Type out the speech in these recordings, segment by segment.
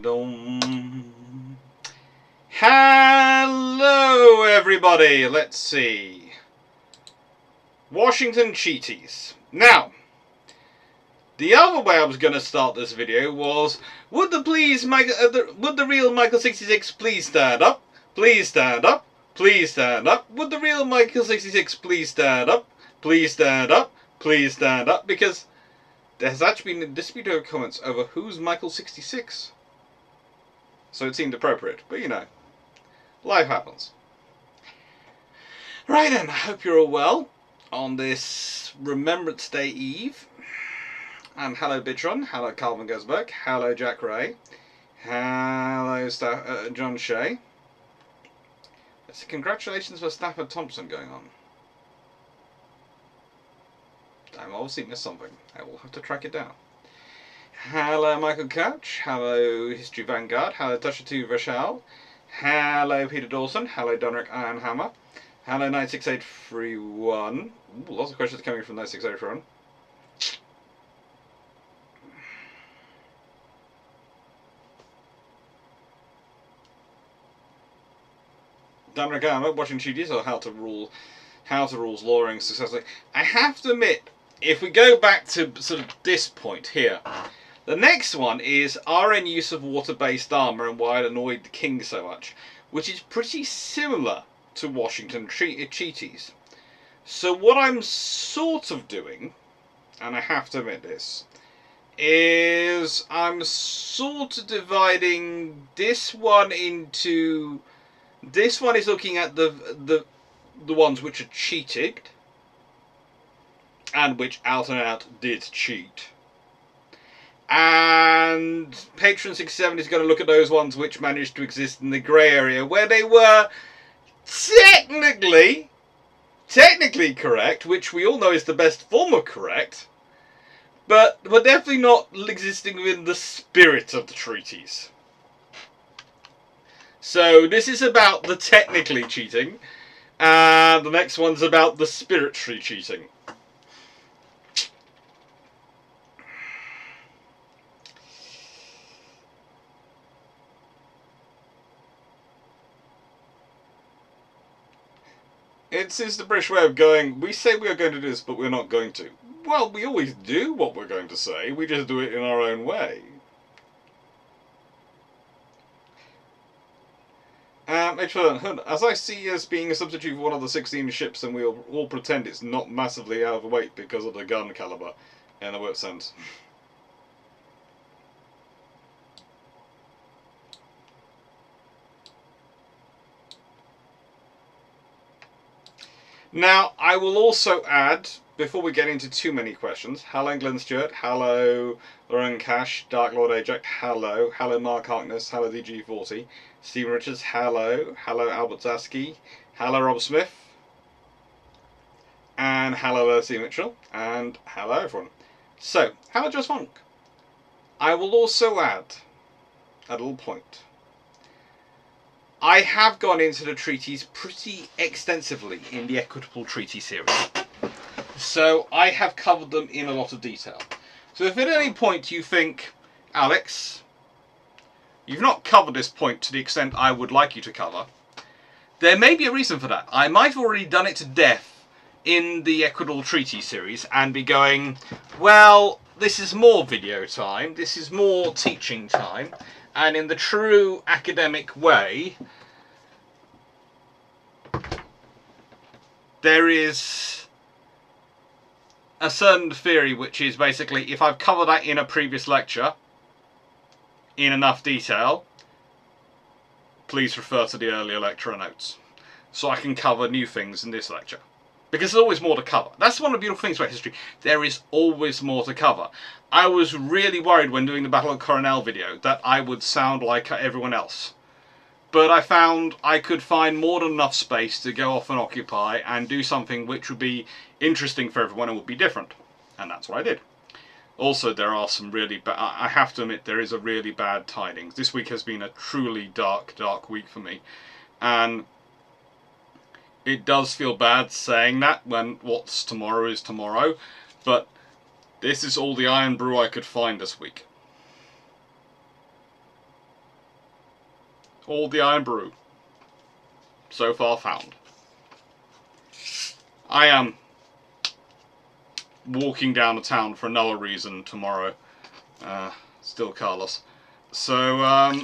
Hello everybody, let's see. Washington Cheaties. Now, the other way I was going to start this video was, would the real Michael 66 please stand up? Please stand up. Please stand up. Would the real Michael 66 please stand up? Please stand up. Please stand up. Because there has actually been a dispute over comments over who's Michael 66. So it seemed appropriate, but you know, life happens. Right then, I hope you're all well on this Remembrance Day Eve. And hello Bitron, hello Calvin Gosberg, hello Jack Ray, hello John Shea. So congratulations for Stafford Thompson going on. I'm obviously missed something. I will have to track it down. Hello Michael Couch, hello History Vanguard, hello Tasha2 Vashal, hello Peter Dawson, hello Donrick Ironhammer, hello 96831. Ooh, lots of questions coming from 96831. Donrick Ironhammer, watching Cheaties or How to Rules Lawyering Successfully. I have to admit, if we go back to sort of this point here, the next one is RN use of water-based armour and why it annoyed the king so much, which is pretty similar to Washington Cheaties. So what I'm sort of doing, and I have to admit this, is I'm sort of dividing this one into... This one is looking at the ones which are cheated, and which out and out did cheat. And Patron 67 is going to look at those ones which managed to exist in the grey area, where they were technically correct, which we all know is the best form of correct, but were definitely not existing within the spirit of the treaties. So this is about the technically cheating, and the next one's about the spiritually cheating. It's the British way of going, we say we are going to do this, but we're not going to. Well, we always do what we're going to say, we just do it in our own way. As I see as being a substitute for one of the 16 ships, and we'll all pretend it's not massively overweight because of the gun caliber, in the word sense. Now, I will also add, before we get into too many questions, hello Glenn Stewart, hello Lauren Cash, Dark Lord Ajax, hello Mark Harkness, hello DG40, Stephen Richards, hello Albert Zaski, hello Rob Smith, and hello Lucy Mitchell, and hello everyone. So, hello Joss Monk. I will also add a little point. I have gone into the treaties pretty extensively in the Equitable Treaty series. So I have covered them in a lot of detail. So if at any point you think, Alex, you've not covered this point to the extent I would like you to cover, there may be a reason for that. I might have already done it to death in the Equitable Treaty series and be going, well, this is more video time, this is more teaching time, and in the true academic way, there is a certain theory which is basically, if I've covered that in a previous lecture in enough detail, please refer to the earlier lecture notes so I can cover new things in this lecture. Because there's always more to cover. That's one of the beautiful things about history. There is always more to cover. I was really worried when doing the Battle of Coronel video that I would sound like everyone else. But I found I could find more than enough space to go off and occupy and do something which would be interesting for everyone and would be different. And that's what I did. Also, there are some really bad... I have to admit, there is a really bad tidings. This week has been a truly dark, dark week for me. And it does feel bad saying that when what's tomorrow is tomorrow, but this is all the iron brew I could find this week. all the iron brew so far found. I am walking down the town for another reason tomorrow. Still carless. So, I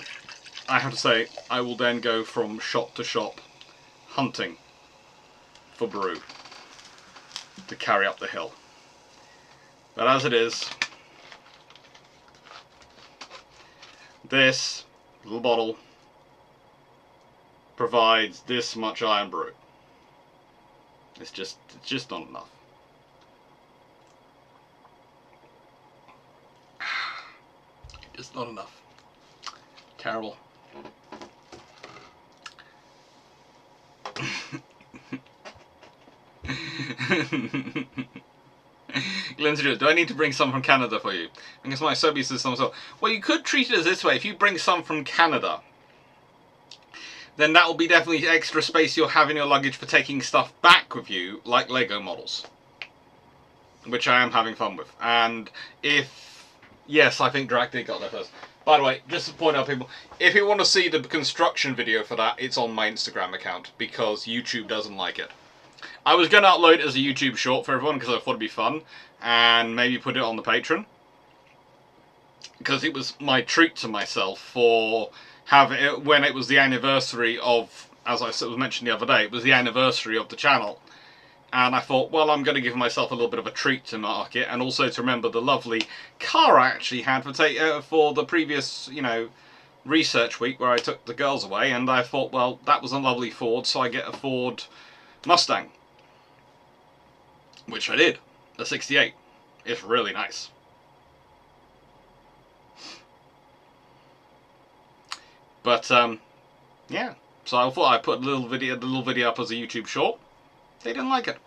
have to say, I will then go from shop to shop hunting for brew to carry up the hill. But as it is, this little bottle provides this much iron brew. It's just not enough. It's not enough. Terrible. Lindsay, do I need to bring some from Canada for you? I guess my Sobeys is some sort. Well, you could treat it as this way. If you bring some from Canada, then that will be definitely extra space you'll have in your luggage for taking stuff back with you, like Lego models. Which I am having fun with. And if... Yes, I think Drag got there first. By the way, just to point out, people, if you want to see the construction video for that, it's on my Instagram account, because YouTube doesn't like it. I was going to upload it as a YouTube short for everyone, because I thought it'd be fun, and maybe put it on the Patreon. Because it was my treat to myself for having it, when it was the anniversary of, as I was mentioned the other day, it was the anniversary of the channel. And I thought, well, I'm going to give myself a little bit of a treat to mark it, and also to remember the lovely car I actually had for the previous, you know, research week where I took the girls away. And I thought, well, that was a lovely Ford, so I get a Ford Mustang. Which I did. The 68. It's really nice. But, yeah. So I thought I'd put the little video up as a YouTube short. They didn't like it.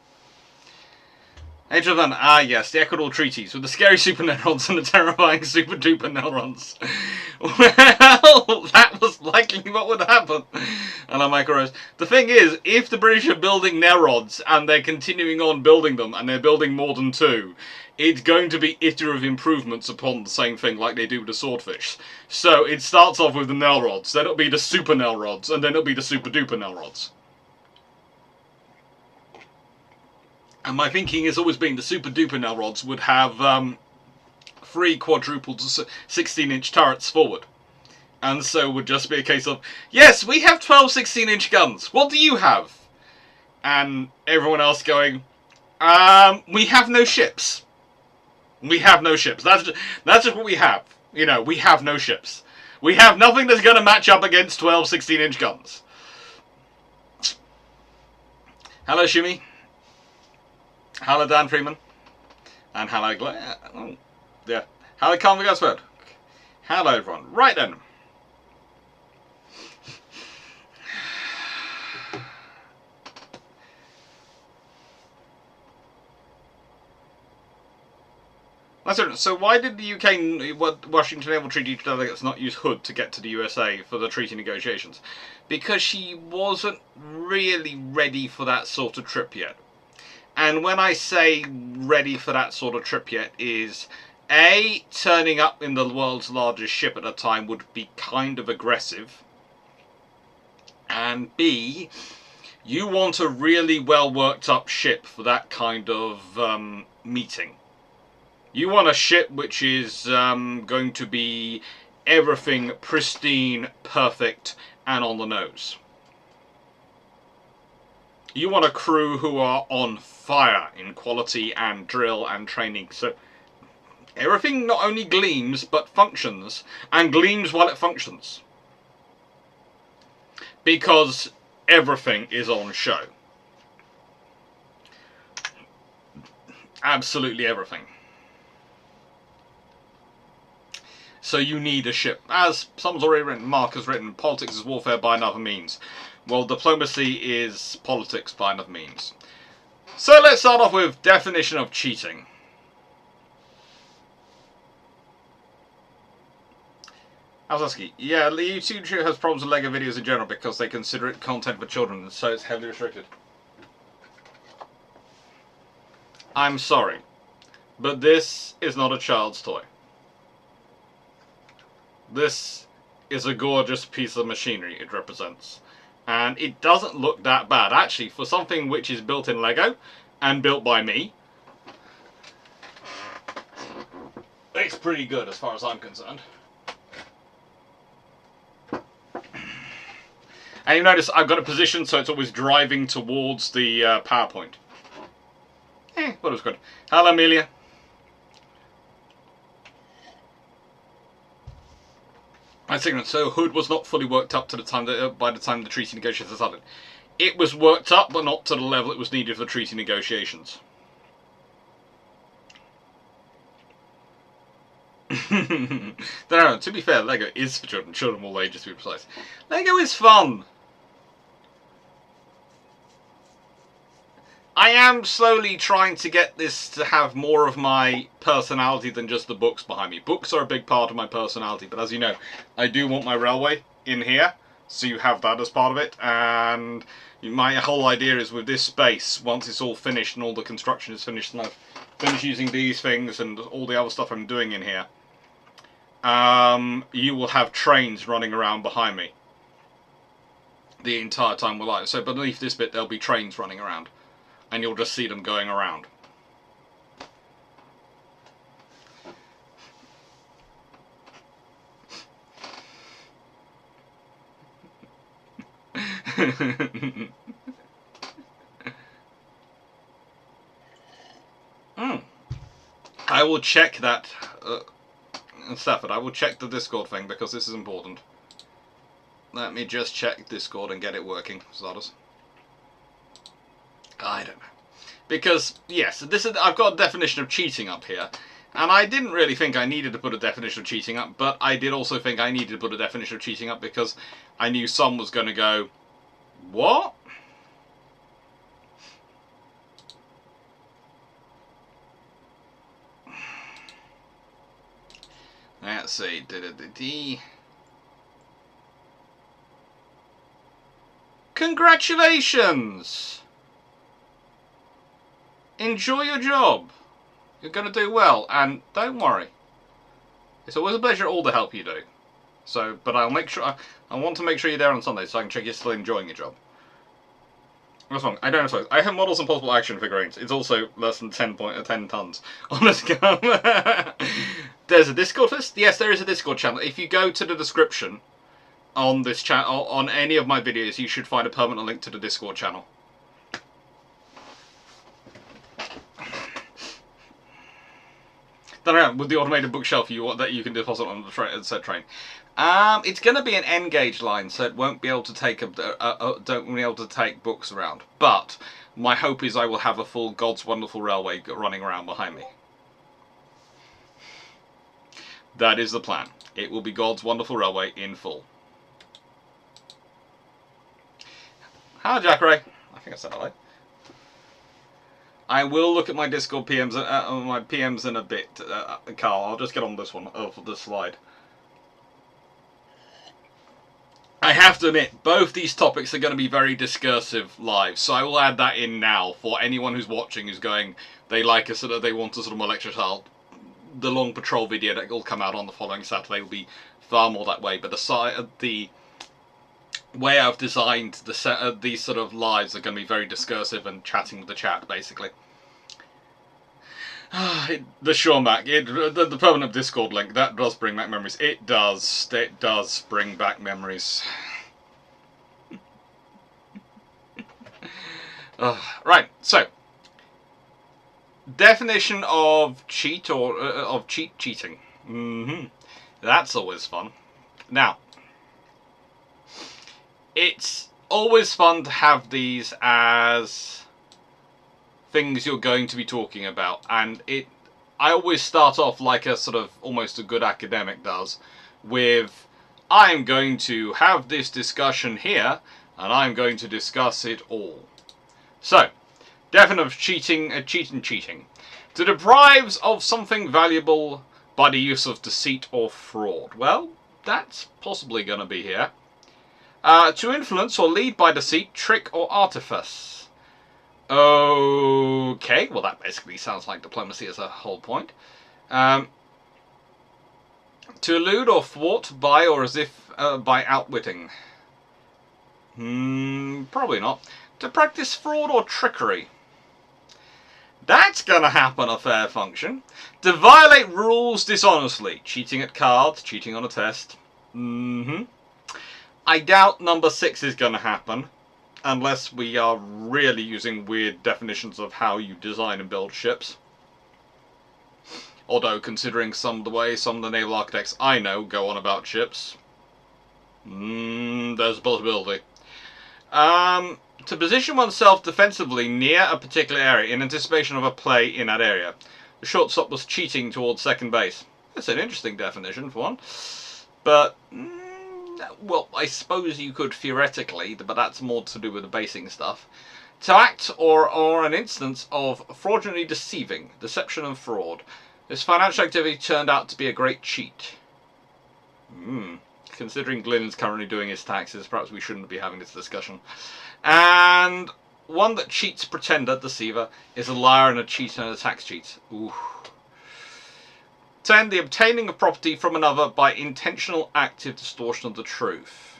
Age of Fun. Ah, yes, the Ecuador treaties with the scary super Nelrons and the terrifying super duper Nelrons. Well, that was likely what would happen. And I'm like, Rose. The thing is, if the British are building Nelrons and they're continuing on building them and they're building more than 2, it's going to be iterative improvements upon the same thing like they do with the swordfish. So it starts off with the Nelrods, then it'll be the super Nelrods, and then it'll be the super duper Nelrods. And my thinking has always been the super duper Nelrods would have 3 quadrupled 16-inch turrets forward. And so it would just be a case of, yes, we have 12 16-inch guns. What do you have? And everyone else going, we have no ships. We have no ships. That's just what we have. You know, we have no ships. We have nothing that's going to match up against 12 16-inch guns. Hello, Shimmy. Hello, Dan Freeman. And hello, yeah. Hello, Carmen Gosford. Hello, everyone. Right then. So why did the UK Washington Naval Treaty delegates not use Hood to get to the USA for the treaty negotiations? Because she wasn't really ready for that sort of trip yet. And when I say ready for that sort of trip yet is, A, turning up in the world's largest ship at a time would be kind of aggressive. And B, you want a really well worked up ship for that kind of meeting. You want a ship which is going to be everything pristine, perfect, and on the nose. You want a crew who are on fire in quality and drill and training. So everything not only gleams, but functions. And gleams while it functions. Because everything is on show. Absolutely everything. So you need a ship. As someone's already written, Mark has written, politics is warfare by another means. Well, diplomacy is politics by another means. So let's start off with definition of cheating. Alzaski, yeah, YouTube has problems with LEGO videos in general because they consider it content for children, so it's heavily restricted. I'm sorry, but this is not a child's toy. This is a gorgeous piece of machinery it represents. And it doesn't look that bad. Actually, for something which is built in Lego and built by me, it's pretty good as far as I'm concerned. And you notice I've got it positioned so it's always driving towards the PowerPoint. What was good. Hello, Amelia. I think so. Hood was not fully worked up to the time that, by the time the treaty negotiations started. It was worked up, but not to the level it was needed for treaty negotiations. No, to be fair, Lego is for children. Children of all ages, to be precise. Lego is fun. I am slowly trying to get this to have more of my personality than just the books behind me. Books are a big part of my personality, but as you know, I do want my railway in here, so you have that as part of it. And my whole idea is with this space, once it's all finished and all the construction is finished and I've finished using these things and all the other stuff I'm doing in here, you will have trains running around behind me the entire time we're live. So beneath this bit there'll be trains running around. And you'll just see them going around. I will check that, Stafford, I will check the Discord thing because this is important. Let me just check Discord and get it working, Zardos. I don't know. Because, yes, I've got a definition of cheating up here. And I didn't really think I needed to put a definition of cheating up, but I did also think I needed to put a definition of cheating up because I knew some was going to go, what? Let's see. Congratulations! Enjoy your job. You're going to do well, and don't worry. It's always a pleasure all the help you do. So, but I'll make sure. I want to make sure you're there on Sunday, so I can check you're still enjoying your job. What's wrong? I don't have toys. I have models and possible action figurines. It's also less than 10 tons. Honest God. There's a Discord list. Yes, there is a Discord channel. If you go to the description on this channel, on any of my videos, you should find a permanent link to the Discord channel. With the automated bookshelf that you can deposit on the said train. It's going to be an N-gauge line, so it won't be able to take don't be able to take books around. But my hope is I will have a full God's Wonderful Railway running around behind me. That is the plan. It will be God's Wonderful Railway in full. Hi, Jack Ray. I think I said hello. I will look at my Discord PMs in a bit, Carl. I'll just get on this one, for this slide. I have to admit, both these topics are going to be very discursive live, so I will add that in now for anyone who's watching who's going, they like us, they want a sort of more lecture style. The long patrol video that will come out on the following Saturday will be far more that way, but the way I've designed these sort of lives are going to be very discursive and chatting with the chat, basically. The Shawmac, the permanent Discord link, that does bring back memories. It does bring back memories. Right, so definition of cheat or of cheating. That's always fun. Now, it's always fun to have these as things you're going to be talking about, and I always start off like a sort of almost a good academic does, with I'm going to have this discussion here and I'm going to discuss it all. So, definition of cheating, cheating. To deprive of something valuable by the use of deceit or fraud. Well, that's possibly going to be here. To influence or lead by deceit, trick or artifice. Okay, well that basically sounds like diplomacy as a whole point. To elude or thwart by or as if by outwitting. Probably not. To practice fraud or trickery. That's gonna happen a fair function. To violate rules dishonestly. Cheating at cards, cheating on a test. I doubt number 6 is gonna happen. Unless we are really using weird definitions of how you design and build ships. Although, considering some of the way some of the naval architects I know go on about ships, there's a possibility. To position oneself defensively near a particular area in anticipation of a play in that area. The shortstop was cheating towards second base. That's an interesting definition for one. But, well, I suppose you could theoretically, but that's more to do with the basing stuff. To act or an instance of fraudulently deceiving, deception and fraud. This financial activity turned out to be a great cheat. Considering Glenn's currently doing his taxes, perhaps we shouldn't be having this discussion. And one that cheats, pretender, deceiver, is a liar and a cheat and a tax cheat. Ooh. 10. The obtaining of property from another by intentional active distortion of the truth.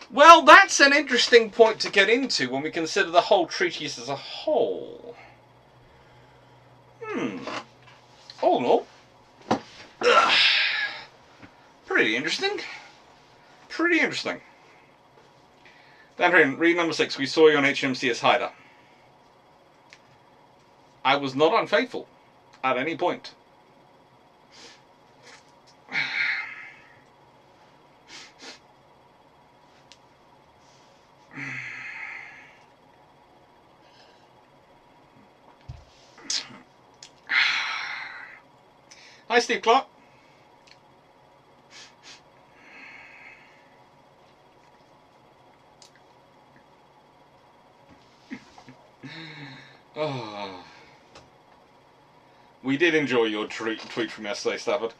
Well, that's an interesting point to get into when we consider the whole treatise as a whole. Oh no. Pretty interesting. Pretty interesting. Then read number 6. We saw you on HMCS Hyder. I was not unfaithful at any point. Hi, Steve Clarke. Oh. We did enjoy your tweet from yesterday, Stafford.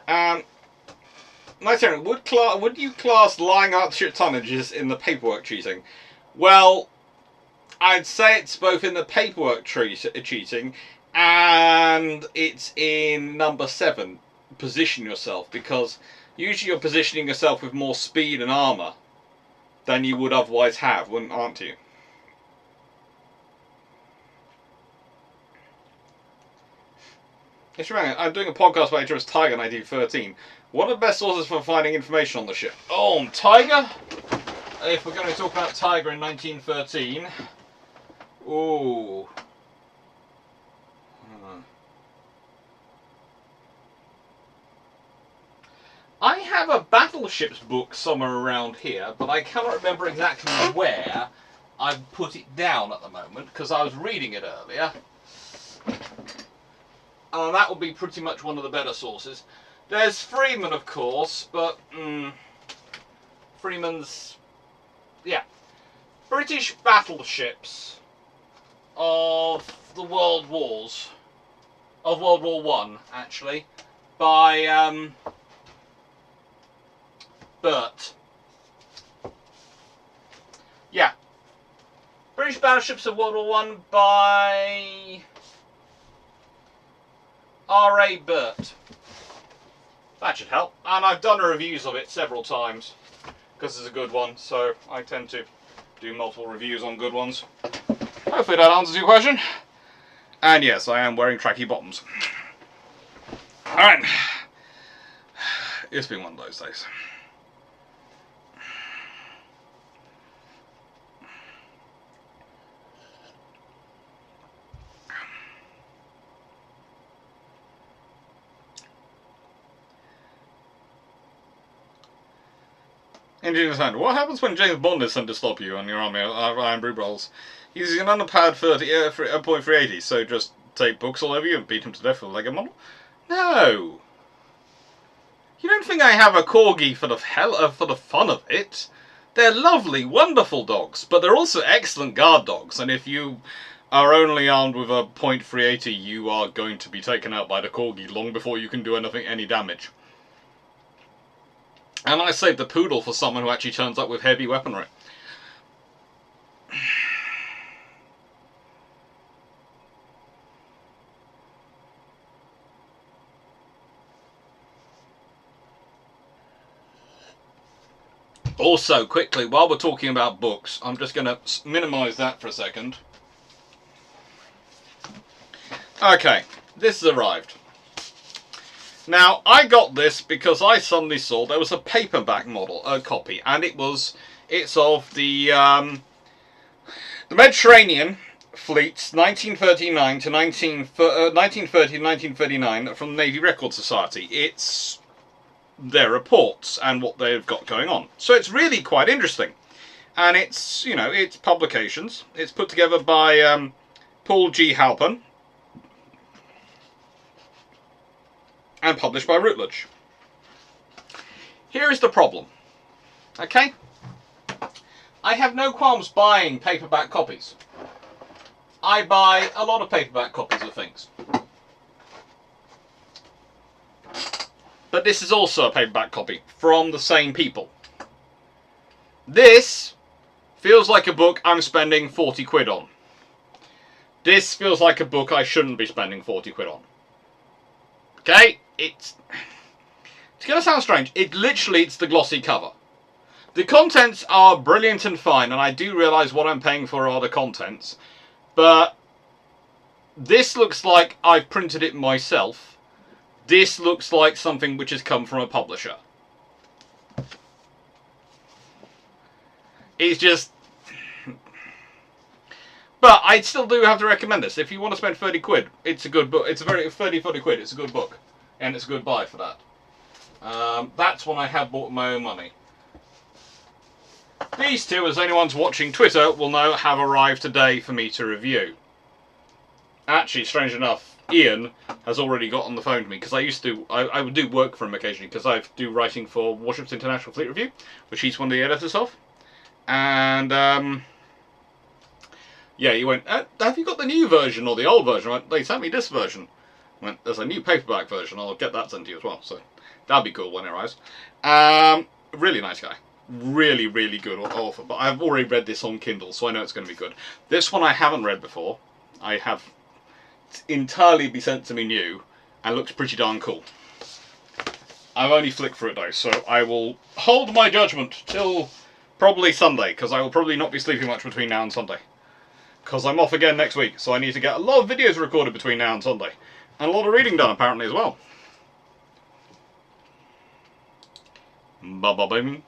My turn. Would you class lying out ship tonnages in the paperwork cheating? Well, I'd say it's both in the paperwork cheating and it's in number 7, position yourself, because usually you're positioning yourself with more speed and armour than you would otherwise have, aren't you? It's right. I'm doing a podcast about HMS Tiger 1913. What are the best sources for finding information on the ship? Oh, Tiger? If we're going to talk about Tiger in 1913... Ooh... I have a battleships book somewhere around here, but I cannot remember exactly where I've put it down at the moment, because I was reading it earlier. And that would be pretty much one of the better sources. There's Freeman, of course, but... Freeman's... Yeah. British battleships of the World Wars. Of World War One, actually. By, Burt. Yeah. British battleships of World War One by R.A. Burt. That should help. And I've done reviews of it several times because it's a good one, so I tend to do multiple reviews on good ones. Hopefully that answers your question. And yes, I am wearing tracky bottoms. Alright. It's been one of those days. Engineer's hand. What happens when James Bond is sent to stop you on your army iron brew rolls? Using an underpowered .380, so just take books all over you and beat him to death with a Lego model? No! You don't think I have a corgi for the fun of it? They're lovely, wonderful dogs, but they're also excellent guard dogs, and if you are only armed with a .380, you are going to be taken out by the corgi long before you can do any damage. And I saved the poodle for someone who actually turns up with heavy weaponry. Also, quickly, while we're talking about books, I'm just going to minimise that for a second. Okay, this has arrived. Now, I got this because I suddenly saw there was a paperback copy, and it's of the Mediterranean fleets 1939 to 1930 to 1939 from the Navy Record Society. It's their reports and what they've got going on. So it's really quite interesting. And it's, you know, it's publications. It's put together by Paul G. Halpin and published by Routledge. Here is the problem. Okay? I have no qualms buying paperback copies. I buy a lot of paperback copies of things. But this is also a paperback copy from the same people. This feels like a book I'm spending 40 quid on. This feels like a book I shouldn't be spending 40 quid on. Okay? It's going to sound strange. It's the glossy cover. The contents are brilliant and fine, and I do realise what I'm paying for are the contents. But this looks like I've printed it myself. This looks like something which has come from a publisher. It's just... But I still do have to recommend this. If you want to spend 30 quid, it's a good book. It's a very 40 quid. It's a good book. And it's a good buy for that. That's one I have bought with my own money. These two, as anyone's watching Twitter will know, have arrived today for me to review. Actually, strange enough, Ian has already got on the phone to me, because I would do work for him occasionally, because I do writing for Warships International Fleet Review, which he's one of the editors of. And, yeah, he went, have you got the new version or the old version? I went, they sent me this version. I went, there's a new paperback version, I'll get that sent to you as well, so that'd be cool when it arrives. Really nice guy. Really, really good author, but I've already read this on Kindle, so I know it's going to be good. This one I haven't read before. I have entirely be sent to me new, and looks pretty darn cool. I've only flicked through it though, so I will hold my judgment till probably Sunday, because I will probably not be sleeping much between now and Sunday. Because I'm off again next week, so I need to get a lot of videos recorded between now and Sunday. And a lot of reading done, apparently, as well. Ba-ba-bing.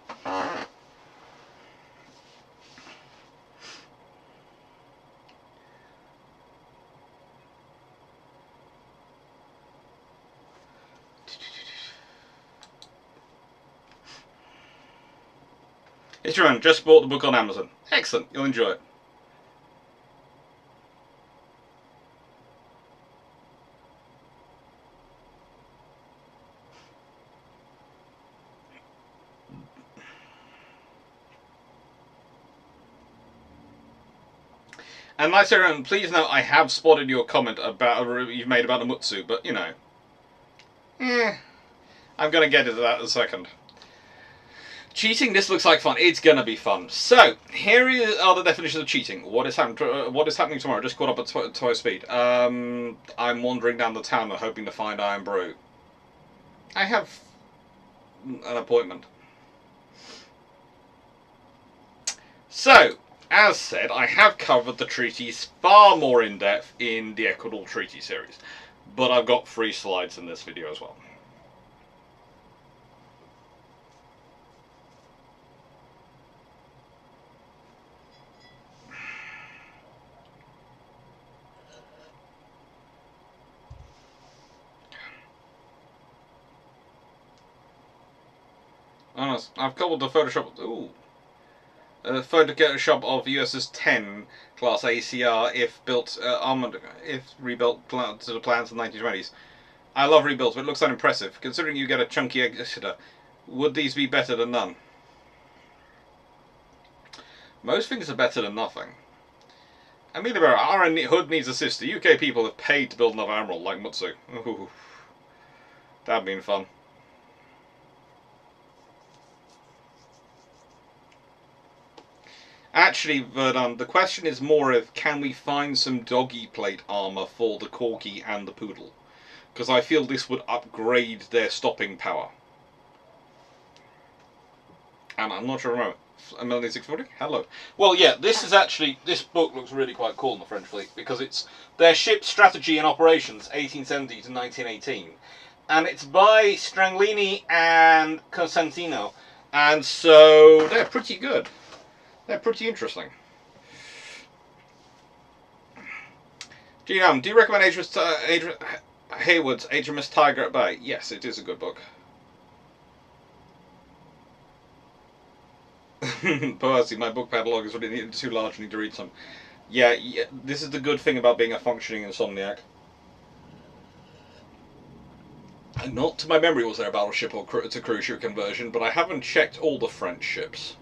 It's your own. Just bought the book on Amazon. Excellent. You'll enjoy it. And my Sarah, please note I have spotted your comment about a review you've made about the Mutsu, but you know, I'm going to get into that in a second. Cheating, this looks like fun. It's going to be fun. So, here are the definitions of cheating. What is happening tomorrow? Just caught up at twice speed. I'm wandering down the town and hoping to find Iron Brew. I have an appointment. So, as said, I have covered the treaties far more in depth in the Ecuador Treaty series. But I've got 3 slides in this video as well. Honest, I've covered the Photoshop. Ooh. Photoshop of USS 10 class ACR if built armored, if rebuilt to the plans of the 1920s. I love rebuilds, but it looks unimpressive. Considering you get a chunky Exeter, would these be better than none? Most things are better than nothing. Amelia Barrow, our hood needs a sister. UK people have paid to build another admiral like Mutsu. Ooh, that'd been fun. Actually, Verdun, the question is more of can we find some doggy plate armour for the Corgi and the Poodle? Because I feel this would upgrade their stopping power. And I'm not sure I remember. Melanie 640? Hello. Well, yeah, this book looks really quite cool in the French fleet because it's their ship strategy and operations, 1870 to 1918. And it's by Stranglini and Cosentino. And so they're pretty good. They're pretty interesting. Do you recommend Hayward's HMS Tiger at Bay? Yes, it is a good book. Percy, my book catalog is really too large. I need to read some. Yeah, this is the good thing about being a functioning insomniac. Not to my memory was there a battleship or to cruise ship conversion, but I haven't checked all the French ships.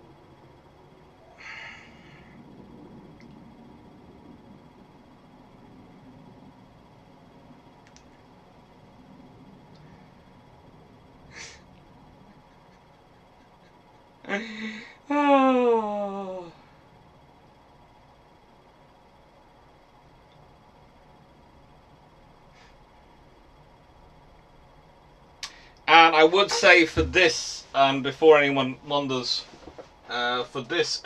Oh. And I would say for this, before anyone wonders, for this,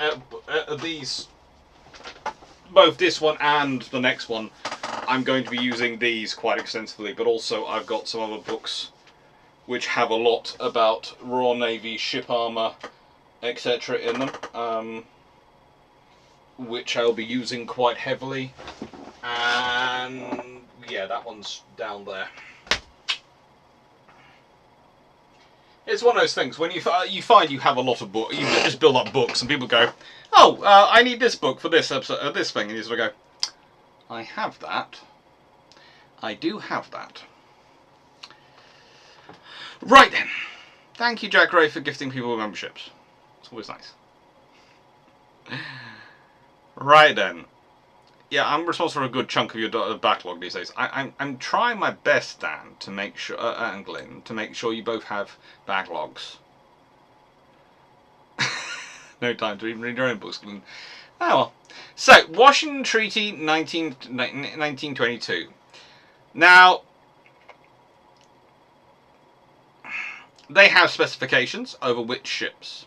both this one and the next one, I'm going to be using these quite extensively, but also I've got some other books which have a lot about Royal Navy ship armour, etc. in them, which I'll be using quite heavily. And yeah, that one's down there. It's one of those things when you find you have a lot of books, you just build up books, and people go, "Oh, I need this book for this episode, this thing," and you sort of go, "I have that. I do have that." Right then. Thank you, Jack Ray, for gifting people with memberships. It's always nice. Right then. Yeah, I'm responsible for a good chunk of your backlog these days. I'm trying my best, Dan, to make sure, and Glyn, to make sure you both have backlogs. No time to even read your own books, Glyn. Oh well. So, Washington Treaty 1922. Now, they have specifications over which ships.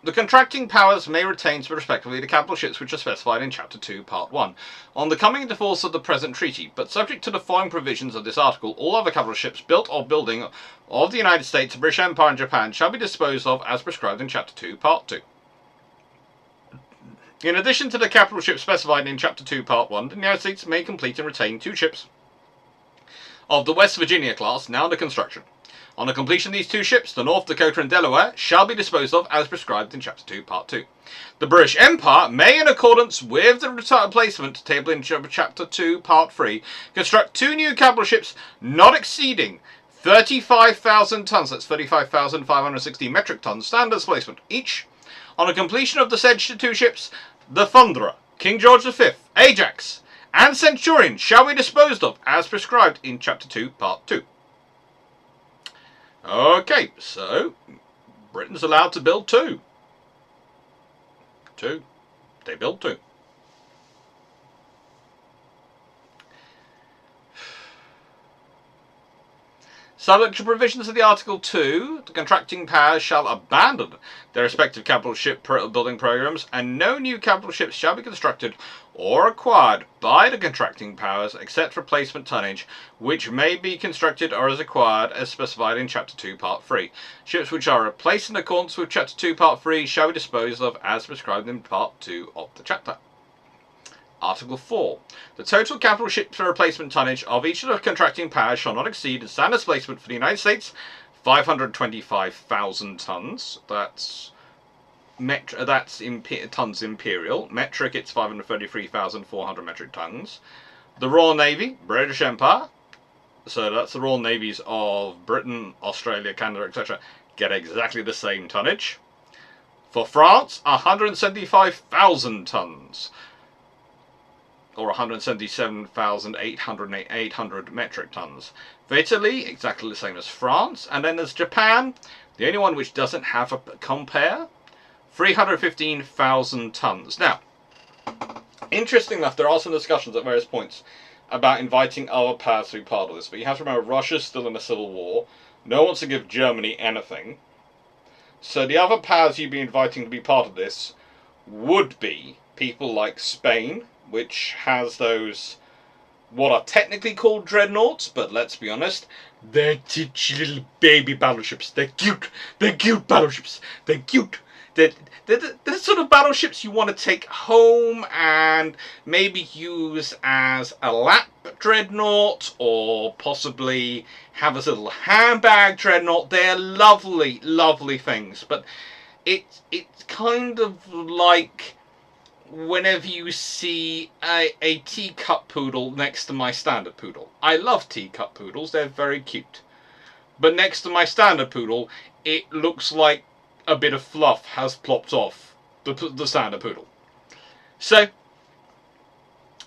The contracting powers may retain respectively the capital ships which are specified in Chapter 2, Part 1, on the coming into force of the present treaty, but subject to the following provisions of this article, all other capital ships built or building of the United States, the British Empire and Japan shall be disposed of as prescribed in Chapter 2, Part 2. In addition to the capital ships specified in Chapter 2, Part 1, the United States may complete and retain 2 ships of the West Virginia class now under construction. On the completion of these 2 ships, the North Dakota and Delaware shall be disposed of as prescribed in Chapter 2, Part 2. The British Empire may, in accordance with the replacement table in Chapter 2, Part 3, construct 2 new capital ships not exceeding 35,000 tons, that's 35,560 metric tons, standard displacement each. On the completion of the said 2 ships, the Thunderer, King George V, Ajax, and Centurion shall be disposed of as prescribed in Chapter 2, Part 2. Okay, so Britain's allowed to build 2. They build 2. Subject to provisions of the Article 2, the contracting powers shall abandon their respective capital ship building programs, and no new capital ships shall be constructed or acquired by the contracting powers except replacement tonnage, which may be constructed or is acquired as specified in Chapter 2, Part 3. Ships which are replaced in accordance with Chapter 2, Part 3 shall be disposed of as prescribed in Part 2 of the chapter. Article 4. The total capital ship replacement tonnage of each of the contracting powers shall not exceed the standard displacement for the United States, 525,000 tons. That's tons imperial. Metric, it's 533,400 metric tons. The Royal Navy, British Empire, so that's the Royal Navies of Britain, Australia, Canada, etc., get exactly the same tonnage. For France, 175,000 tons. Or 177,800 metric tons. For Italy, exactly the same as France. And then there's Japan, the only one which doesn't have a compare, 315,000 tons. Now, interesting enough, there are some discussions at various points about inviting other powers to be part of this. But you have to remember, Russia's still in a civil war. No one wants to give Germany anything. So the other powers you'd be inviting to be part of this would be people like Spain, which has those, what are technically called dreadnoughts, but let's be honest, they're titchy little baby battleships. They're cute. They're cute battleships. They're cute. They're the sort of battleships you want to take home and maybe use as a lap dreadnought, or possibly have as a little handbag dreadnought. They're lovely, lovely things. But it's kind of like whenever you see a teacup poodle next to my standard poodle. I love teacup poodles, they're very cute. But next to my standard poodle, it looks like a bit of fluff has plopped off the standard poodle. So,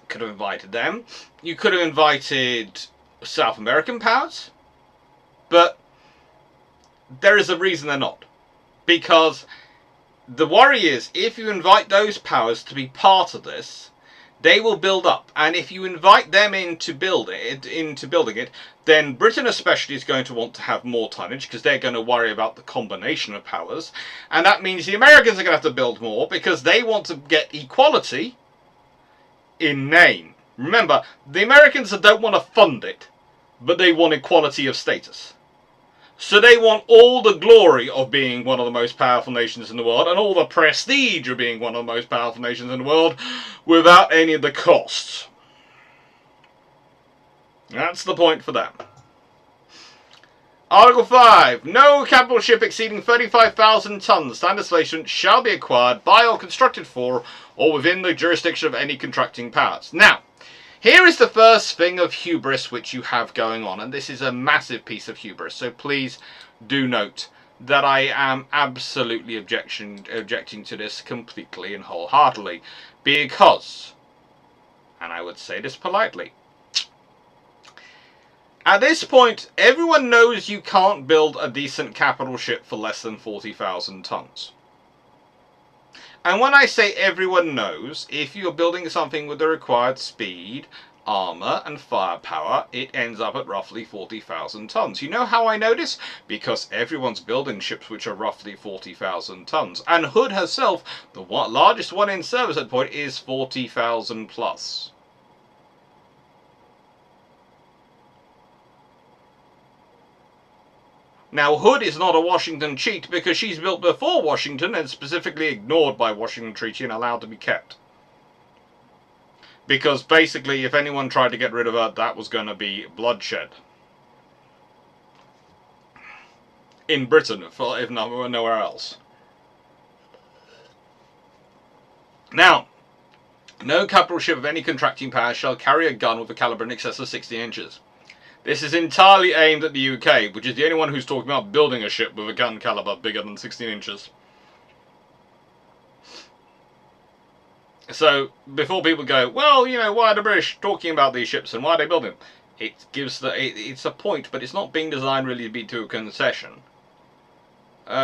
could have invited them. You could have invited South American powers. But there is a reason they're not. Because the worry is, if you invite those powers to be part of this, they will build up, and if you invite them into building it, then Britain especially is going to want to have more tonnage because they're going to worry about the combination of powers, and that means the Americans are going to have to build more because they want to get equality in name. Remember, the Americans don't want to fund it, but they want equality of status. So they want all the glory of being one of the most powerful nations in the world and all the prestige of being one of the most powerful nations in the world without any of the costs. That's the point for them. Article 5. No capital ship exceeding 35,000 tons standard station shall be acquired by or constructed for or within the jurisdiction of any contracting powers. Now, here is the first thing of hubris which you have going on, and this is a massive piece of hubris, so please do note that I am absolutely objecting to this completely and wholeheartedly, because, and I would say this politely, at this point everyone knows you can't build a decent capital ship for less than 40,000 tons. And when I say everyone knows, if you're building something with the required speed, armour and firepower, it ends up at roughly 40,000 tons. You know how I know this? Because everyone's building ships which are roughly 40,000 tons. And Hood herself, the largest one in service at that point, is 40,000 plus. Now, Hood is not a Washington cheat because she's built before Washington and specifically ignored by Washington Treaty and allowed to be kept. Because basically, if anyone tried to get rid of her, that was going to be bloodshed. In Britain, if nowhere else. Now, no capital ship of any contracting power shall carry a gun with a caliber in excess of 16 inches. This is entirely aimed at the UK, which is the only one who's talking about building a ship with a gun caliber bigger than 16 inches. So, before people go, well, you know, why are the British talking about these ships and why are they building them? It's a point, but it's not being designed really to be to a concession.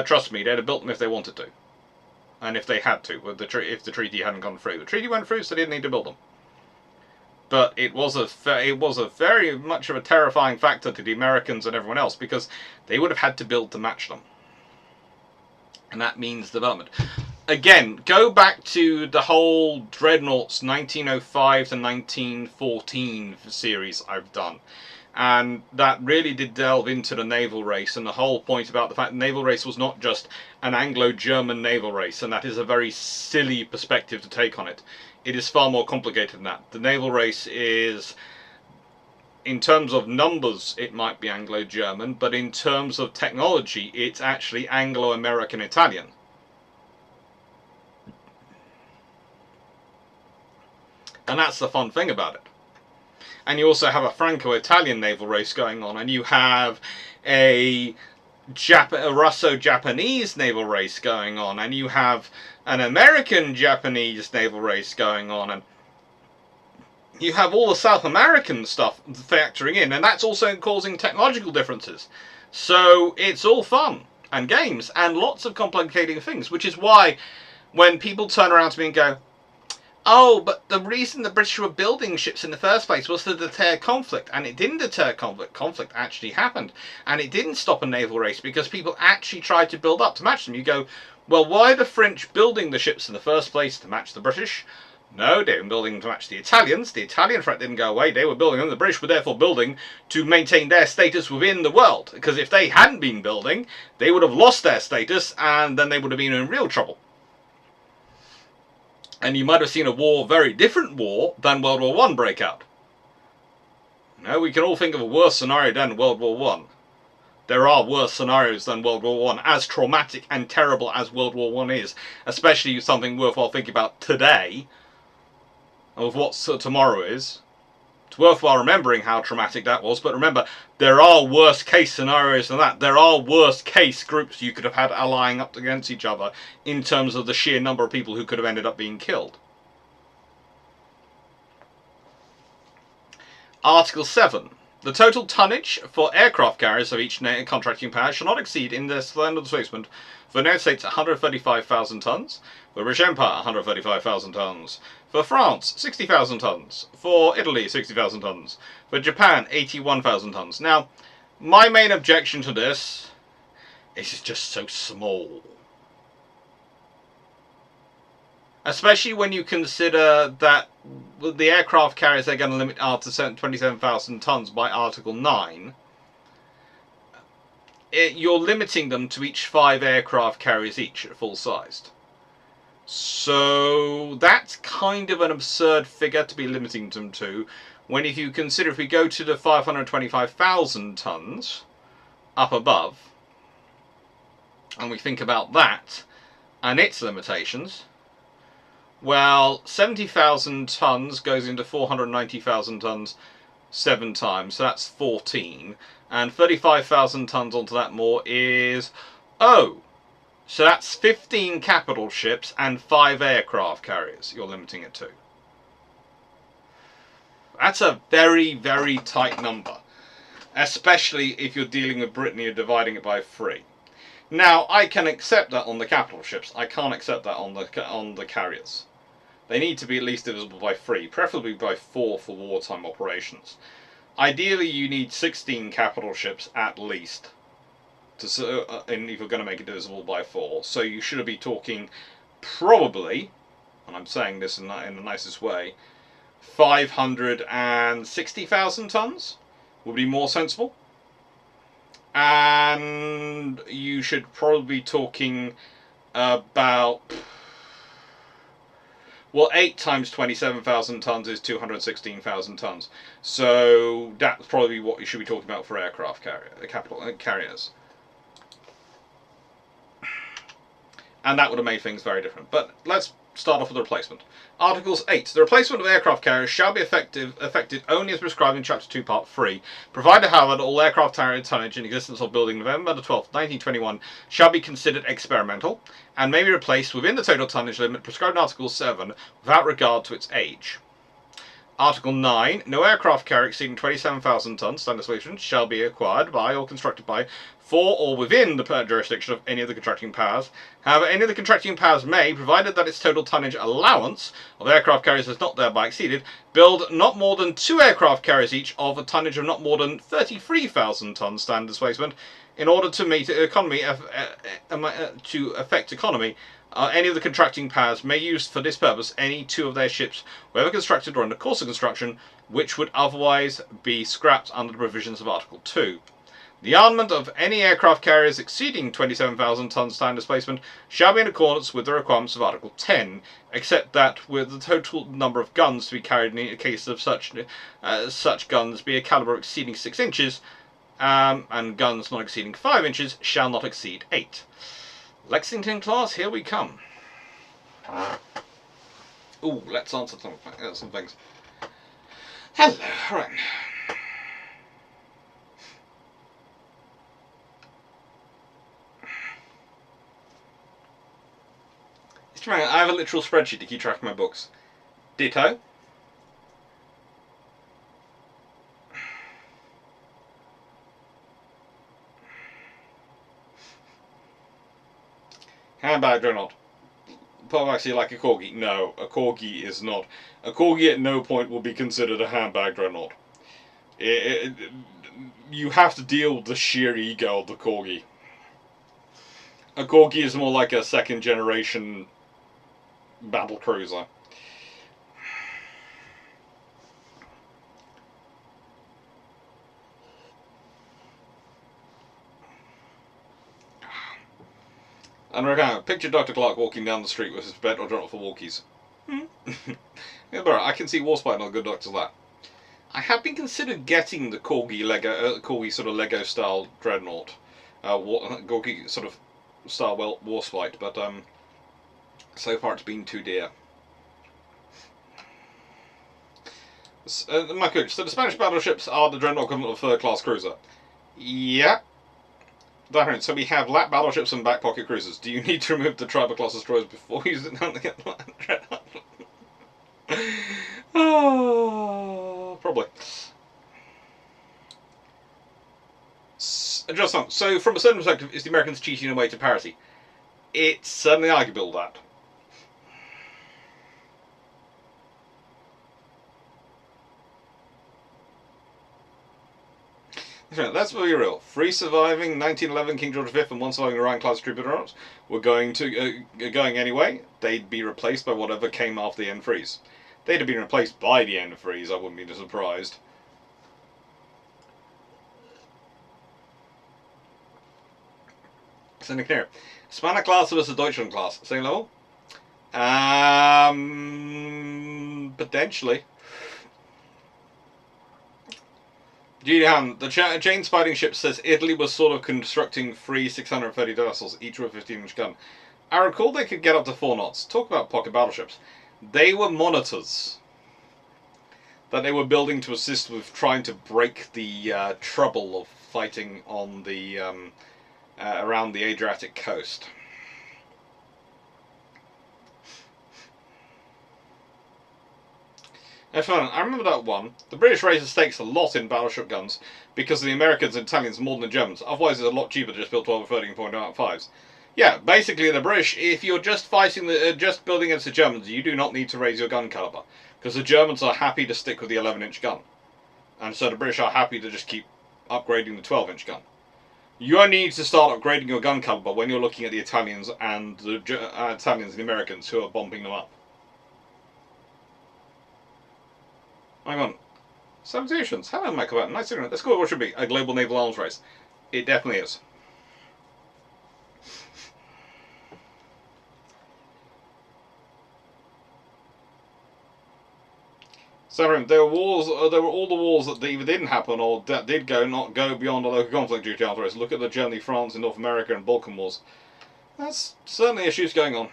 Trust me, they'd have built them if they wanted to. And if they had to, if the treaty hadn't gone through. The treaty went through, so they didn't need to build them. But it was a very much of a terrifying factor to the Americans and everyone else because they would have had to build to match them. And that means development. Again, go back to the whole Dreadnoughts 1905 to 1914 series I've done. And that really did delve into the naval race and the whole point about the fact the naval race was not just an Anglo-German naval race, and that is a very silly perspective to take on it. It is far more complicated than that. The naval race is, in terms of numbers, it might be Anglo-German, but in terms of technology, it's actually Anglo-American-Italian. And that's the fun thing about it. And you also have a Franco-Italian naval race going on, and you have a Russo-Japanese naval race going on, and you have an American-Japanese naval race going on, and you have all the South American stuff factoring in, and that's also causing technological differences. So it's all fun and games and lots of complicating things, which is why when people turn around to me and go, Oh, but the reason the British were building ships in the first place was to deter conflict, and it didn't deter conflict. Conflict actually happened, and it didn't stop a naval race because people actually tried to build up to match them. You go, well, why are the French building the ships in the first place to match the British? No, they were building them to match the Italians. The Italian threat didn't go away. They were building them. The British were therefore building to maintain their status within the world. Because if they hadn't been building, they would have lost their status, and then they would have been in real trouble. And you might have seen a war, very different war, than World War I break out. No, we can all think of a worse scenario than World War I. There are worse scenarios than World War I, as traumatic and terrible as World War I is, especially something worthwhile thinking about today, of what tomorrow is. It's worthwhile remembering how traumatic that was, but remember, there are worst case scenarios than that. There are worst case groups you could have had allying up against each other in terms of the sheer number of people who could have ended up being killed. Article 7. The total tonnage for aircraft carriers of each contracting power shall not exceed, in the standard displacement, for the United States 135,000 tons, for the British Empire 135,000 tons, for France 60,000 tons, for Italy 60,000 tons, for Japan 81,000 tons. Now, my main objection to this is it's just so small. Especially when you consider that the aircraft carriers they're going to limit are to 27,000 tons by Article 9. You're limiting them to each 5 aircraft carriers each at full sized. So that's kind of an absurd figure to be limiting them to, when if you consider if we go to the 525,000 tons up above, and we think about that and its limitations, well, 70,000 tons goes into 490,000 tons 7 times, so that's 14. And 35,000 tons onto that more is... oh! So that's 15 capital ships and 5 aircraft carriers you're limiting it to. That's a very, very tight number. Especially if you're dealing with Britain and you're dividing it by 3. Now, I can accept that on the capital ships. I can't accept that on the carriers. They need to be at least divisible by 3, preferably by 4 for wartime operations. Ideally, you need 16 capital ships at least, if you're going to make it divisible by 4. So you should be talking probably, and I'm saying this in the nicest way, 560,000 tons would be more sensible. And you should probably be talking about... well, 8 times 27,000 tons is 216,000 tons. So that's probably what you should be talking about for aircraft carriers. And that would have made things very different. But let's start off with the replacement. Articles 8. The replacement of aircraft carriers shall be affected only as prescribed in Chapter 2, Part 3, provided, however, that all aircraft carrier tonnage in existence or building November 12, 1921 shall be considered experimental, and may be replaced within the total tonnage limit prescribed in Article 7, without regard to its age. Article 9. No aircraft carrier exceeding 27,000 tons standard deviation shall be acquired by or constructed by for or within the jurisdiction of any of the contracting powers. However, any of the contracting powers may, provided that its total tonnage allowance of aircraft carriers is not thereby exceeded, build not more than 2 aircraft carriers each of a tonnage of not more than 33,000 tons standard displacement, in order to meet economy to affect economy. Any of the contracting powers may use for this purpose any 2 of their ships, whether constructed or in the course of construction, which would otherwise be scrapped under the provisions of Article 2. The armament of any aircraft carriers exceeding 27,000 tons standard displacement shall be in accordance with the requirements of Article 10, except that with the total number of guns to be carried in the case of such guns be a caliber exceeding 6 inches, and guns not exceeding 5 inches shall not exceed 8. Lexington class, here we come. Ooh, let's answer some things. Hello, right. I have a literal spreadsheet to keep track of my books. Ditto. Handbag journal. actually like a Corgi? No, a Corgi is not. A Corgi at no point will be considered a handbag dreadnought. You have to deal with the sheer ego of the Corgi. A Corgi is more like a second generation battle cruiser. And right, picture Dr. Clarke walking down the street with his bed or dreadnought for walkies. Yeah, but I can see Warspite not a good doctor that. I have been considered getting the Corgi Lego, Corgi sort of Lego style dreadnought, Corgi sort of style Warspite, but so far it's been too dear. My coach, so the Spanish battleships are the dreadnought equivalent of a third-class cruiser. Yeah. So we have lap battleships and back pocket cruisers. Do you need to remove the tribal class destroyers before using them to get the dreadnought? Oh, probably. Just on. So, from a certain perspective, is the Americans cheating away to parity? It's certainly arguable that. Let's be real. 3 surviving 1911 King George V and 1 surviving Orion class trooper dreadnoughts were going anyway. They'd be replaced by whatever came after the end freeze. They'd have been replaced by the end freeze. I wouldn't be surprised. Sending clear. Spanner class versus Deutschland class. Same level? Potentially. The Jane's fighting ship says Italy was sort of constructing 3 630 vessels, each with a 15-inch gun. I recall they could get up to 4 knots. Talk about pocket battleships. They were monitors that they were building to assist with trying to break the trouble of fighting on the around the Adriatic coast. I remember that one. The British raised the stakes a lot in battleship guns because of the Americans and Italians more than the Germans. Otherwise, it's a lot cheaper to just build 12 or 13.5s. Yeah, basically the British, if you're just fighting just building against the Germans, you do not need to raise your gun caliber because the Germans are happy to stick with the 11-inch gun, and so the British are happy to just keep upgrading the 12-inch gun. You only need to start upgrading your gun caliber when you're looking at the Italians and the Americans who are bombing them up. Hang on. Salutations. Hello, Michael. Nice to know. Let's go. What should be a global naval arms race? It definitely is. So there were wars. There were all the wars that either didn't happen or that did not go beyond a local conflict due to arms race. Look at the Germany, France, and North America and Balkan wars. That's certainly issues going on.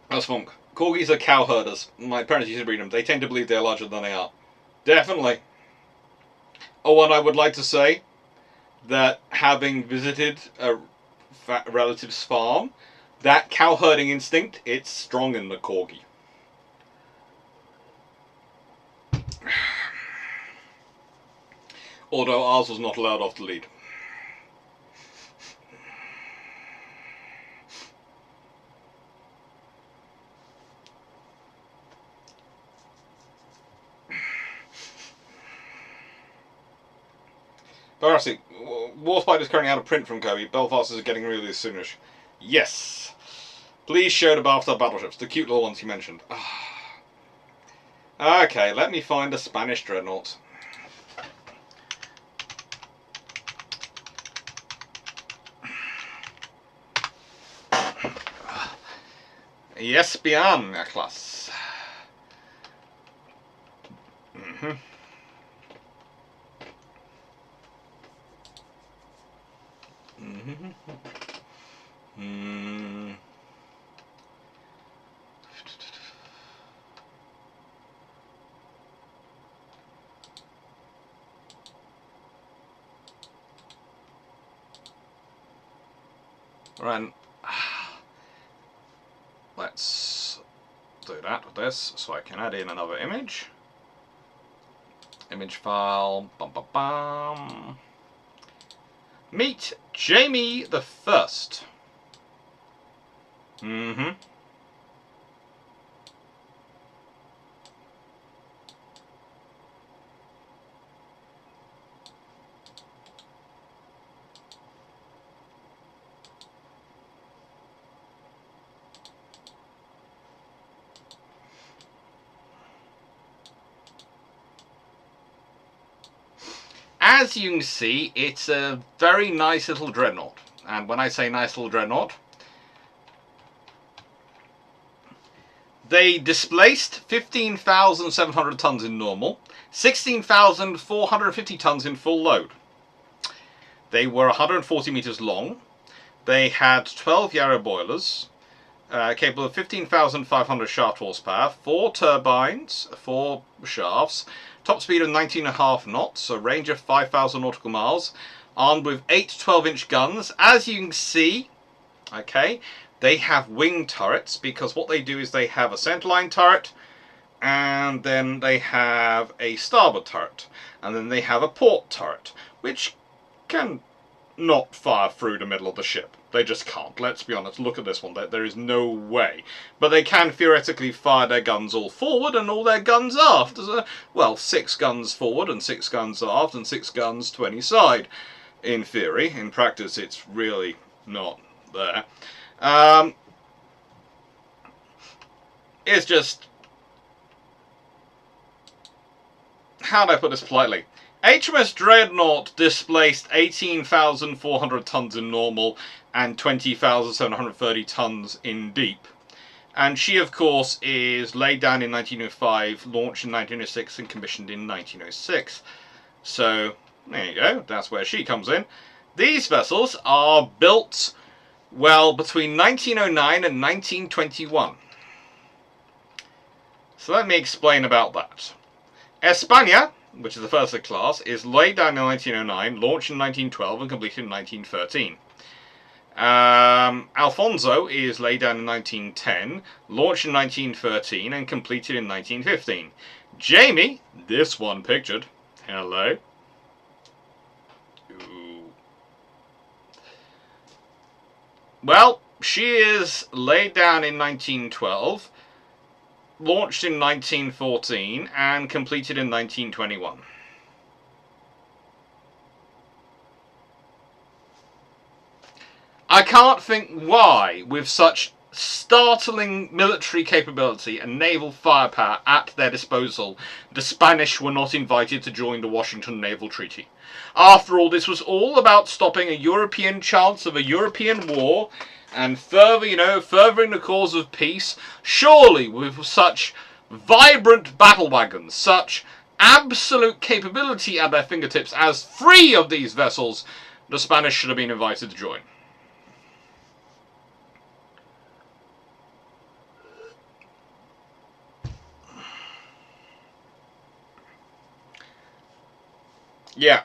That's funk. Corgis are cow herders. My parents used to breed them. They tend to believe they're larger than they are. Definitely. Oh, and I would like to say that having visited a relative's farm, that cow herding instinct, it's strong in the Corgi. Although ours was not allowed off the lead. But actually, Warspite is currently out of print from Kobe. Belfast is getting really soonish. Yes. Please show the bathtub battleships, the cute little ones you mentioned. Okay, let me find a Spanish dreadnought. Yes, bien, class. Right. Let's do that with this so I can add in another image. Image file. Bum, bum, bum. Meet Jamie the First. As you can see, it's a very nice little dreadnought. And when I say nice little dreadnought, they displaced 15,700 tons in normal, 16,450 tons in full load. They were 140 meters long. They had 12 Yarrow boilers, capable of 15,500 shaft horsepower, 4 turbines, 4 shafts, top speed of 19.5 knots, a range of 5,000 nautical miles, armed with 8 12-inch guns. As you can see, okay, they have wing turrets, because what they do is they have a centerline turret, and then they have a starboard turret, and then they have a port turret, which can not fire through the middle of the ship. They just can't. Let's be honest. Look at this one. There is no way. But they can theoretically fire their guns all forward and all their guns aft. Well, 6 guns forward and 6 guns aft and 6 guns to any side. In theory. In practice, it's really not there. It's just... how do I put this politely? HMS Dreadnought displaced 18,400 tons in normal and 20,730 tons in deep. And she, of course, is laid down in 1905, launched in 1906, and commissioned in 1906. So, there you go. That's where she comes in. These vessels are built, well, between 1909 and 1921. So let me explain about that. España, which is the first of the class, is laid down in 1909, launched in 1912, and completed in 1913. Alfonso is laid down in 1910, launched in 1913, and completed in 1915. Jamie, this one pictured, hello. Ooh. Well, she is laid down in 1912, launched in 1914, and completed in 1921. I can't think why, with such startling military capability and naval firepower at their disposal, the Spanish were not invited to join the Washington Naval Treaty. After all, this was all about stopping a European chance of a European war, and furthering the cause of peace. Surely, with such vibrant battle wagons, such absolute capability at their fingertips as 3 of these vessels, the Spanish should have been invited to join. Yeah.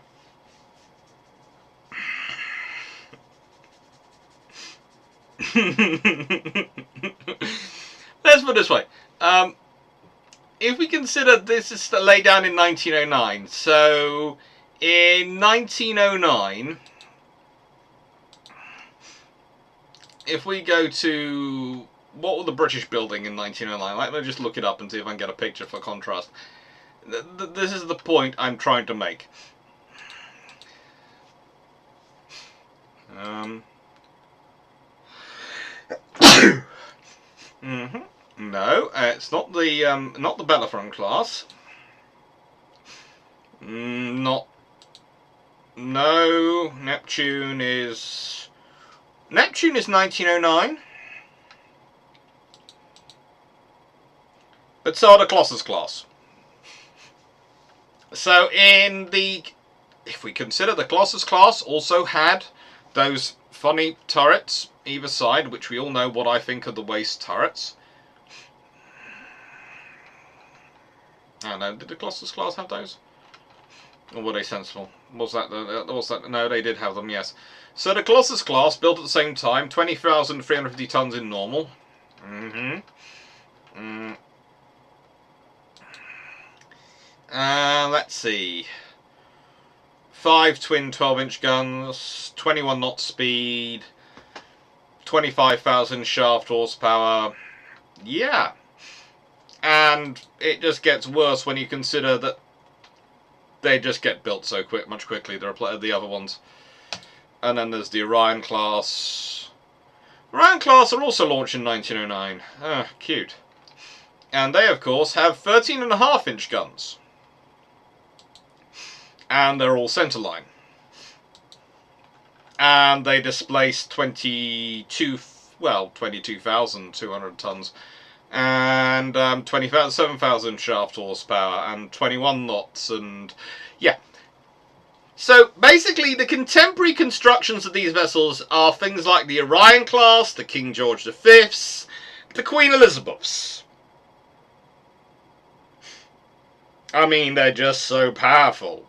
Let's put it this way. If we consider this is laid down in 1909, so in 1909, if we go to... what were the British building in 1909? Let me just look it up and see if I can get a picture for contrast. This is the point I'm trying to make. No, it's not the Bellerophon class. No, Neptune is 1909. But so are the Colossus class. So if we consider the Colossus class also had those funny turrets either side, which we all know what I think of the waist turrets. I don't know, did the Colossus class have those? Or were they sensible? Was that? No, they did have them, yes. So the Colossus class, built at the same time, 20,350 tons in normal. Let's see. 5 twin 12-inch guns, 21 knot speed, 25,000 shaft horsepower. Yeah. And it just gets worse when you consider that they just get built so much quickly. There are the other ones. And then there's the Orion class. Orion class are also launched in 1909. Ah, cute. And they, of course, have 13.5-inch guns. And they're all centerline. And they displace 22,200 tons. And 27,000 shaft horsepower. And 21 knots. And yeah. So basically, the contemporary constructions of these vessels are things like the Orion class, the King George V's, the Queen Elizabeth's. I mean, they're just so powerful.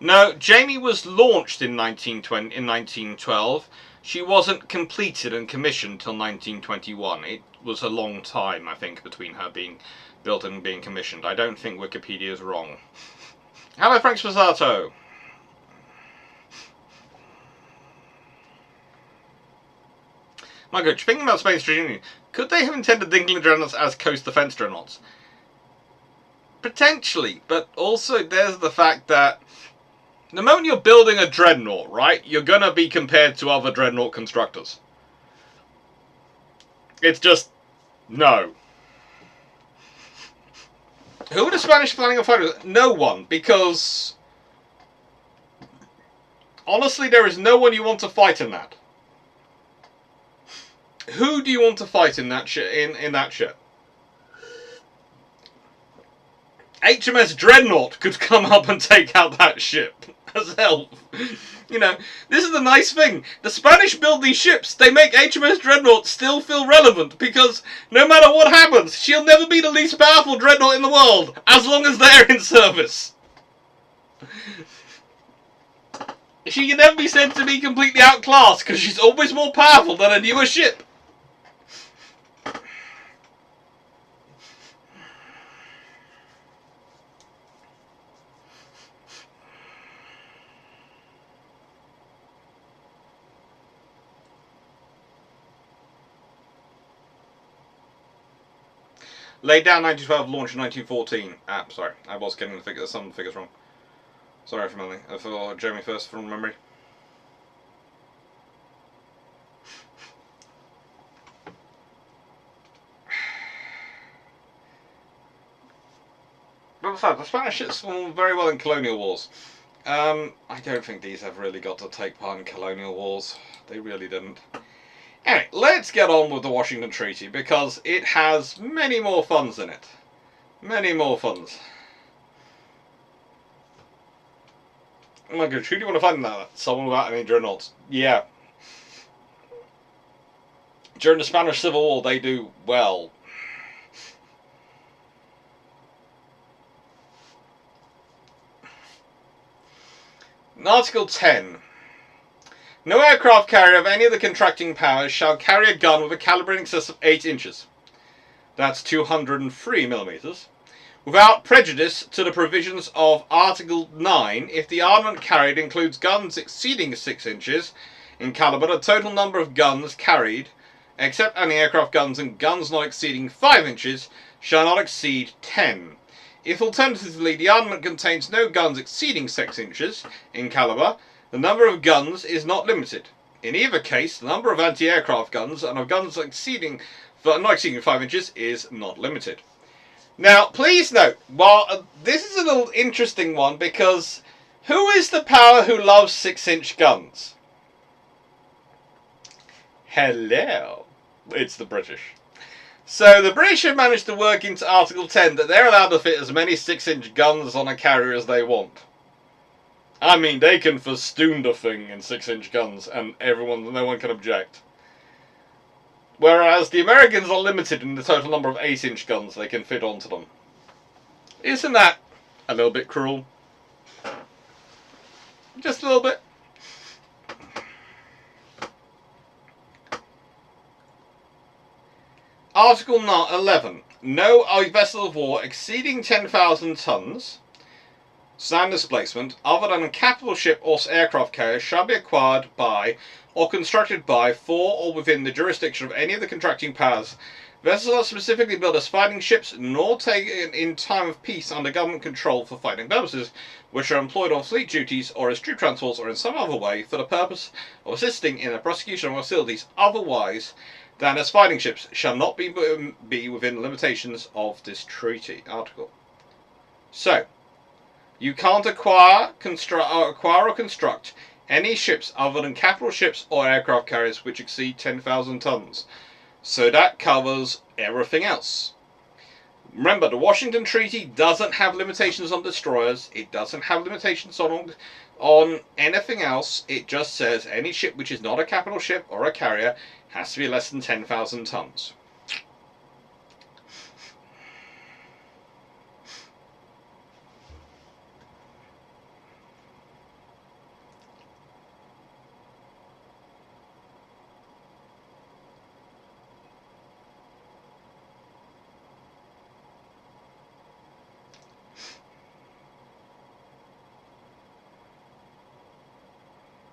No, Jamie was launched in 1912. She wasn't completed and commissioned till 1921. It was a long time, I think, between her being built and being commissioned. I don't think Wikipedia is wrong. Hello, Frank Sposato. My God, thinking about Space Union, could they have intended the England dreadnoughts as coast defense dreadnoughts? Potentially, but also there's the fact that the moment you're building a dreadnought, right, you're going to be compared to other dreadnought constructors. It's just, no. Who were the Spanish planning on fighting? No one, because honestly, there is no one you want to fight in that. Who do you want to fight in that ship? In that ship? HMS Dreadnought could come up and take out that ship as help. You know, this is the nice thing. The Spanish build these ships. They make HMS Dreadnought still feel relevant because no matter what happens, she'll never be the least powerful dreadnought in the world as long as they're in service. She can never be said to be completely outclassed because she's always more powerful than a newer ship. Laid down 1912, launched in 1914. Ah, sorry, I was getting the figures, some figures wrong. Sorry for Melanie, for Jeremy first from memory. But besides, the Spanish ships fought very well in colonial wars. I don't think these have really got to take part in colonial wars. They really didn't. Anyway, let's get on with the Washington Treaty, because it has many more funds in it. Many more funds. Oh my goodness, who do you want to find in that? Someone without any dreadnoughts. Yeah. During the Spanish Civil War, they do well. Article 10. No aircraft carrier of any of the contracting powers shall carry a gun with a caliber in excess of 8 inches. That's 203 millimeters. Without prejudice to the provisions of Article 9, if the armament carried includes guns exceeding 6 inches in caliber, the total number of guns carried, except anti-aircraft guns and guns not exceeding 5 inches, shall not exceed 10. If alternatively the armament contains no guns exceeding 6 inches in caliber, the number of guns is not limited. In either case, the number of anti-aircraft guns and of guns not exceeding 5 inches is not limited. Now, please note, while this is a little interesting one, because who is the power who loves 6-inch guns? Hello. It's the British. So the British have managed to work into Article 10 that they're allowed to fit as many 6-inch guns on a carrier as they want. I mean, they can festoon the thing in 6-inch guns, and no one can object. Whereas the Americans are limited in the total number of 8-inch guns they can fit onto them. Isn't that a little bit cruel? Just a little bit. Article 11. No vessel of war exceeding 10,000 tons, standard displacement, other than a capital ship or aircraft carrier, shall be acquired by or constructed by, for, or within the jurisdiction of any of the contracting powers. Vessels are specifically built as fighting ships, nor taken in time of peace under government control for fighting purposes, which are employed on fleet duties or as troop transports or in some other way for the purpose of assisting in the prosecution of hostilities otherwise than as fighting ships, shall not be within the limitations of this treaty article. So, you can't acquire or construct any ships other than capital ships or aircraft carriers which exceed 10,000 tons. So that covers everything else. Remember, the Washington Treaty doesn't have limitations on destroyers. It doesn't have limitations on anything else. It just says any ship which is not a capital ship or a carrier has to be less than 10,000 tons.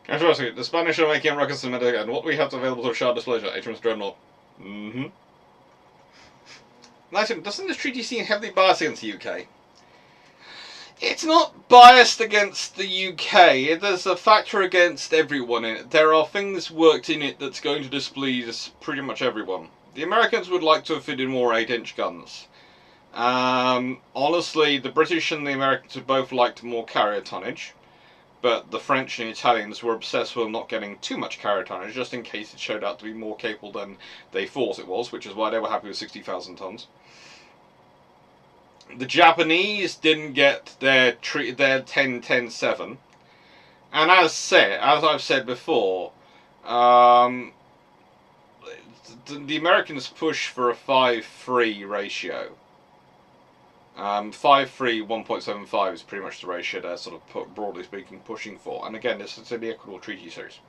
Interesting. The Spanish are making rockets in America, and what we have available to show displeasure, HMS Dreadnought. Nice. Doesn't this treaty seem heavily biased against the UK? It's not biased against the UK. There's a factor against everyone in it. There are things worked in it that's going to displease pretty much everyone. The Americans would like to have fitted more 8-inch guns. Honestly, the British and the Americans would both liked more carrier tonnage. But the French and Italians were obsessed with not getting too much carrier tonnage, just in case it showed out to be more capable than they thought it was, which is why they were happy with 60,000 tons. The Japanese didn't get their 10-10-7, and as I've said before, the Americans push for a 5-3 ratio. 5-3, 1.75 is pretty much the ratio they're sort of, broadly speaking, pushing for. And again, this is in the Equitable Treaty Series.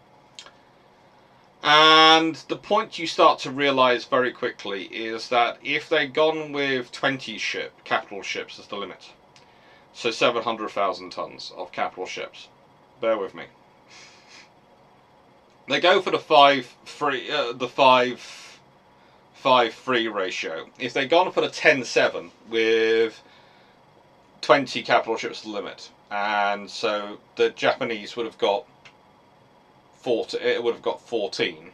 And the point you start to realise very quickly is that if they'd gone with 20 capital ships as the limit, so 700,000 tons of capital ships, bear with me. They go for the 5-3 ratio. If they'd gone for the 10-7 with 20 capital ships to the limit, and so the Japanese would have got 14.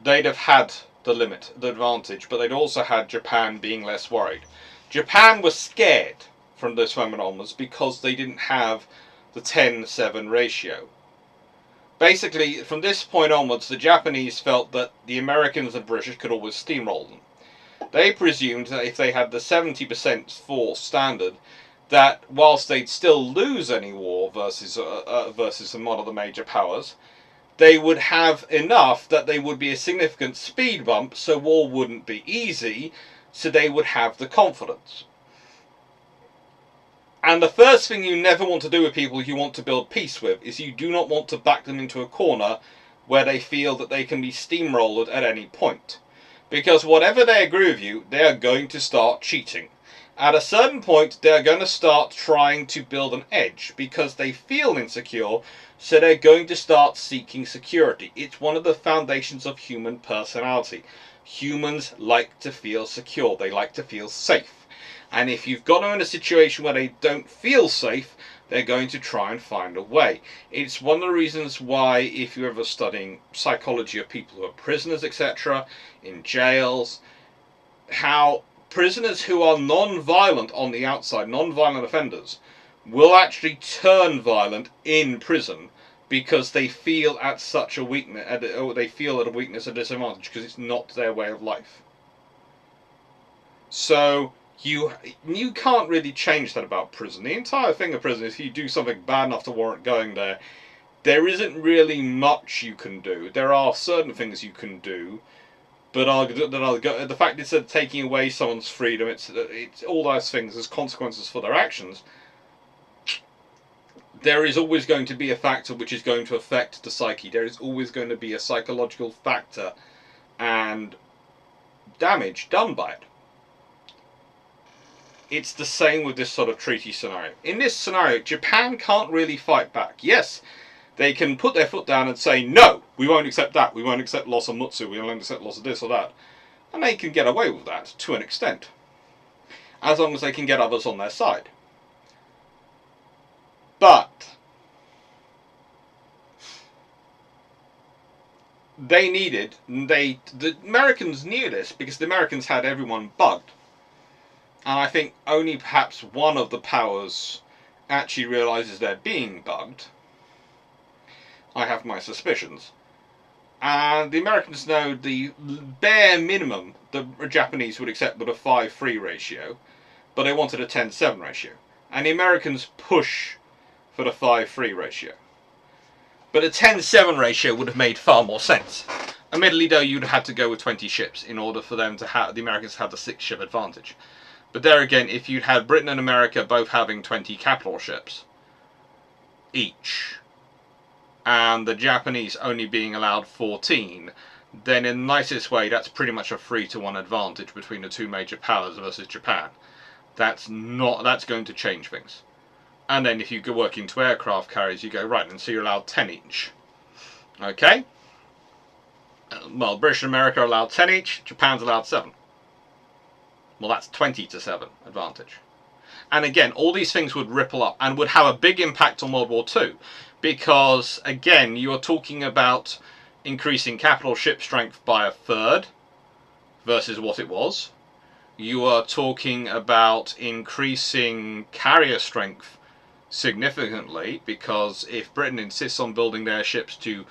They'd have had the limit, the advantage, but they'd also had Japan being less worried. Japan was scared from this moment onwards because they didn't have the 10-7 ratio. Basically, from this point onwards, the Japanese felt that the Americans and British could always steamroll them. They presumed that if they had the 70% force standard, that whilst they'd still lose any war versus one of the major powers, they would have enough that they would be a significant speed bump, so war wouldn't be easy, so they would have the confidence. And the first thing you never want to do with people you want to build peace with is you do not want to back them into a corner where they feel that they can be steamrolled at any point. Because whatever they agree with you, they are going to start cheating. At a certain point, they are going to start trying to build an edge because they feel insecure, so they're going to start seeking security. It's one of the foundations of human personality. Humans like to feel secure. They like to feel safe. And if you've got them in a situation where they don't feel safe, they're going to try and find a way. It's one of the reasons why, if you're ever studying psychology of people who are prisoners, etc., in jails, how prisoners who are non-violent on the outside, non-violent offenders, will actually turn violent in prison because they feel at such a weakness, they feel at a weakness, a disadvantage, because it's not their way of life. So you can't really change that about prison. The entire thing of prison is if you do something bad enough to warrant going there, there isn't really much you can do. There are certain things you can do, but the fact is that taking away someone's freedom, it's all those things as consequences for their actions. There is always going to be a factor which is going to affect the psyche. There is always going to be a psychological factor, and damage done by it. It's the same with this sort of treaty scenario. In this scenario, Japan can't really fight back. Yes, they can put their foot down and say, no, we won't accept that. We won't accept loss of Mutsu. We won't accept loss of this or that. And they can get away with that to an extent, as long as they can get others on their side. But the Americans knew this because the Americans had everyone bugged. And I think only perhaps one of the powers actually realizes they're being bugged. I have my suspicions. And the Americans know the bare minimum the Japanese would accept with a 5-3 ratio, but they wanted a 10-7 ratio. And the Americans push for the 5-3 ratio. But a 10-7 ratio would have made far more sense. Admittedly, though, you'd have had to go with 20 ships in order for them to have the Americans to have the 6-ship advantage. But there again, if you'd had Britain and America both having 20 capital ships each, and the Japanese only being allowed 14, then in the nicest way, that's pretty much a 3-to-1 advantage between the two major powers versus Japan. That's going to change things. And then if you go work into aircraft carriers, you go, right, and so you're allowed 10 each. Okay? Well, British and America are allowed 10 each, Japan's allowed 7. Well, that's 20-7 advantage. And again, all these things would ripple up and would have a big impact on World War II. Because, again, you are talking about increasing capital ship strength by 1/3 versus what it was. You are talking about increasing carrier strength significantly, because if Britain insists on building their ships to,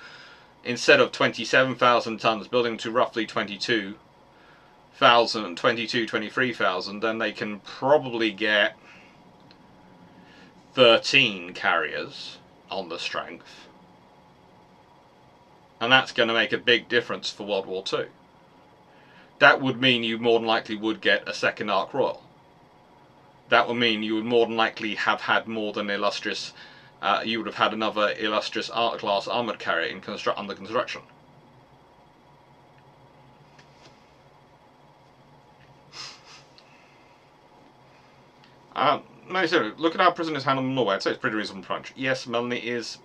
instead of 27,000 tons, building to roughly 23,000, then they can probably get 13 carriers on the strength. And that's going to make a big difference for World War II. That would mean you more than likely would get a second Ark Royal. That would mean you would more than likely have had more than illustrious. You would have had another illustrious class armoured carrier under construction. No, seriously, look at how President is handled in Norway. I'd say it's pretty reasonable approach. Yes, Melanie is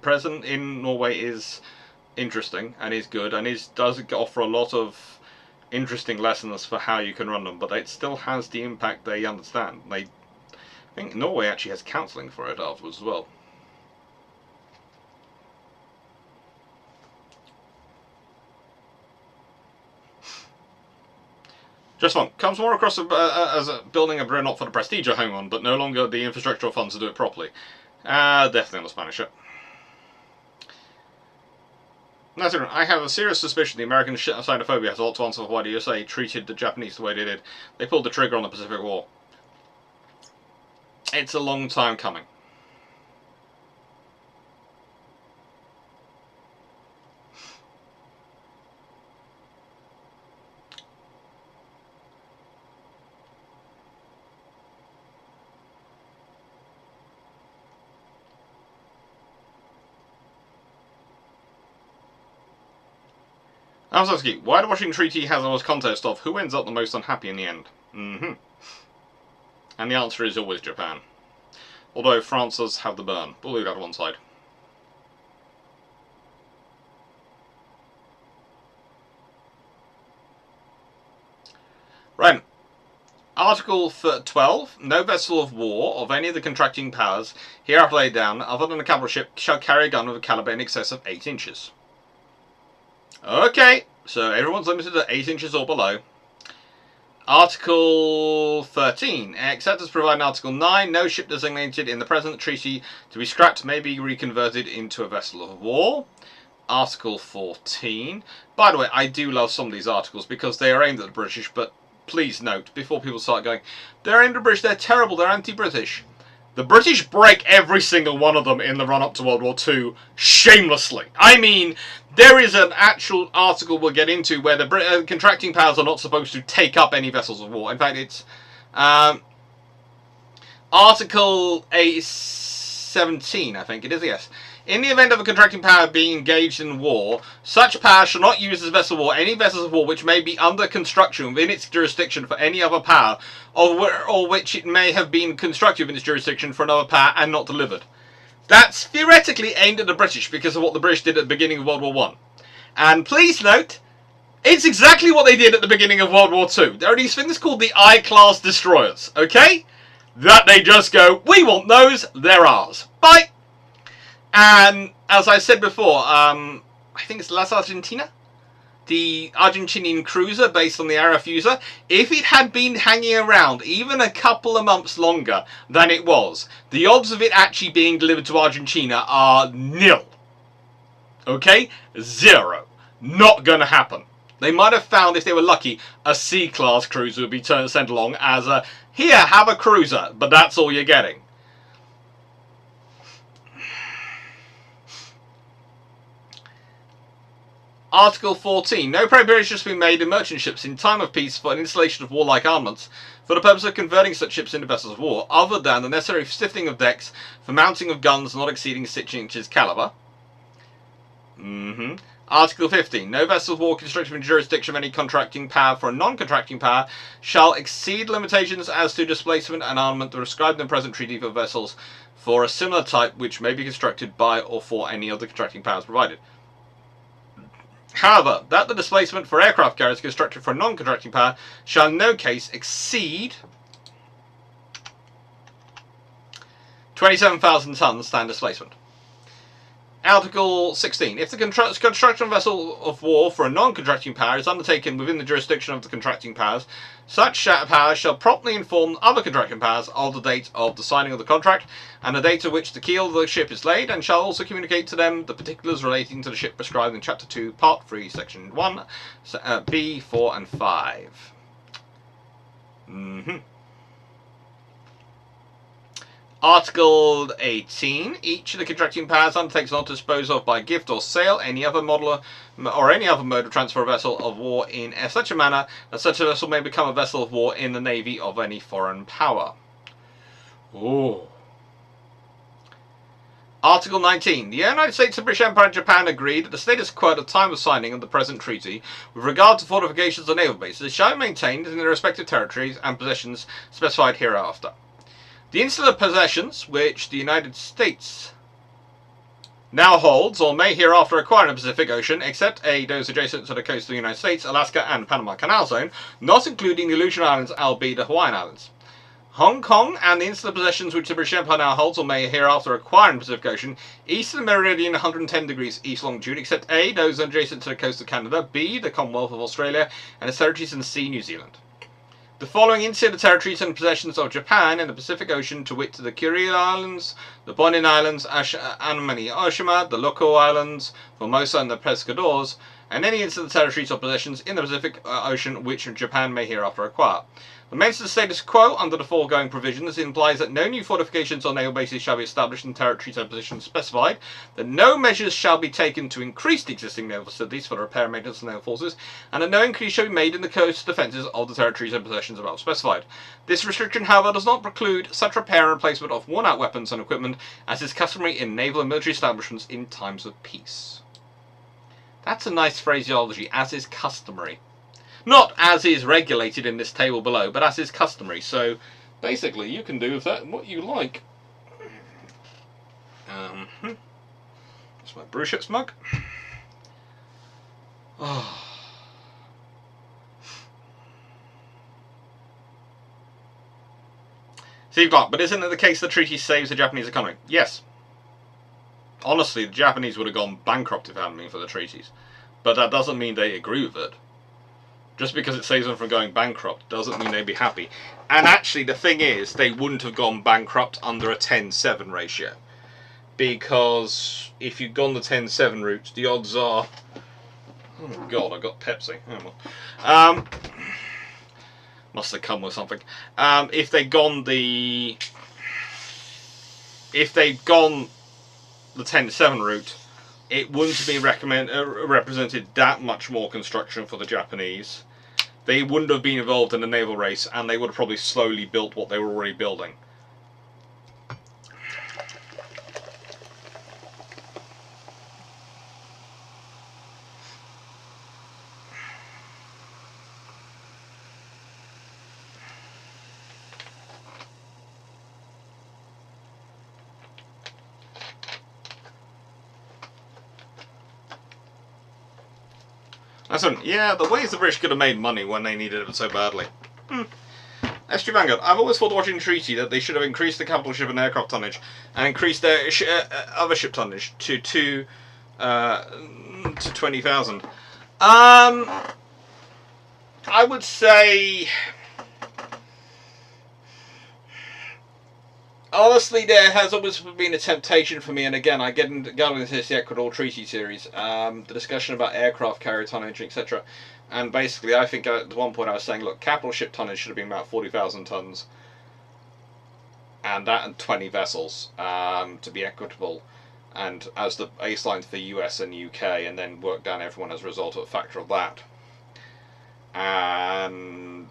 present in Norway is interesting and is good and does offer a lot of interesting lessons for how you can run them, but it still has the impact they understand. I think Norway actually has counselling for it afterwards as well. Just one. Comes more across as building a dreadnought for the prestige of home on, but no longer the infrastructural funds to do it properly. Definitely on the Spanish ship. That's it. I have a serious suspicion the American xenophobia has a lot to answer for why the USA treated the Japanese the way they did. They pulled the trigger on the Pacific War. It's a long time coming. Alsowski, why the Washington Treaty has always contest of who ends up the most unhappy in the end? And the answer is always Japan. Although France does have the burn. We'll leave that to one side. Right. Article 12. No vessel of war of any of the contracting powers hereafter laid down, other than a capital ship, shall carry a gun of a calibre in excess of 8 inches. Okay, so everyone's limited to 8 inches or below. Article 13. Except as provided in Article 9, no ship designated in the present treaty to be scrapped may be reconverted into a vessel of war. Article 14. By the way, I do love some of these articles because they are aimed at the British, but please note, before people start going, they're aimed at the British, they're terrible, they're anti-British. The British break every single one of them in the run-up to World War II shamelessly. I mean, there is an actual article we'll get into where the contracting powers are not supposed to take up any vessels of war. In fact, it's Article 17, I think it is, yes. In the event of a contracting power being engaged in war, such power shall not use as vessel of war any vessels of war which may be under construction within its jurisdiction for any other power, or which it may have been constructed within its jurisdiction for another power and not delivered. That's theoretically aimed at the British because of what the British did at the beginning of World War One. And please note, it's exactly what they did at the beginning of World War Two. There are these things called the I-class destroyers, okay? That they just go, we want those, they're ours. Bye! And as I said before, I think it's Las Argentina, the Argentinian cruiser based on the Arafusa, if it had been hanging around even a couple of months longer than it was, the odds of it actually being delivered to Argentina are nil. Okay? 0. Not going to happen. They might have found, if they were lucky, a C-class cruiser would be sent along as a, here, have a cruiser, but that's all you're getting. Article 14. No preparations to be made in merchant ships in time of peace for an installation of warlike armaments for the purpose of converting such ships into vessels of war, other than the necessary stiffening of decks for mounting of guns not exceeding 6 inches caliber. Article 15. No vessel of war constructed in jurisdiction of any contracting power for a non-contracting power shall exceed limitations as to displacement and armament prescribed in the present treaty for vessels for a similar type which may be constructed by or for any other contracting powers provided. However, that the displacement for aircraft carriers constructed for a non-contracting power shall in no case exceed 27,000 tons stand displacement. Article 16. If the construction of a vessel of war for a non-contracting power is undertaken within the jurisdiction of the contracting powers, such power shall promptly inform other contracting powers of the date of the signing of the contract and the date at which the keel of the ship is laid, and shall also communicate to them the particulars relating to the ship prescribed in Chapter 2, Part 3, Section 1, B, 4 and 5. Article 18. Each of the contracting powers undertakes not to dispose of by gift or sale any other model or any other mode of transfer of vessel of war in such a manner that such a vessel may become a vessel of war in the navy of any foreign power. Ooh. Article 19. The United States, the British Empire and Japan agreed that the status quo at the time of signing of the present treaty with regard to fortifications and naval bases shall be maintained in their respective territories and possessions specified hereafter. The insular possessions which the United States now holds or may hereafter acquire in the Pacific Ocean, except those adjacent to the coast of the United States, Alaska and Panama Canal Zone, not including the Aleutian Islands, albeit the Hawaiian Islands. Hong Kong and the insular possessions which the British Empire now holds or may hereafter acquire in the Pacific Ocean, east of the meridian 110 degrees east longitude, except A, those adjacent to the coast of Canada, B, the Commonwealth of Australia and its territories, and C, New Zealand. The following insular territories and possessions of Japan in the Pacific Ocean, to wit, the Kuril Islands, the Bonin Islands, Amami Oshima, the Loko Islands, Formosa and the Pescadores, and any insular territories or possessions in the Pacific Ocean which Japan may hereafter acquire. The mention of the status quo under the foregoing provisions implies that no new fortifications or naval bases shall be established in territories and positions specified, that no measures shall be taken to increase the existing naval facilities for the repair and maintenance of naval forces, and that no increase shall be made in the coast defences of the territories and possessions above specified. This restriction, however, does not preclude such repair and replacement of worn-out weapons and equipment as is customary in naval and military establishments in times of peace. That's a nice phraseology, as is customary. Not as is regulated in this table below, but as is customary. So, basically, you can do with that what you like. That's my Bruchets mug. Oh. Steve Clarke, but isn't it the case the treaty saves the Japanese economy? Yes. Honestly, the Japanese would have gone bankrupt if it hadn't been for the treaties. But that doesn't mean they agree with it. Just because it saves them from going bankrupt doesn't mean they'd be happy. And actually, the thing is, they wouldn't have gone bankrupt under a 10-7 ratio. Because if you'd gone the 10-7 route, the odds are... Oh god, I got Pepsi. Oh, well. Must have come with something. If they'd gone the 10-7 route, it wouldn't have been represented that much more construction for the Japanese. They wouldn't have been involved in the naval race, and they would have probably slowly built what they were already building. That's one. Yeah, the ways the British could have made money when they needed it so badly. SG Vanguard. I've always thought watching Treaty that they should have increased the capital ship and aircraft tonnage and increased their other ship tonnage to 20,000. I would say, honestly, there has always been a temptation for me, and again, I get into this Ecuador Treaty series, the discussion about aircraft carrier tonnage, etc. And basically, I think at one point I was saying, look, capital ship tonnage should have been about 40,000 tons, and that and 20 vessels to be equitable, and as the baseline for US and UK, and then work down everyone as a result of a factor of that. And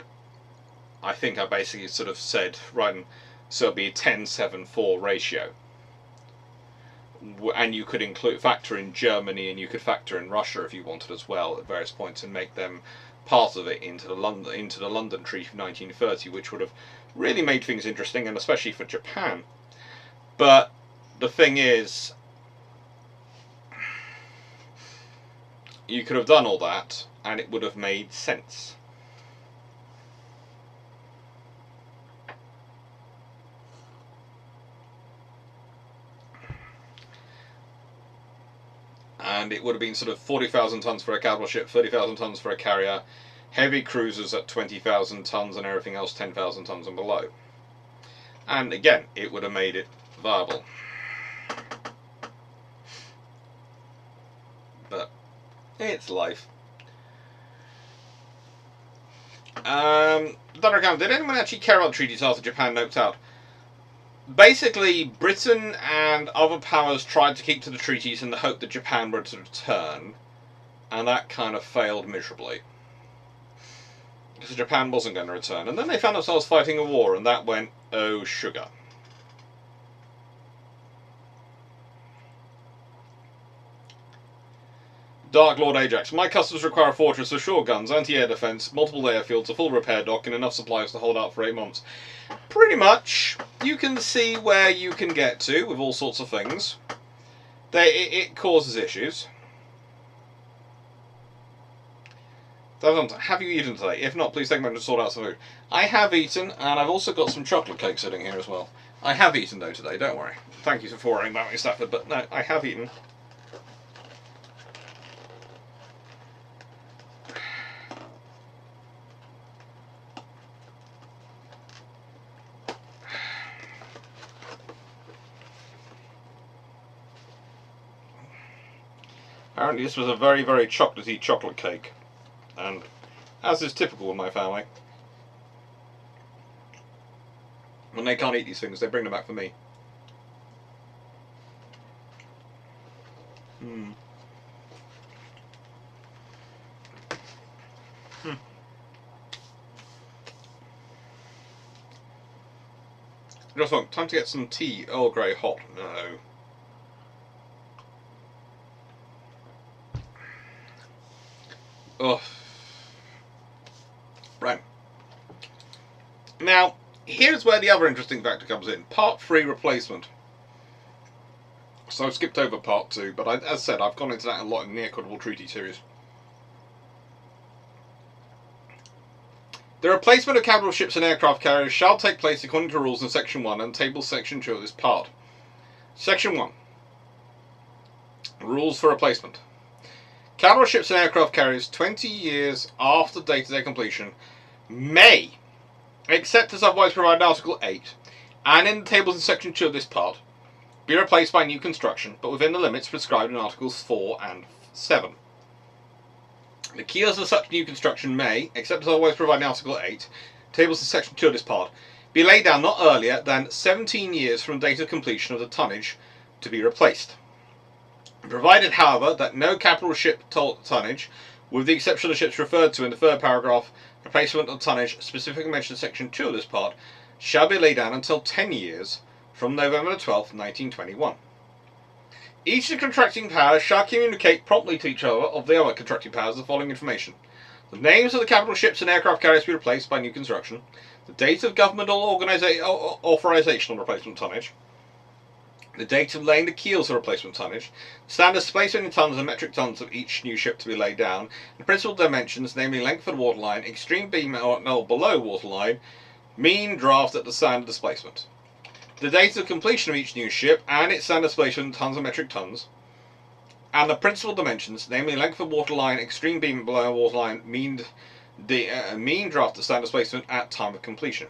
I think I basically sort of said, right, so it'll be a 10-7-4 ratio. And you could factor in Germany, and you could factor in Russia if you wanted as well at various points, and make them part of it into the London Treaty of 1930, which would have really made things interesting, and especially for Japan. But the thing is, you could have done all that, and it would have made sense. And it would have been sort of 40,000 tons for a capital ship, 30,000 tons for a carrier, heavy cruisers at 20,000 tons, and everything else 10,000 tons and below. And again, it would have made it viable. But it's life. Did anyone actually care about the treaties after Japan noped out? Basically, Britain and other powers tried to keep to the treaties in the hope that Japan would return, and that kind of failed miserably. Because Japan wasn't going to return, and then they found themselves fighting a war, and that went, oh sugar. Dark Lord Ajax. My customers require a fortress with short guns, anti-air defense, multiple airfields, a full repair dock, and enough supplies to hold out for 8 months. Pretty much, you can see where you can get to with all sorts of things. It causes issues. Have you eaten today? If not, please take a moment to sort out some food. I have eaten, and I've also got some chocolate cake sitting here as well. I have eaten though today, don't worry. Thank you for forwarding that, Miss Stafford, but no, I have eaten. Apparently this was a very, very chocolatey chocolate cake, and as is typical with my family, when they can't eat these things, they bring them back for me. Just want time to get some tea, Earl Grey hot. No. Ugh. Right. Now, here's where the other interesting factor comes in. Part 3 replacement. So I've skipped over Part 2, but as I said, I've gone into that a lot in the Equitable Treaty series. The replacement of capital ships and aircraft carriers shall take place according to rules in Section 1 and Table Section 2 of this part. Section 1. Rules for replacement. Capital ships and aircraft carriers 20 years after the date of their completion may, except as otherwise provided in Article 8, and in the tables in Section 2 of this part, be replaced by new construction, but within the limits prescribed in Articles 4 and 7. The keels of such new construction may, except as otherwise provided in Article 8, tables in Section 2 of this part, be laid down not earlier than 17 years from the date of completion of the tonnage to be replaced. Provided, however, that no capital ship tonnage, with the exception of the ships referred to in the third paragraph, replacement of tonnage specifically mentioned in Section 2 of this part, shall be laid down until 10 years from November 12, 1921. Each of the contracting powers shall communicate promptly to each other of the other contracting powers the following information. The names of the capital ships and aircraft carriers to be replaced by new construction, the date of governmental authorization on replacement tonnage, The date of laying the keels of replacement tonnage, standard displacement in tons and metric tons of each new ship to be laid down, the principal dimensions, namely length of waterline, extreme beam or below waterline, mean draft at the standard displacement. The date of completion of each new ship and its standard displacement in tons and metric tons, and the principal dimensions, namely length of waterline, extreme beam below waterline, mean draft at standard displacement at time of completion.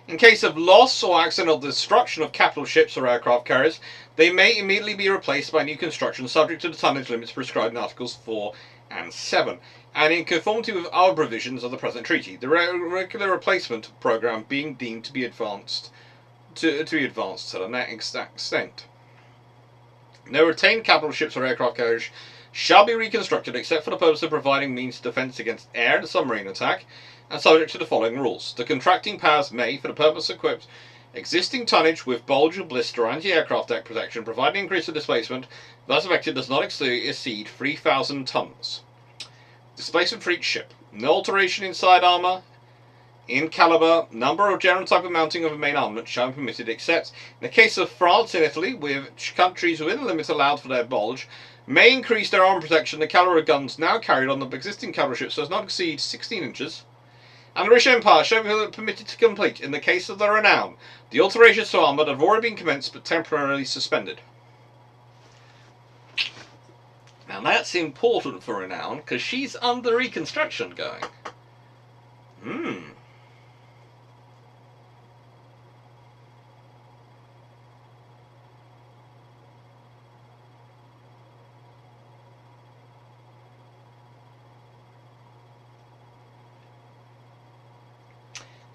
In case of loss or accidental destruction of capital ships or aircraft carriers, they may immediately be replaced by new construction subject to the tonnage limits prescribed in Articles 4 and 7, and in conformity with other provisions of the present treaty, the regular replacement programme being deemed to be advanced to the next extent. No retained capital ships or aircraft carriers shall be reconstructed except for the purpose of providing means of defence against air and submarine attack, and subject to the following rules. The contracting powers may, for the purpose, equip existing tonnage with bulge or blister anti-aircraft deck protection, providing increase of displacement thus affected does not exceed 3,000 tons. Displacement for each ship. No alteration in side armour, in calibre, number or general type of mounting of a main armament shall be permitted, except in the case of France and Italy, with countries within the limits allowed for their bulge, may increase their armour protection. The calibre of guns now carried on the existing cavalry ships does not exceed 16 inches. And the British Empire shall be permitted to complete, in the case of the Renown, the alterations to armour that have already been commenced but temporarily suspended. Now that's important for Renown, because she's under reconstruction going.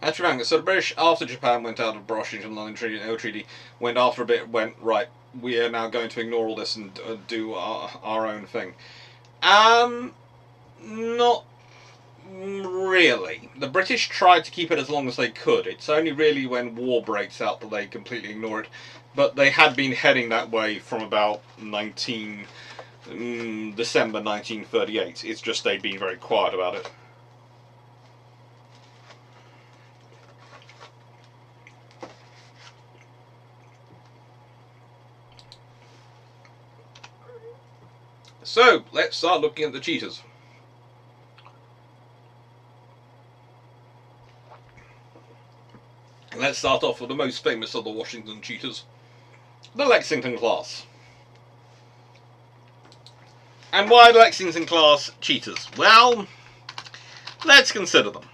That's right. So the British, after Japan went out of Washington London Treaty, went after a bit, went, right, we are now going to ignore all this and do our own thing. Not really. The British tried to keep it as long as they could. It's only really when war breaks out that they completely ignore it. But they had been heading that way from about December 1938. It's just they'd been very quiet about it. So, let's start looking at the cheaters. Let's start off with the most famous of the Washington cheaters, the Lexington class. And why the Lexington class cheaters? Well, let's consider them.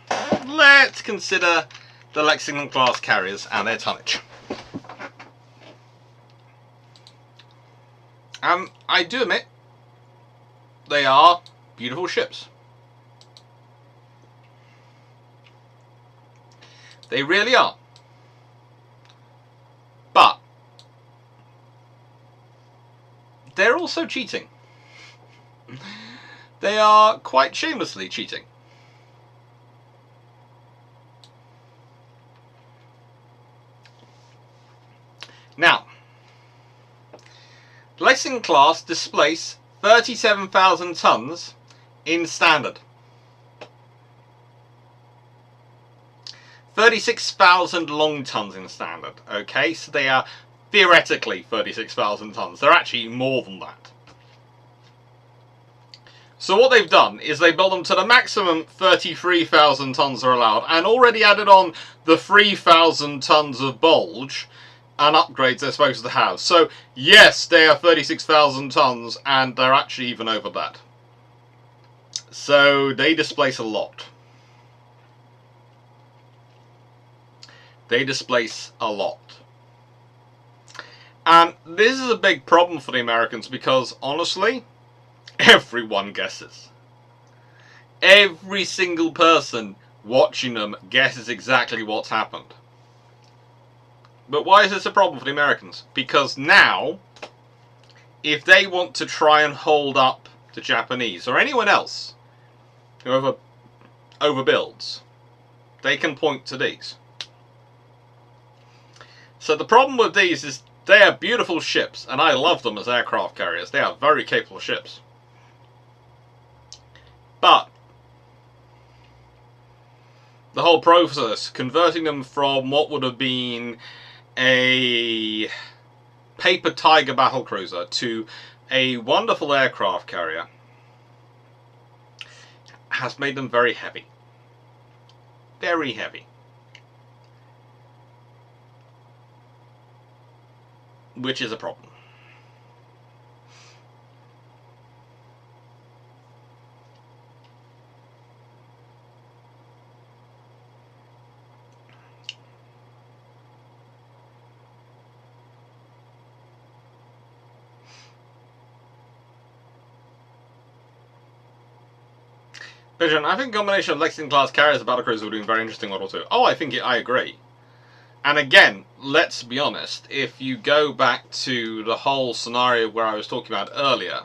Let's consider the Lexington class carriers and their tonnage. I do admit, they are beautiful ships. They really are. But they're also cheating. They are quite shamelessly cheating. Now, the Lexington class displace 37,000 tons in standard. 36,000 long tons in standard. Okay, so they are theoretically 36,000 tons. They're actually more than that. So what they've done is they built them to the maximum 33,000 tons are allowed, and already added on the 3,000 tons of bulge and upgrades they're supposed to have. So yes, they are 36,000 tons, and they're actually even over that. So they displace a lot. They displace a lot. And this is a big problem for the Americans because, honestly, everyone guesses. Every single person watching them guesses exactly what's happened. But why is this a problem for the Americans? Because now, if they want to try and hold up the Japanese or anyone else who overbuilds, they can point to these. So the problem with these is they are beautiful ships, and I love them as aircraft carriers. They are very capable ships. But the whole process, converting them from what would have been a paper Tiger battlecruiser to a wonderful aircraft carrier has made them very heavy. Very heavy. Which is a problem. Vision, I think a combination of Lexington-class carriers and battlecruisers would be a very interesting model too. Oh, I agree. And again, let's be honest, if you go back to the whole scenario where I was talking about earlier,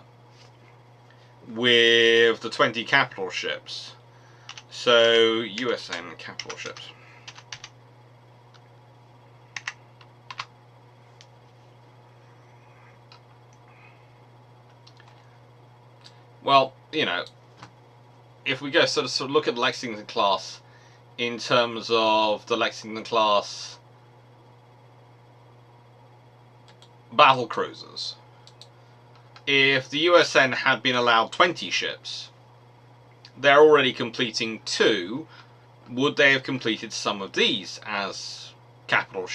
with the 20 capital ships, so USN capital ships. Well, you know, if we go sort of look at Lexington class in terms of the Lexington class battle cruisers, if the USN had been allowed 20 ships, they're already completing 2. Would they have completed some of these as battle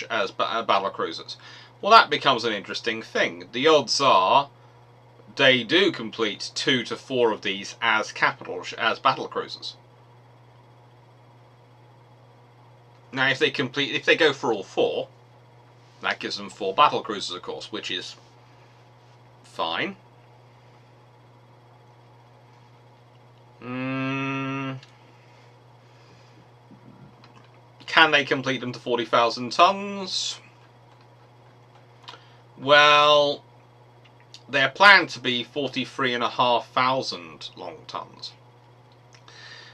cruisers? Well, that becomes an interesting thing. The odds are they do complete 2 to 4 of these as battle cruisers. Now, if they go for all 4, that gives them 4 battle cruisers, of course, which is fine. Can they complete them to 40,000 tons? Well, they're planned to be 43,500 long tons.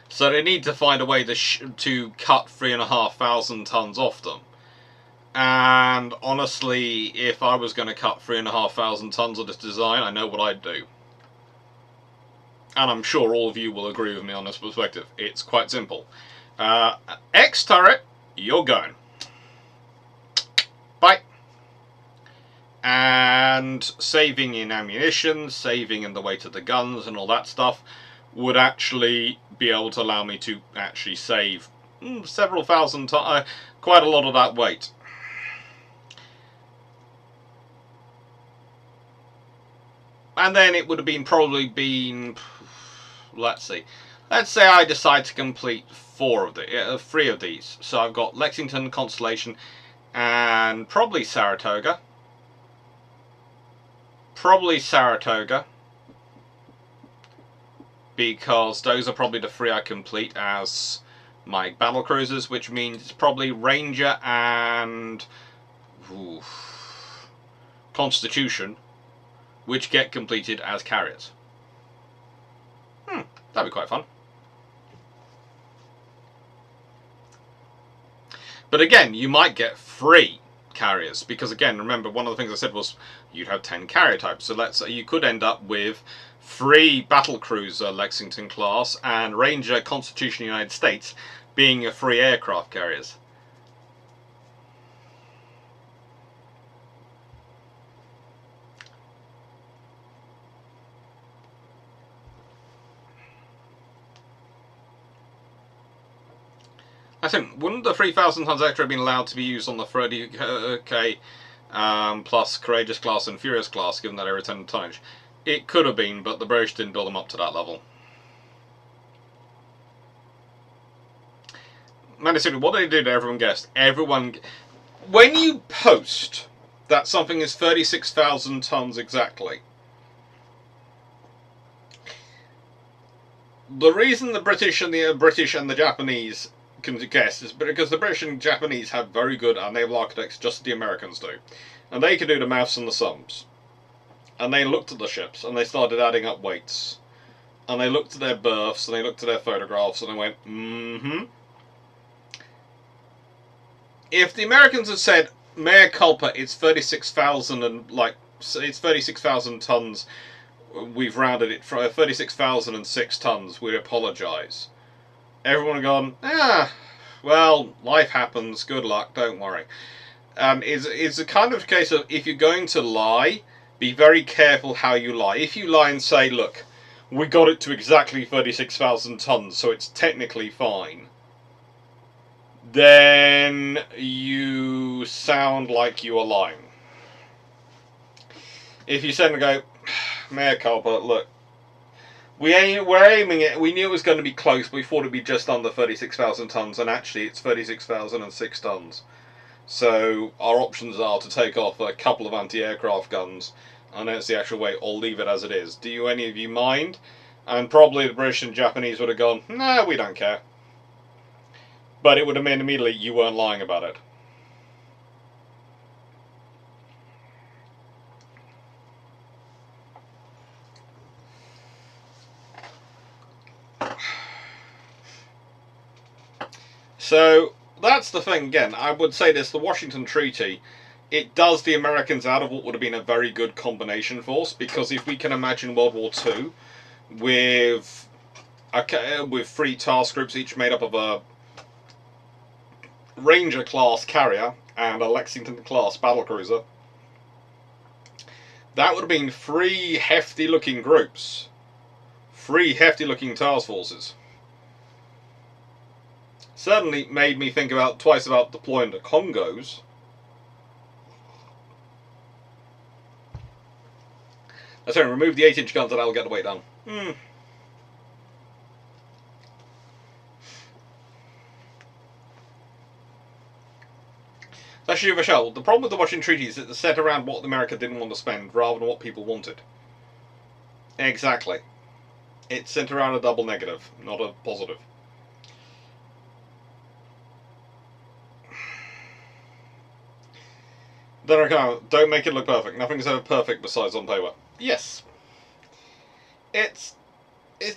So they need to find a way to cut 3,500 tons off them. And honestly, if I was going to cut 3,500 tons of this design, I know what I'd do. And I'm sure all of you will agree with me on this perspective. It's quite simple. X turret, you're going. Bye. And saving in ammunition, saving in the weight of the guns and all that stuff would actually be able to allow me to actually save several thousand tons, quite a lot of that weight. And then it would have probably been, let's see. Let's say I decide to complete 3 of these. So I've got Lexington, Constellation, and probably Saratoga. Because those are probably the 3 I complete as my battle cruisers, which means it's probably Ranger and Constitution, which get completed as carriers. That'd be quite fun. But again, you might get 3 carriers, because again, remember, one of the things I said was you'd have 10 carrier types. So let's say you could end up with 3 battlecruiser Lexington class and Ranger Constitution United States being your 3 aircraft carriers. I think, wouldn't the 3,000 tons extra have been allowed to be used on the 30K plus Courageous class and Furious class, given that they return tonnage? It could have been, but the British didn't build them up to that level. Mandy, what did they do to everyone guessed? When you post that something is 36,000 tons exactly, the reason the British and the Japanese can guess is because the British and Japanese have very good naval architects, just as the Americans do. And they can do the maths and the sums. And they looked at the ships, and they started adding up weights. And they looked at their berths, and they looked at their photographs, and they went, If the Americans had said, mea culpa, it's 36,000 and, it's 36,000 tons, we've rounded it for 36,006 tons, we apologise. Everyone had gone, well, life happens, good luck, don't worry. And it's a kind of case of, if you're going to lie, be very careful how you lie. If you lie and say, look, we got it to exactly 36,000 tons, so it's technically fine, then you sound like you are lying. If you suddenly go, mea culpa, look, we're aiming it, we knew it was going to be close, but we thought it'd be just under 36,000 tons, and actually it's 36,006 tons. So our options are to take off a couple of anti-aircraft guns, and that's the actual way, or leave it as it is. Do any of you mind? And probably the British and Japanese would have gone, no, we don't care. But it would have meant immediately you weren't lying about it. So that's the thing. Again, I would say this: the Washington Treaty, it does the Americans out of what would have been a very good combination force. Because if we can imagine World War II with three task groups, each made up of a Ranger class carrier and a Lexington class battlecruiser, that would have been three hefty looking groups, three hefty looking task forces. Certainly made me think twice about deploying to Congos. Let's say remove the 8-inch guns and that'll get the weight down. Actually, Michelle, the problem with the Washington Treaty is that it's set around what America didn't want to spend rather than what people wanted. Exactly. It's centered around a double negative, not a positive. Don't make it look perfect. Nothing's ever perfect besides on paper. Yes. It's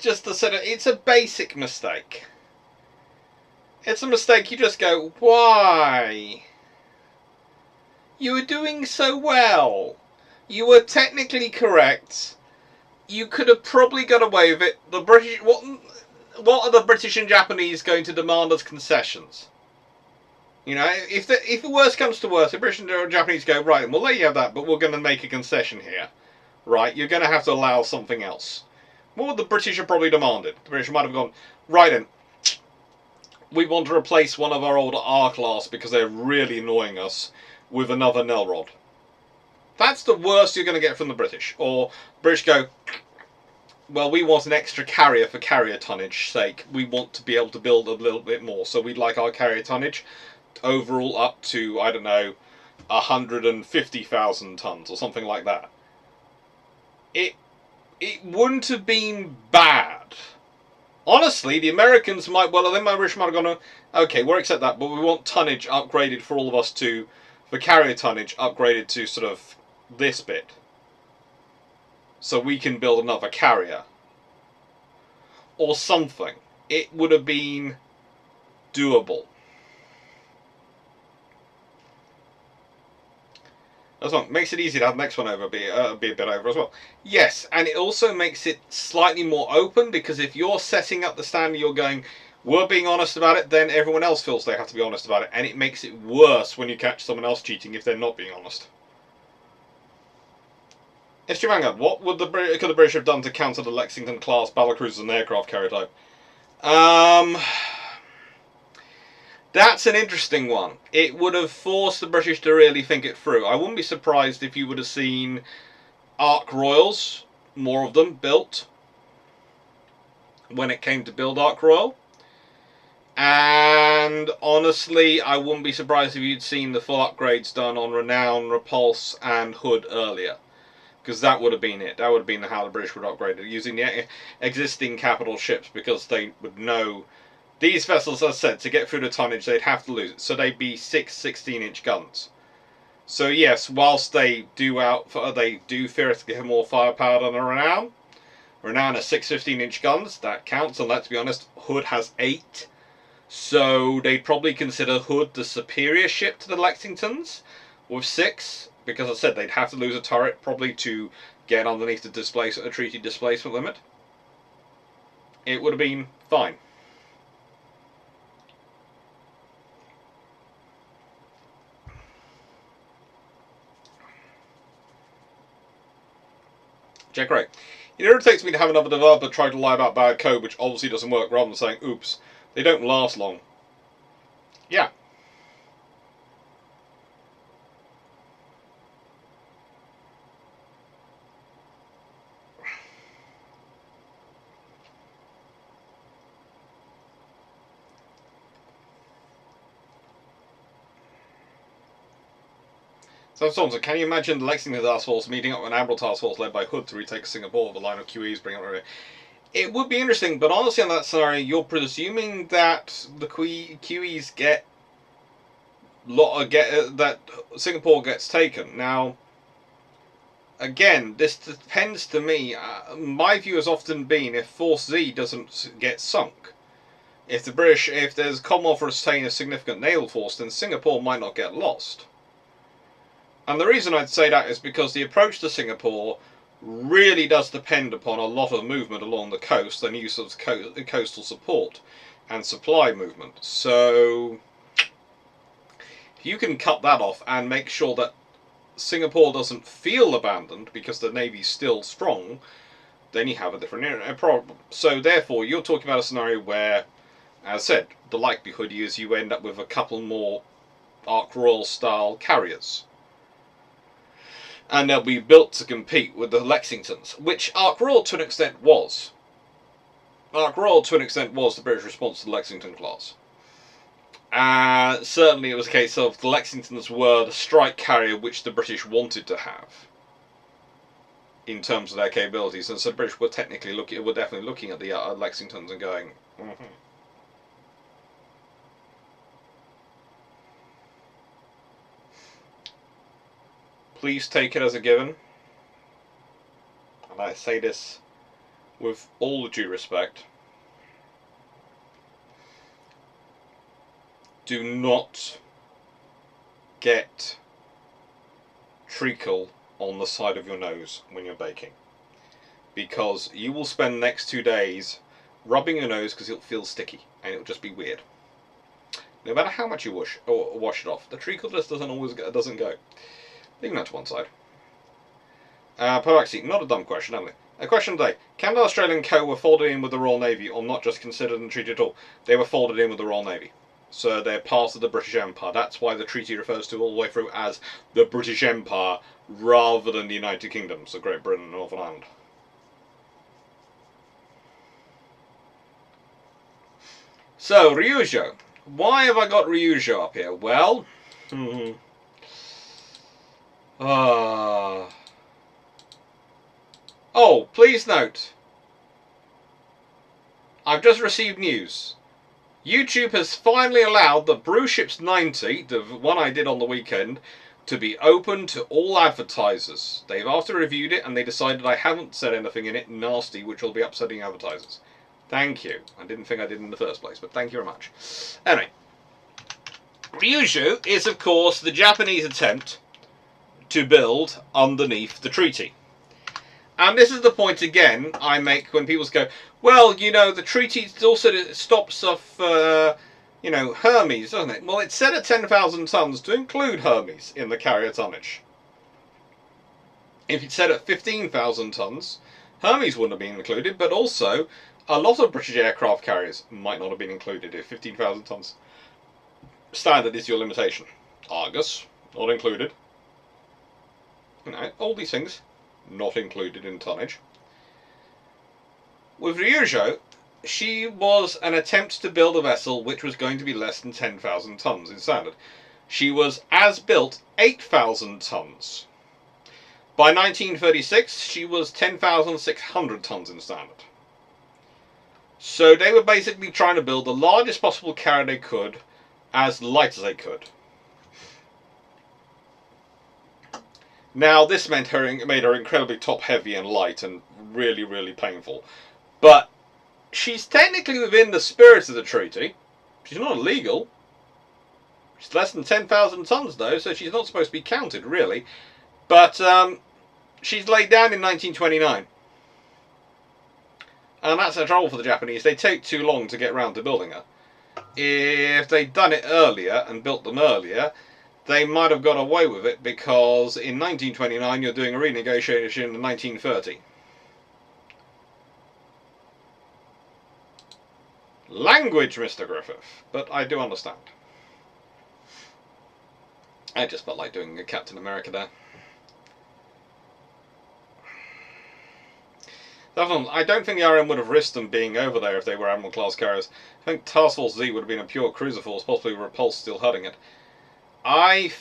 just it's a basic mistake. It's a mistake you just go, why? You were doing so well. You were technically correct. You could have probably got away with it. The British, what are the British and Japanese going to demand as concessions? You know, if the worst comes to worst, the British and Japanese go, right, we'll let you have that, but we're going to make a concession here. Right, you're going to have to allow something else. What would the British have probably demanded? The British might have gone, right then, we want to replace one of our older R-class because they're really annoying us with another Nelrod. That's the worst you're going to get from the British. Or British go, well, we want an extra carrier for carrier tonnage sake. We want to be able to build a little bit more, so we'd like our carrier tonnage overall up to, I don't know, 150,000 tons or something like that. It wouldn't have been bad. Honestly, the Americans might, well, then my British might have gone, okay, we'll accept that, but we want tonnage upgraded for all of us to, for carrier tonnage upgraded to sort of this bit. So we can build another carrier. Or something. It would have been doable. That's one. Makes it easy to have the next one over, be a bit over as well. Yes, and it also makes it slightly more open, because if you're setting up the standard, you're going, we're being honest about it, then everyone else feels they have to be honest about it, and it makes it worse when you catch someone else cheating if they're not being honest. History Vanguard, what could the British have done to counter the Lexington class battlecruisers and aircraft carrier type? That's an interesting one. It would have forced the British to really think it through. I wouldn't be surprised if you would have seen Ark Royals, more of them, built when it came to build Ark Royal. And honestly, I wouldn't be surprised if you'd seen the full upgrades done on Renown, Repulse and Hood earlier. Because that would have been it. That would have been how the British would upgrade it, using the existing capital ships, because they would know these vessels, as I said, to get through the tonnage, they'd have to lose it. So they'd be 6 16-inch guns. So yes, whilst they do theoretically have more firepower than a Renown. Renown has 6 15-inch guns. That counts, and let's be honest, Hood has 8. So they'd probably consider Hood the superior ship to the Lexingtons with 6. Because as I said, they'd have to lose a turret probably to get underneath the treaty displacement limit. It would have been fine. Jack Ray. It irritates me to have another developer try to lie about bad code which obviously doesn't work rather than saying, oops. They don't last long. Yeah. So, Thompson, can you imagine the Lexington Task Force meeting up with an Admiral Task Force led by Hood to retake Singapore with a line of QEs bringing up? It would be interesting, but honestly, on that scenario, you're presuming that the QEs that Singapore gets taken. Now, again, this depends to me. My view has often been if Force Z doesn't get sunk, if there's Commonwealth retain a significant naval force, then Singapore might not get lost. And the reason I'd say that is because the approach to Singapore really does depend upon a lot of movement along the coast and use of coastal support and supply movement. So if you can cut that off and make sure that Singapore doesn't feel abandoned because the Navy's still strong, then you have a different problem. So therefore, you're talking about a scenario where, as I said, the likelihood is you end up with a couple more Ark Royal style carriers. And they'll be built to compete with the Lexingtons, which Ark Royal to an extent was. Ark Royal to an extent was the British response to the Lexington class. Certainly it was a case of the Lexingtons were the strike carrier which the British wanted to have in terms of their capabilities, and so the British were definitely looking at the Lexingtons and going, Please take it as a given, and I say this with all due respect, do not get treacle on the side of your nose when you're baking, because you will spend the next 2 days rubbing your nose because it'll feel sticky and it'll just be weird. No matter how much you wash it off, the treacle just doesn't go. Leaving that to one side. Poaxi, not a dumb question, only. A question of the day. Canada Australian Co. were folded in with the Royal Navy, or not just considered and treated at all? They were folded in with the Royal Navy. So they're part of the British Empire. That's why the treaty refers to all the way through as the British Empire, rather than the United Kingdom, so Great Britain and Northern Ireland. So, Ryujo. Why have I got Ryujo up here? Well, Oh, please note, I've just received news. YouTube has finally allowed the Brewships 90, the one I did on the weekend, to be open to all advertisers. They've after reviewed it and they decided I haven't said anything in it nasty which will be upsetting advertisers. Thank you. I didn't think I did in the first place, but thank you very much. Anyway, Ryujo is of course the Japanese attempt to build underneath the treaty. And this is the point again I make when people go, well, you know, the treaty also stops off, Hermes, doesn't it? Well, it's set at 10,000 tons to include Hermes in the carrier tonnage. If it's set at 15,000 tons, Hermes wouldn't have been included, but also a lot of British aircraft carriers might not have been included if 15,000 tons standard is your limitation. Argus, not included. You know, all these things not included in tonnage. With Ryujo, she was an attempt to build a vessel which was going to be less than 10,000 tons in standard. She was, as built, 8,000 tons. By 1936, she was 10,600 tons in standard. So they were basically trying to build the largest possible carrier they could, as light as they could. Now, this made her incredibly top-heavy and light and really, really painful. But she's technically within the spirit of the treaty. She's not illegal. She's less than 10,000 tons, though, so she's not supposed to be counted, really. But she's laid down in 1929. And that's the trouble for the Japanese. They take too long to get round to building her. If they'd done it earlier and built them earlier, they might have got away with it, because in 1929 you're doing a renegotiation in 1930. Language, Mr. Griffith. But I do understand. I just felt like doing a Captain America there. I don't think the RM would have risked them being over there if they were Admiral class carriers. I think Task Force Z would have been a pure cruiser force, possibly Repulse still hurting it. I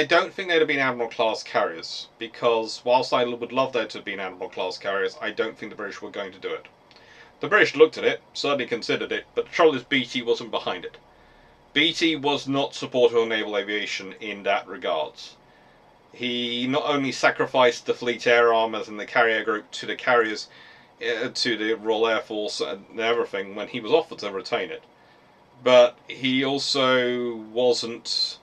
don't think they'd have been Admiral class carriers, because whilst I would love there to have been Admiral class carriers, I don't think the British were going to do it. The British looked at it, certainly considered it, but the trouble is BT wasn't behind it. BT was not supportive of naval aviation in that regards. He not only sacrificed the fleet air armors and the carrier group to the carriers, to the Royal Air Force and everything when he was offered to retain it, but he also wasn't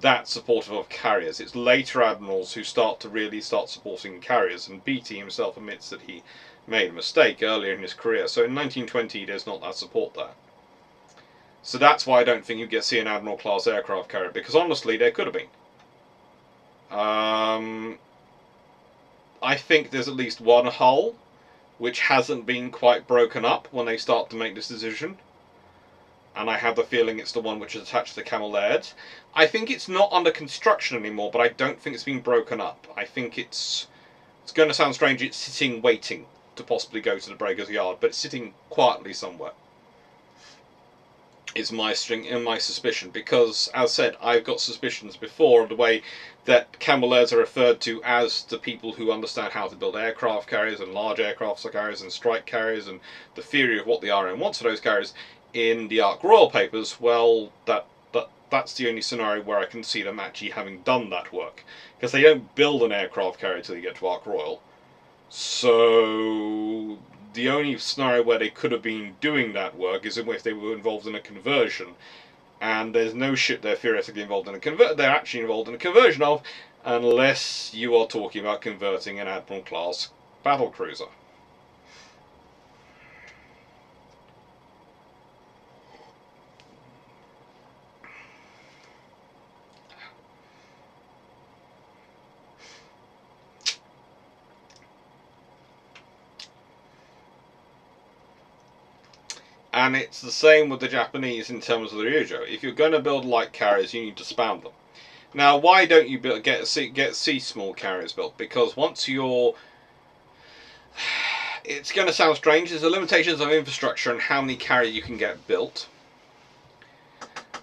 that supportive of carriers. It's later admirals who really start supporting carriers, and BT himself admits that he made a mistake earlier in his career. So in 1920 there's not that support there. So that's why I don't think you see an Admiral class aircraft carrier, because honestly there could have been. I think there's at least one hull which hasn't been quite broken up when they start to make this decision, and I have the feeling it's the one which is attached to the Camel Laird's. I think it's not under construction anymore, but I don't think it's been broken up. I think it's going to sound strange, it's sitting waiting to possibly go to the Breakers Yard, but it's sitting quietly somewhere. Is my suspicion, because, as said, I've got suspicions before of the way that Camel Laird's are referred to as the people who understand how to build aircraft carriers and large aircraft carriers and strike carriers, and the theory of what the RM wants for those carriers in the Ark Royal papers. Well, that's the only scenario where I can see them actually having done that work, because they don't build an aircraft carrier till they get to Ark Royal. So the only scenario where they could have been doing that work is if they were involved in a conversion, and there's no ship they're theoretically involved in they're actually involved in a conversion of, unless you are talking about converting an Admiral class battle cruiser. And it's the same with the Japanese in terms of the Ryujo. If you're going to build light carriers, you need to spam them. Now, why don't you get C small carriers built? Because once you're... It's going to sound strange. There's the limitations of infrastructure and how many carriers you can get built.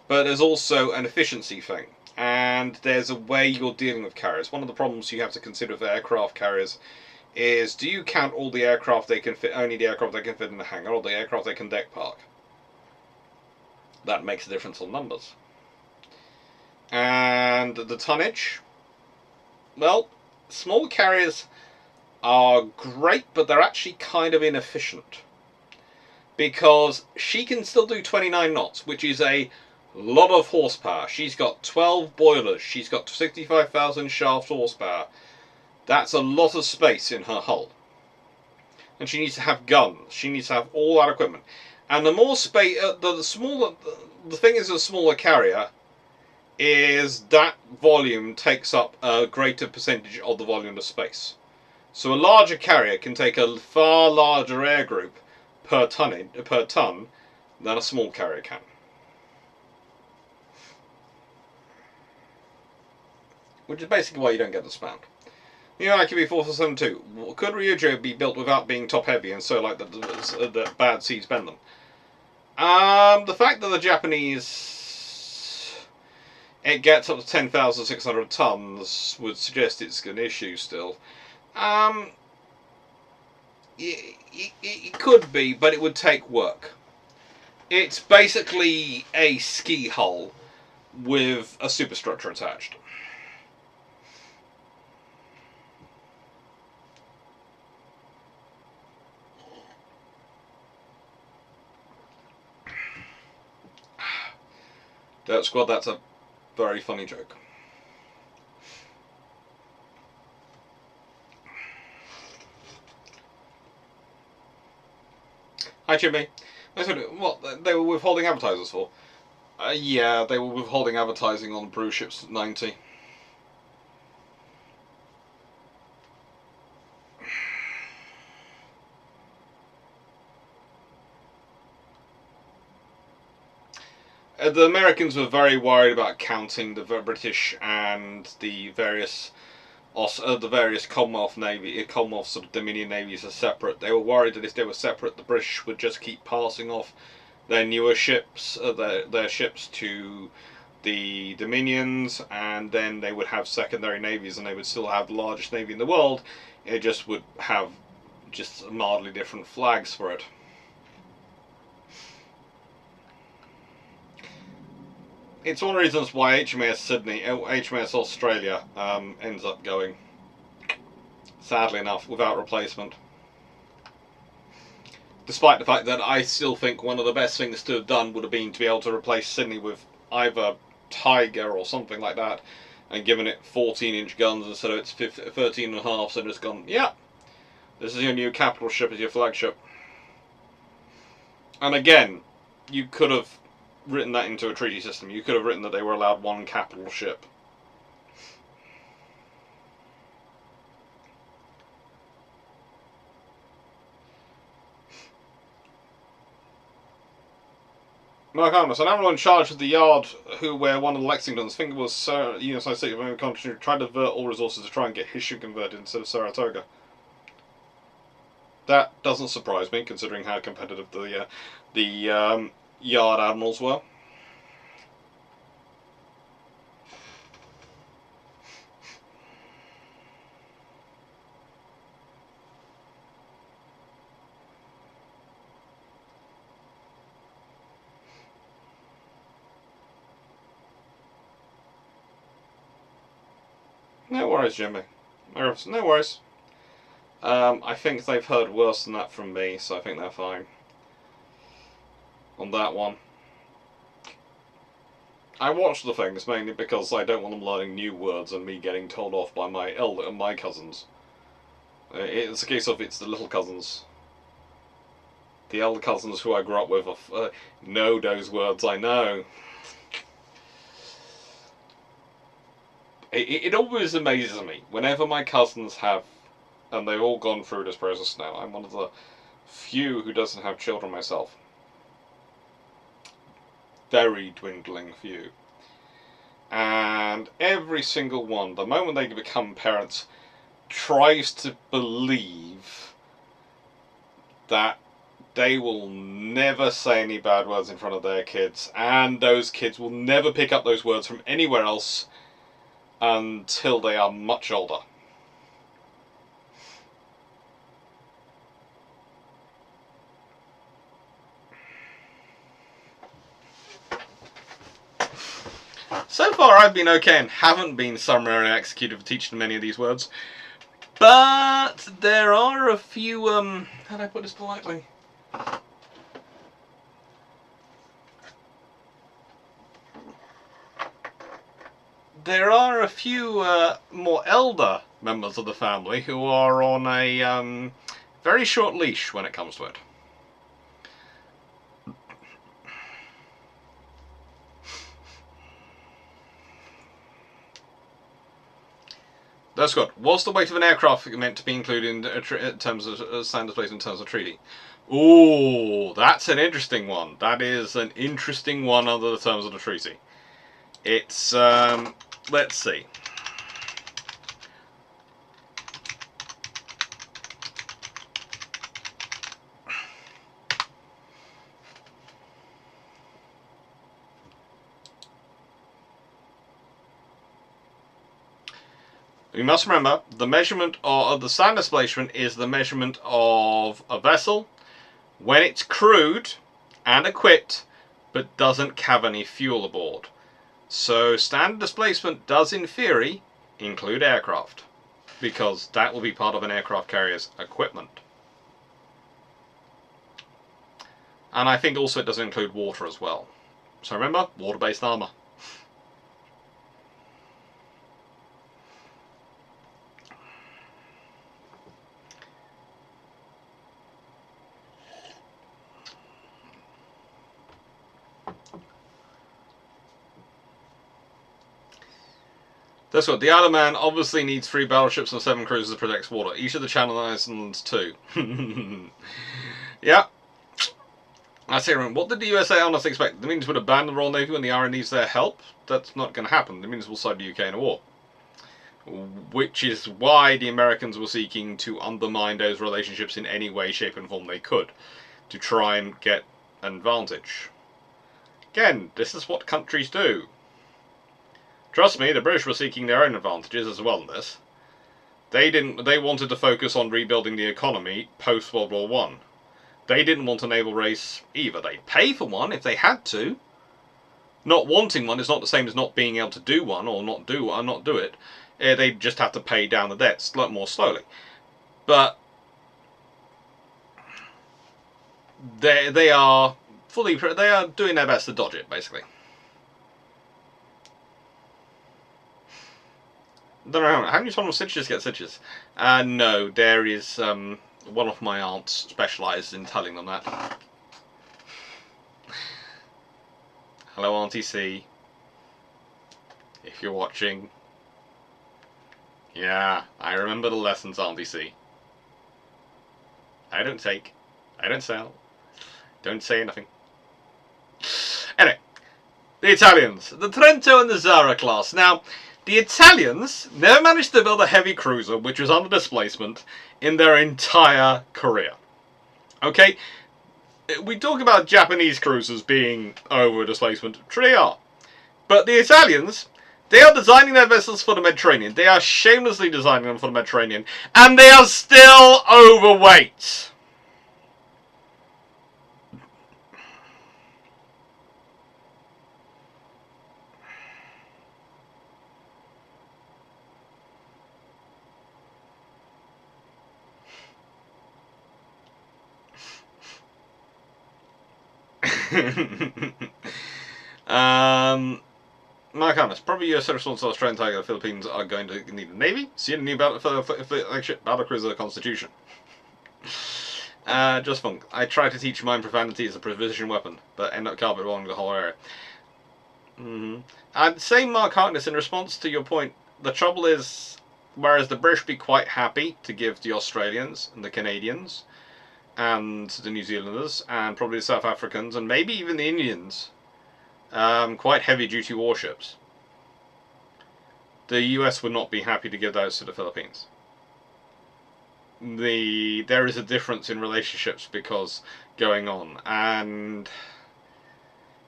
But there's also an efficiency thing. And there's a way you're dealing with carriers. One of the problems you have to consider for aircraft carriers is, do you count all the aircraft they can fit, only the aircraft they can fit in the hangar, or the aircraft they can deck park? That makes a difference on numbers. And the tonnage, well, small carriers are great, but they're actually kind of inefficient, because she can still do 29 knots, which is a lot of horsepower. She's got 12 boilers, she's got 65,000 shaft horsepower. That's a lot of space in her hull. And she needs to have guns. She needs to have all that equipment. And the more space, the thing is, a smaller carrier is that volume takes up a greater percentage of the volume of space. So a larger carrier can take a far larger air group per ton than a small carrier can. Which is basically why you don't get the spam. You know, IQB 4472. Could Ryujo be built without being top heavy and so like that bad seas bend them? The fact that the Japanese, it gets up to 10,600 tons would suggest it's an issue still. It could be, but it would take work. It's basically a ski hull with a superstructure attached. Dirt Squad, that's a very funny joke. Hi Jimmy. I said, what, they were withholding advertisers for? Yeah, they were withholding advertising on Brew Ships 90. the Americans were very worried about counting the British and the various Commonwealth Navy, Commonwealth sort of Dominion navies as separate. They were worried that if they were separate, the British would just keep passing off their newer ships, their ships to the Dominions, and then they would have secondary navies, and they would still have the largest navy in the world. It just would have just mildly different flags for it. It's one of the reasons why HMS Australia ends up going, sadly enough, without replacement. Despite the fact that I still think one of the best things to have done would have been to be able to replace Sydney with either Tiger or something like that, and given it 14-inch guns instead of its 13.5, so just gone, yeah, this is your new capital ship as your flagship. And again, you could have written that into a treaty system. You could have written that they were allowed one capital ship. Mark Armas, an admiral in charge of the yard where one of the Lexingtons, think it was United States of America country, tried to divert all resources to try and get his ship converted instead of Saratoga. That doesn't surprise me, considering how competitive the yard admirals were. No worries, Jimmy. No worries. I think they've heard worse than that from me, so I think they're fine on that one. I watch the things mainly because I don't want them learning new words and me getting told off by my cousins. It's a case of it's the little cousins. The elder cousins who I grew up with know those words I know. It always amazes me whenever my cousins have, and they've all gone through this process now. I'm one of the few who doesn't have children myself. Very dwindling few. And every single one, the moment they become parents, tries to believe that they will never say any bad words in front of their kids, and those kids will never pick up those words from anywhere else until they are much older. So far I've been okay and haven't been summarily executed for teaching them any of these words. But there are a few, how do I put this politely? There are a few more elder members of the family who are on a very short leash when it comes to it. That's good. What's the weight of an aircraft meant to be included in terms of standard place in terms of treaty? Ooh, that's an interesting one. That is an interesting one under the terms of the treaty. It's, let's see. You must remember, the measurement of the standard displacement is the measurement of a vessel when it's crewed and equipped, but doesn't have any fuel aboard. So standard displacement does, in theory, include aircraft, because that will be part of an aircraft carrier's equipment. And I think also it does include water as well. So remember, water-based armour. That's what the Isle of Man obviously needs 3 battleships and 7 cruisers to protect water. Each of the Channel Islands too. Yeah. I say, what did the USA honestly expect? The Indians would abandon the Royal Navy when the RA needs their help? That's not going to happen. The Indians will side the UK in a war. Which is why the Americans were seeking to undermine those relationships in any way, shape and form they could, to try and get an advantage. Again, this is what countries do. Trust me, the British were seeking their own advantages as well in this. They wanted to focus on rebuilding the economy post World War I. They didn't want a naval race either. They'd pay for one if they had to. Not wanting one is not the same as not being able to do one or not do it. They just have to pay down the debts more slowly. But they are doing their best to dodge it, basically. Don't know how many tunnel stitches get stitches. No, there is one of my aunts specialises in telling them that. Hello, Auntie C. If you're watching. Yeah, I remember the lessons, Auntie C. I don't take. I don't sell. Don't say anything. Anyway, the Italians. The Trento and the Zara class. Now, the Italians never managed to build a heavy cruiser which was under displacement in their entire career. Okay? We talk about Japanese cruisers being over displacement. True they are. But the Italians, they are designing their vessels for the Mediterranean. They are shamelessly designing them for the Mediterranean. And they are still overweight. Mark Harness, probably US response to Australian Tiger, the Philippines are going to need a navy. See a new battle cruiser Constitution. Just funk. I try to teach mine profanity as a precision weapon, but end up carpet bombing the whole area. I'd say, Mark Harkness, in response to your point, the trouble is, whereas the British be quite happy to give the Australians and the Canadians and the New Zealanders and probably the South Africans and maybe even the Indians quite heavy-duty warships, the US would not be happy to give those to the Philippines. There is a difference in relationships because going on, and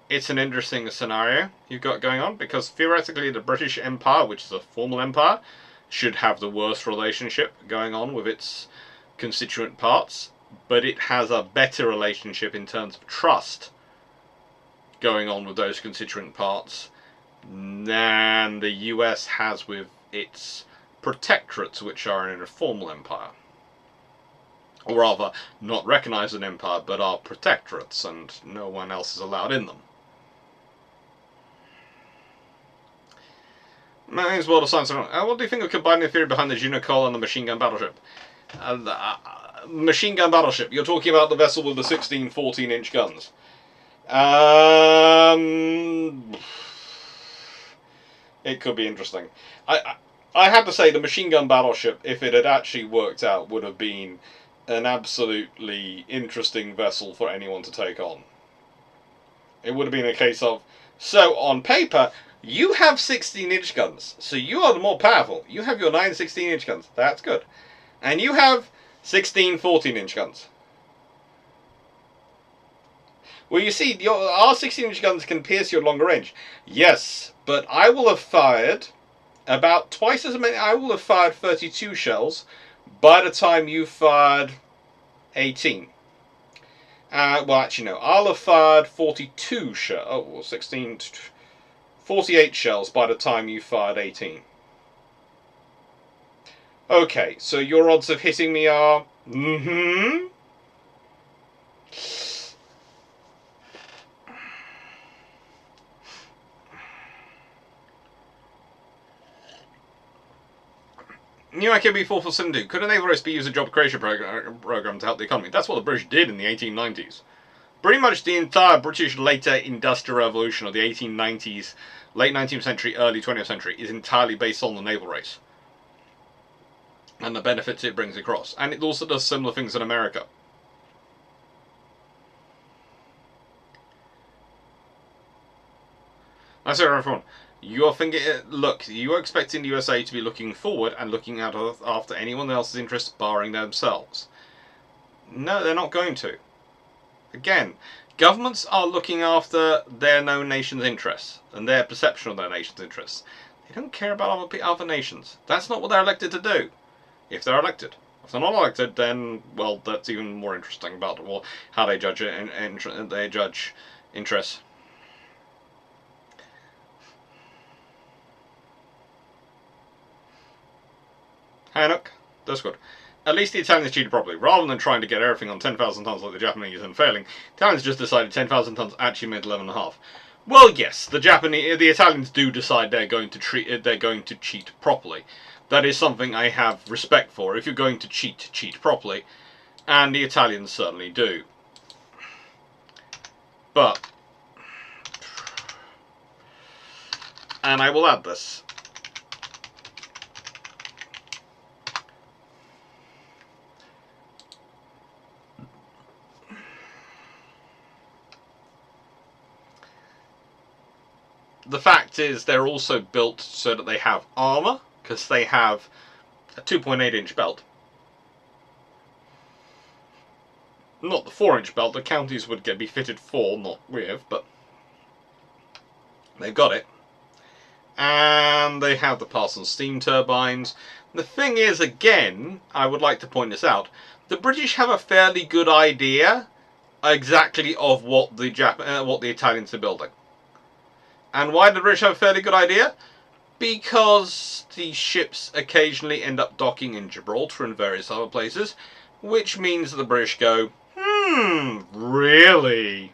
it's an interesting scenario you've got going on, because theoretically the British Empire, which is a formal empire, should have the worst relationship going on with its constituent parts, but it has a better relationship in terms of trust going on with those constituent parts than the US has with its protectorates, which are in a formal empire. Or rather, not recognized as an empire, but are protectorates, and no one else is allowed in them. Man's World of Science. What do you think of combining the theory behind the Juno Cole and the machine gun battleship? Machine gun battleship, you're talking about the vessel with the 16, 14-inch guns. It could be interesting. I have to say, the machine gun battleship, if it had actually worked out, would have been an absolutely interesting vessel for anyone to take on. It would have been a case of, so on paper, you have 16-inch guns, so you are the more powerful. You have your 9 16-inch guns. That's good. And you have 16 14-inch guns. Well, you see, our 16-inch guns can pierce your longer range. Yes, but I will have fired about twice as many. I will have fired 32 shells by the time you fired 18. Well, actually, no. I'll have fired 42 shells. Oh, well, 16... 48 shells by the time you fired 18. Okay, so your odds of hitting me are... New IKB 4472. Could a naval race be used as a job creation program to help the economy? That's what the British did in the 1890s. Pretty much the entire British later industrial revolution of the 1890s, late 19th century, early 20th century is entirely based on the naval race and the benefits it brings across. And it also does similar things in America. I say everyone, you're thinking, look, you're expecting the USA to be looking forward and looking out after anyone else's interests, barring themselves. No, they're not going to. Again, governments are looking after their own nation's interests and their perception of their nation's interests. They don't care about other nations. That's not what they're elected to do. If they're elected. If they're not elected, then, well, that's even more interesting about how they judge interests. Hanuk, that's good. At least the Italians cheated properly. Rather than trying to get everything on 10,000 tons like the Japanese and failing, Italians just decided 10,000 tons actually meant 11.5. Well, yes, the Italians do decide they're going to cheat properly. That is something I have respect for. If you're going to cheat properly, and the Italians certainly do. But, and I will add this. The fact is, they're also built so that they have armour, because they have a 2.8-inch belt. Not the 4-inch belt the counties would be fitted for, not with, but they've got it. And they have the Parsons steam turbines. The thing is, again, I would like to point this out, the British have a fairly good idea exactly of what the Italians are building. And why do the British have a fairly good idea? Because these ships occasionally end up docking in Gibraltar and various other places, which means that the British go, really?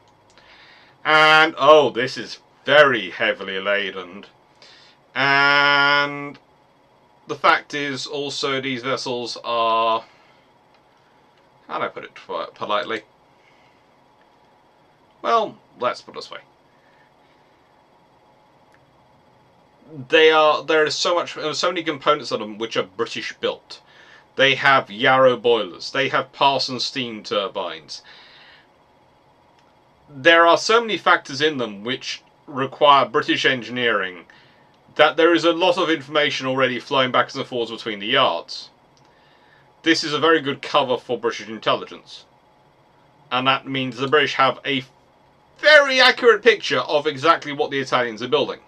And, oh, this is very heavily laden. And the fact is also these vessels are, how do I put it politely? Well, let's put it this way. There is so many components of them which are British built. They have Yarrow boilers. They have Parsons steam turbines. There are so many factors in them which require British engineering that there is a lot of information already flowing backwards and forwards between the yards. This is a very good cover for British intelligence. And that means the British have a very accurate picture of exactly what the Italians are building.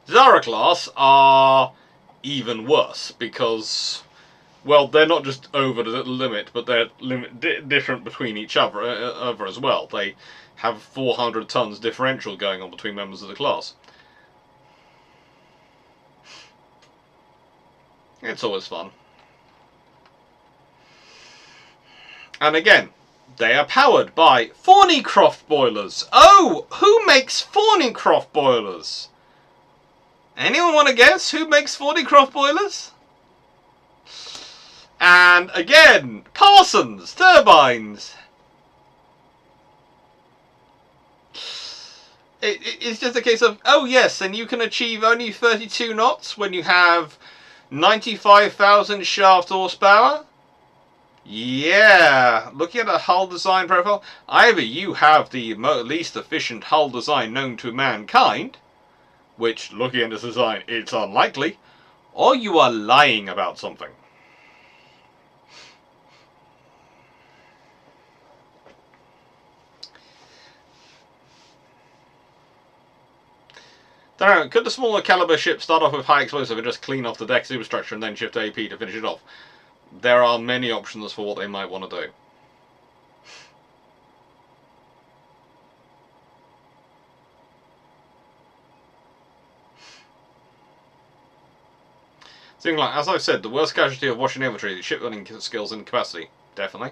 Zara class are even worse because, well, they're not just over the limit, but they're different between each other as well. They have 400 tons differential going on between members of the class. It's always fun. And again, they are powered by Thornycroft boilers. Oh, who makes Thornycroft boilers? Anyone want to guess who makes Thornycroft boilers? And again, Parsons turbines. It's just a case of, oh yes, and you can achieve only 32 knots when you have 95,000 shaft horsepower. Yeah, looking at a hull design profile, either you have the least efficient hull design known to mankind, which, looking at this design, it's unlikely, or you are lying about something. Don't know, could the smaller caliber ship start off with high explosive and just clean off the deck superstructure and then shift AP to finish it off? There are many options for what they might want to do. Things like, as I've said, the worst casualty of Washington infantry is shipbuilding skills and capacity. Definitely.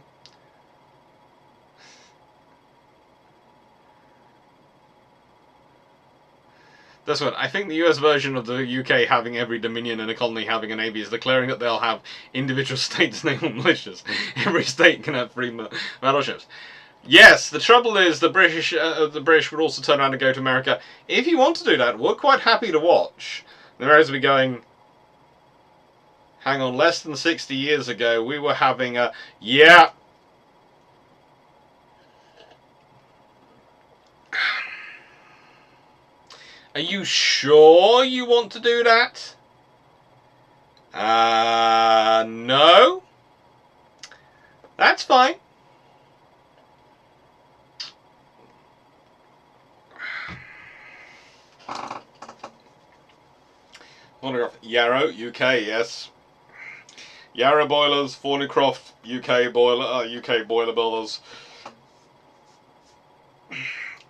That's what I think the US version of the UK having every dominion and a colony having a navy is declaring that they'll have individual states' naval militias. Every state can have 3 battleships. Yes, the trouble is the British would also turn around and go to America. If you want to do that, we're quite happy to watch. The Americans will be going, hang on, less than 60 years ago, we were having a, yeah. Are you sure you want to do that? No. That's fine. Yarrow, UK, yes. Yarrow Boilers, Thornycroft, UK boiler builders.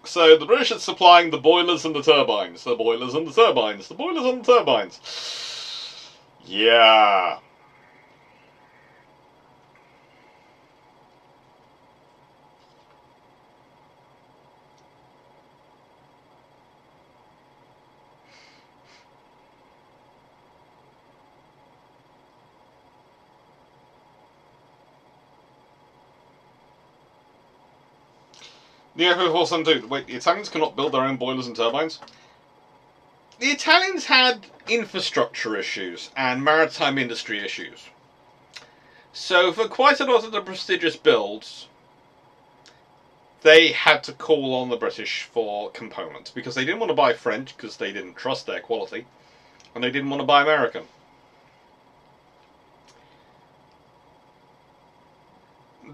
So the British are supplying the boilers and the turbines. The boilers and the turbines. The boilers and the turbines. Yeah. The F472. Wait, the Italians cannot build their own boilers and turbines? The Italians had infrastructure issues and maritime industry issues. So for quite a lot of the prestigious builds, they had to call on the British for components because they didn't want to buy French because they didn't trust their quality, and they didn't want to buy American.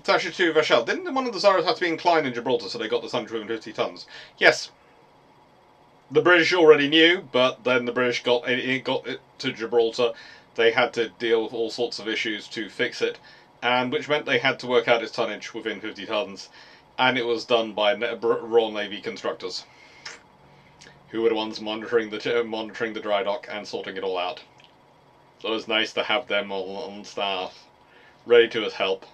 Tasha 2 Vachel. Didn't one of the Zaras have to be inclined in Gibraltar so they got the 150 tons? Yes. The British already knew, but then the British got it to Gibraltar. They had to deal with all sorts of issues to fix it, and which meant they had to work out its tonnage within 50 tons, and it was done by Royal Navy constructors, who were the ones monitoring the dry dock and sorting it all out. So it was nice to have them all on staff, ready to help.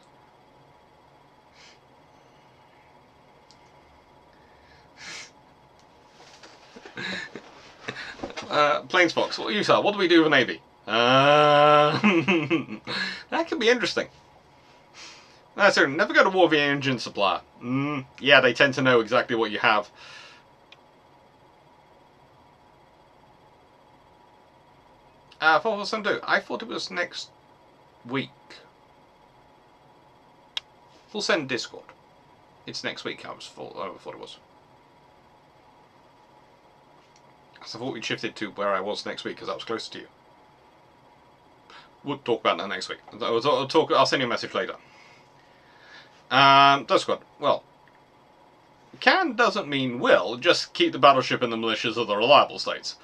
Planesfox, what you say? What do we do with the Navy? That could be interesting. That's it. Never go to war with the engine supplier. Yeah, they tend to know exactly what you have. For some do. I thought it was next week. We'll send Discord. It's next week. I thought it was. So I thought we'd shifted to where I was next week because that was closer to you. We'll talk about that next week. I'll send you a message later. Discord. Well, can doesn't mean will. Just keep the battleship and the militias of the reliable states.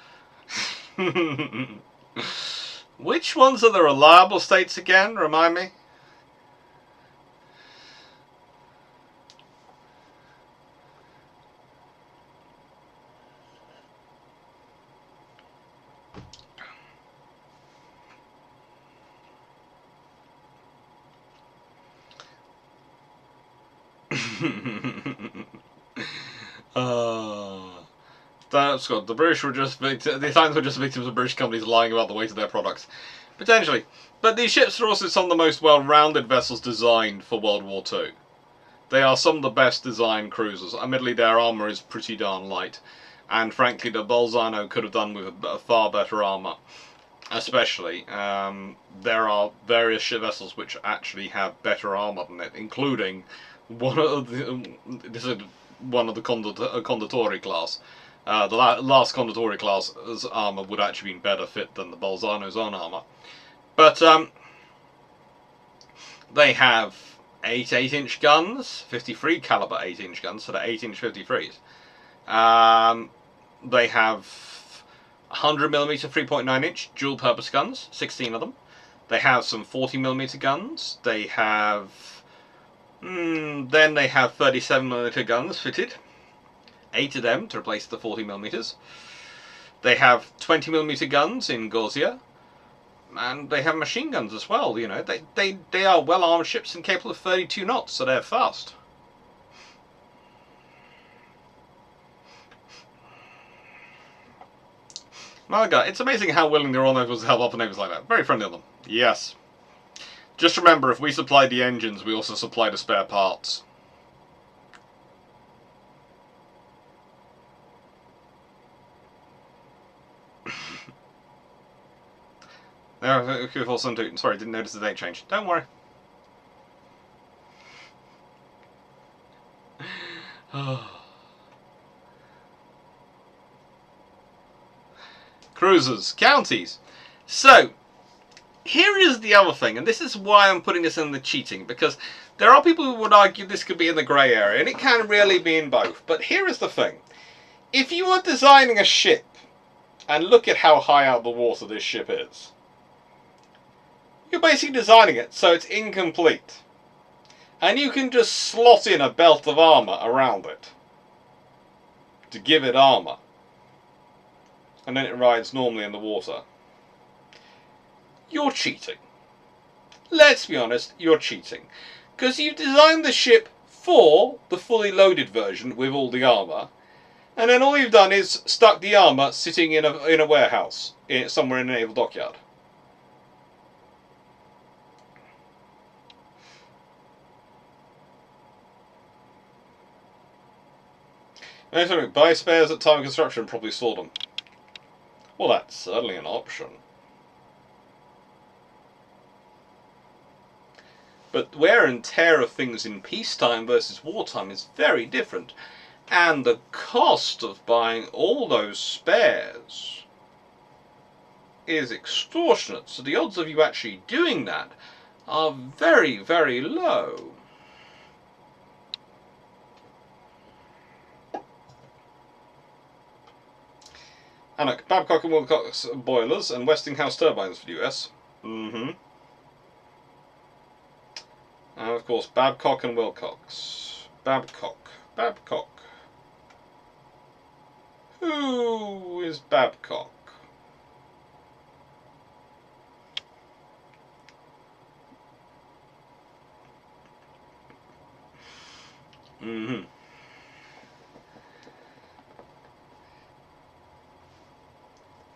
Which ones are the reliable states again? Remind me. That's good. The British were just the Italians were just victims of British companies lying about the weight of their products. Potentially. But these ships are also some of the most well-rounded vessels designed for World War II. They are some of the best designed cruisers. Admittedly, their armour is pretty darn light. And frankly, the Bolzano could have done with a far better armour. Especially, there are various ship vessels which actually have better armour than it, including one of the Condottieri class. The last Condottieri class's armour would actually be better fit than the Bolzano's own armour. But they have 8-inch guns, 53 caliber 8-inch guns, so they're 8-inch 53s. They have 100mm 3.9-inch dual-purpose guns, 16 of them. They have some 40mm guns. They have... then they have 37mm guns fitted. 8 of them to replace the 40mm. They have 20mm guns in Gorzia. And they have machine guns as well, you know. They are well-armed ships and capable of 32 knots, so they're fast. Malaga, it's amazing how willing the Royal Navy was to help other navies like that. Very friendly of them. Yes. Just remember, if we supply the engines, we also supply the spare parts. Sorry, didn't notice the date change. Don't worry. cruisers, counties. So, here is the other thing, and this is why I'm putting this in the cheating, because there are people who would argue this could be in the grey area, and it can really be in both. But here is the thing. If you are designing a ship, and look at how high out of the water this ship is, you're basically designing it so it's incomplete. And you can just slot in a belt of armour around it to give it armour. And then it rides normally in the water. You're cheating. Let's be honest, you're cheating. Because you've designed the ship for the fully loaded version with all the armour. And then all you've done is stuck the armour sitting in a warehouse somewhere in a naval dockyard. Buy spares at time of construction and probably store them. Well, that's certainly an option. But wear and tear of things in peacetime versus wartime is very different. And the cost of buying all those spares is extortionate. So the odds of you actually doing that are very, very low. And Babcock and Wilcox boilers and Westinghouse turbines for the US. And of course, Babcock and Wilcox. Babcock. Who is Babcock?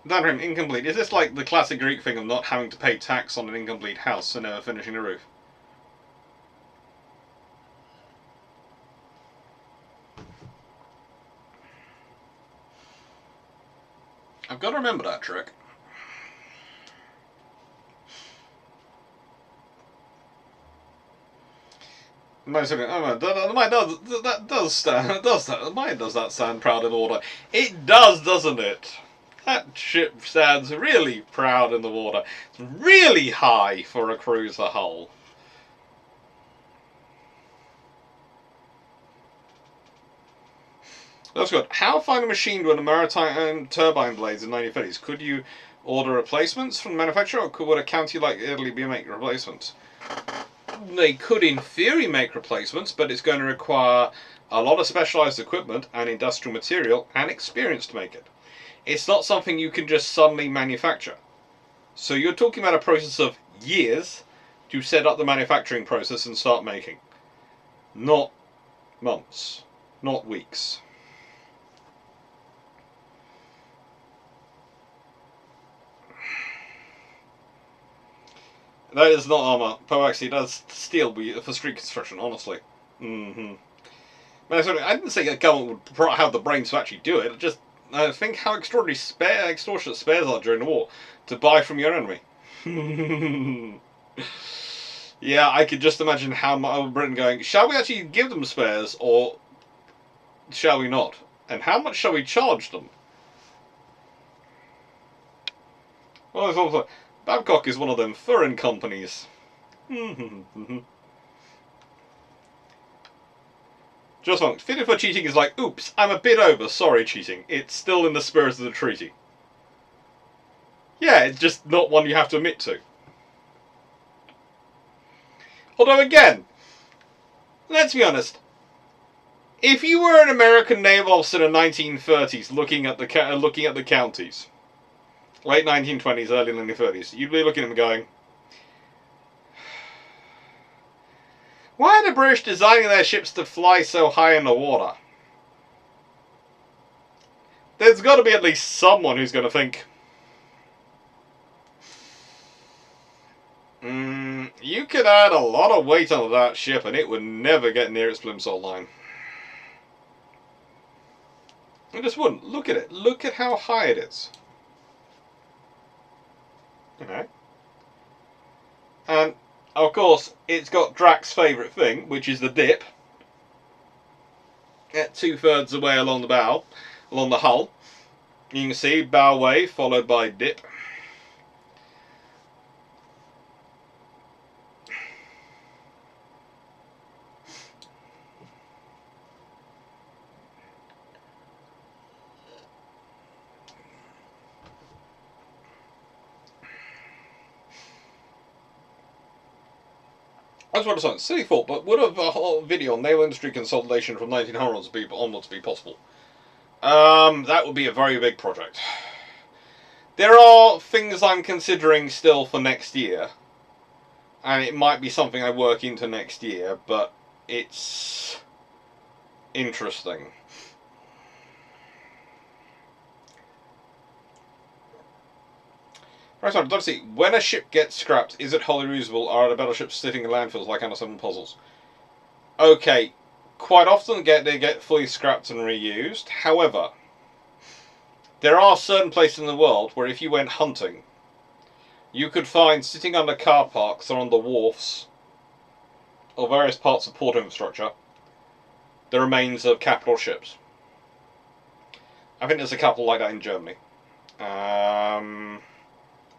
That incomplete. Is this like the classic Greek thing of not having to pay tax on an incomplete house and never finishing the roof? I've got to remember that trick. Mine does that sound proud in order? It does, doesn't it? That ship stands really proud in the water. It's really high for a cruiser hull. That's good. How finely machined were the maritime turbine blades in the 1930s? Could you order replacements from the manufacturer, or would a county like Italy be making replacements? They could, in theory, make replacements, but it's going to require a lot of specialised equipment and industrial material and experience to make it. It's not something you can just suddenly manufacture. So you're talking about a process of years to set up the manufacturing process and start making. Not months. Not weeks. That is not armour. Poe actually does steel for street construction, honestly. But I didn't say the government would have the brains to actually do it. Just think how extortionate spares are during the war to buy from your enemy. Yeah, I could just imagine how Britain going, shall we actually give them spares or shall we not? And how much shall we charge them? Well, it's also, Babcock is one of them foreign companies. Just one. Fitted for cheating is like, oops, I'm a bit over, sorry cheating. It's still in the spirit of the treaty. Yeah, it's just not one you have to admit to. Although again, let's be honest. If you were an American naval officer in the 1930s looking at the counties, late 1920s, early 1930s, you'd be looking at them going, why are the British designing their ships to fly so high in the water? There's got to be at least someone who's going to think, you could add a lot of weight onto that ship and it would never get near its plimsoll line. It just wouldn't. Look at it. Look at how high it is. Okay. And, of course, it's got Drax's favourite thing, which is the dip. At 2/3 the way along the bow, along the hull. You can see bow wave followed by dip. I was about to say, silly thought, but would a whole video on naval industry consolidation from 1900s onwards be possible? That would be a very big project. There are things I'm considering still for next year, and it might be something I work into next year, but it's interesting. Right, so let's see. When a ship gets scrapped, is it wholly reusable, or are the battleships sitting in landfills like Anno 7 puzzles? Okay, quite often they get fully scrapped and reused. However, there are certain places in the world where if you went hunting, you could find sitting under car parks or on the wharfs or various parts of port infrastructure the remains of capital ships. I think there's a couple like that in Germany.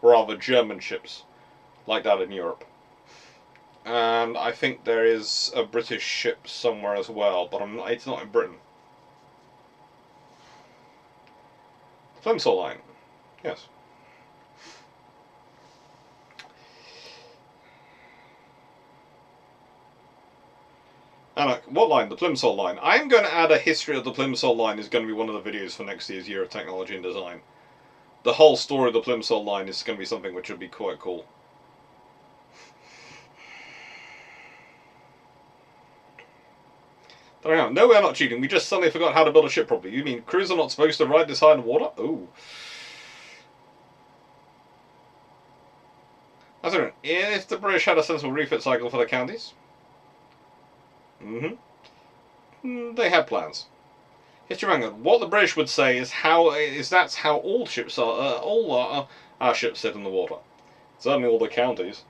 Rather German ships like that in Europe. And I think there is a British ship somewhere as well, but it's not in Britain. Plimsoll line, yes. And what line? The Plimsoll line. I'm going to add a history of the Plimsoll line is going to be one of the videos for next year's Year of Technology and Design. The whole story of the Plimsoll line is going to be something which would be quite cool. No, we are not cheating. We just suddenly forgot how to build a ship properly. You mean crews are not supposed to ride this high in the water? Ooh. That's it. If the British had a sensible refit cycle for the counties. They had plans. History Manga. What the British would say is that's how all ships are. All our ships sit in the water. Certainly all the counties.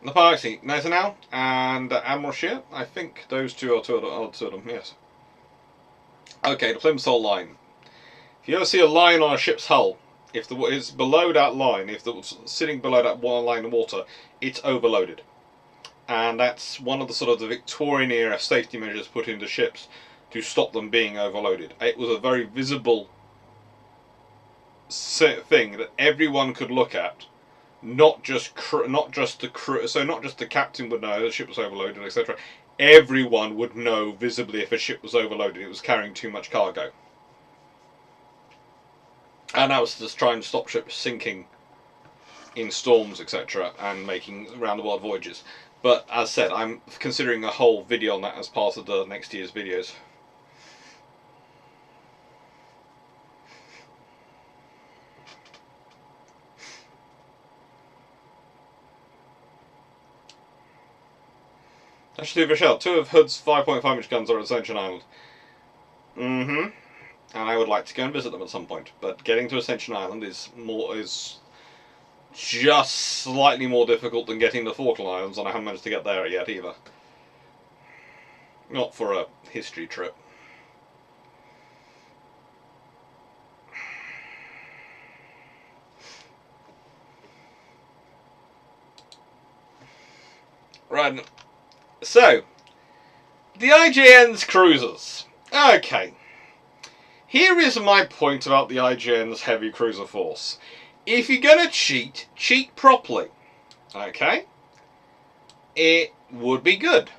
The Piracy, Naval and Admiral Shear. I think those two are two of them. Yes. Okay, the Plimsoll line. If you ever see a line on a ship's hull, if it's below that line, if it's sitting below that one line of water, it's overloaded. And that's one of the sort of the Victorian era safety measures put into ships to stop them being overloaded. It was a very visible thing that everyone could look at, not just the crew. So not just the captain would know the ship was overloaded, etc. Everyone would know visibly if a ship was overloaded. It was carrying too much cargo. And that was to try and stop ships sinking in storms, etc., and making round-the-world voyages. But as said, I'm considering a whole video on that as part of the next year's videos. Actually, Rochelle, 2 of Hood's 5.5-inch guns are at Ascension Island. And I would like to go and visit them at some point. But getting to Ascension Island is just slightly more difficult than getting to Falkland Islands, and I haven't managed to get there yet either. Not for a history trip. Right, so, the IJN's cruisers. Okay. Here is my point about the IJN's heavy cruiser force. If you're going to cheat, cheat properly. Okay? It would be good.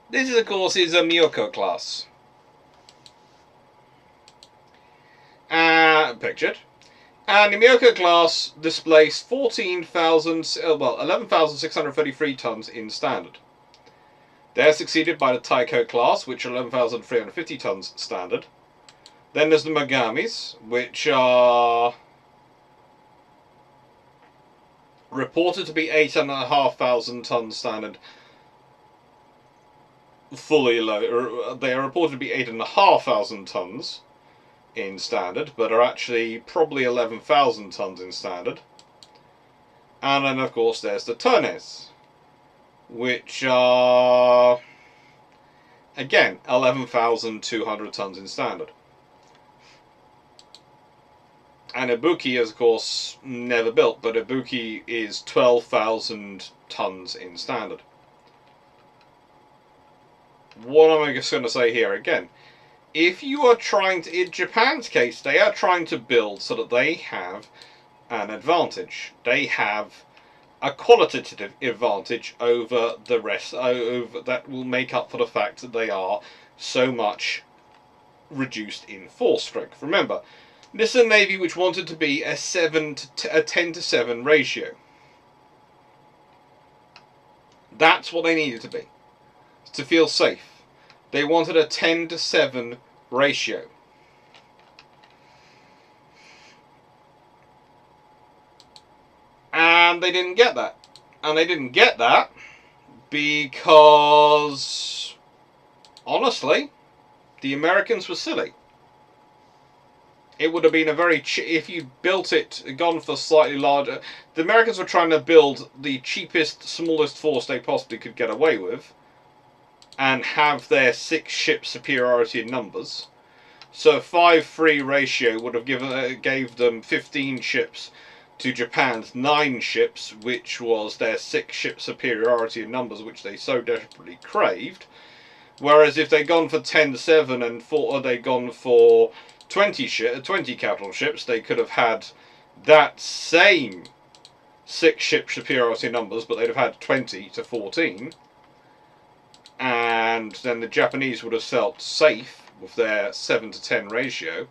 This, of course, is a Myoko class. Pictured. And the Myoko class displaced 11,633 tons in standard. They're succeeded by the Taiko class, which are 11,350 tons standard. Then there's the Megamis, which are reported to be 8,500 tons standard. Fully low. They are reported to be 8,500 tons in standard, but are actually probably 11,000 tons in standard. And then, of course, there's the Turnes, which are, again, 11,200 tons in standard. And Ibuki is, of course, never built, but Ibuki is 12,000 tons in standard. What am I just going to say here again? If you are trying to, in Japan's case, they are trying to build so that they have an advantage. They have a qualitative advantage over the rest, over that will make up for the fact that they are so much reduced in force strength. Remember, this is a navy which wanted to be a 10 to 7 ratio. That's what they needed to be to feel safe. They wanted a 10 to 7 ratio. And they didn't get that. And they didn't get that because, honestly, the Americans were silly. It would have been a very if you built it, gone for slightly larger. The Americans were trying to build the cheapest, smallest force they possibly could get away with, and have their 6 ship superiority in numbers. So a 5-3 ratio would have gave them 15 ships to Japan's 9 ships, which was their 6 ship superiority in numbers, which they so desperately craved. Whereas if they'd gone for 10-7 and they'd gone for 20 capital ships, they could have had that same 6 ship superiority numbers, but they'd have had 20 to 14. And then the Japanese would have felt safe with their 7 to 10 ratio.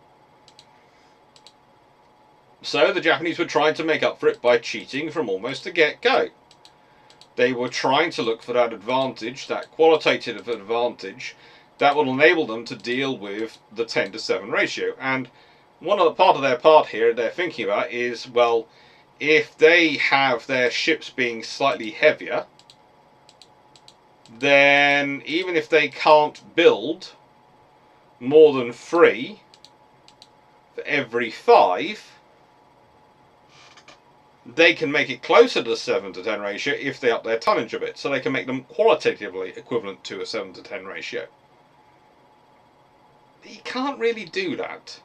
So the Japanese were trying to make up for it by cheating from almost the get-go. They were trying to look for that advantage, that qualitative advantage, that will enable them to deal with the 10 to 7 ratio. And one of the part of their part here they're thinking about is, well, if they have their ships being slightly heavier, then even if they can't build more than 3 for every 5, they can make it closer to the 7 to 10 ratio if they up their tonnage a bit. So they can make them qualitatively equivalent to a 7 to 10 ratio. You can't really do that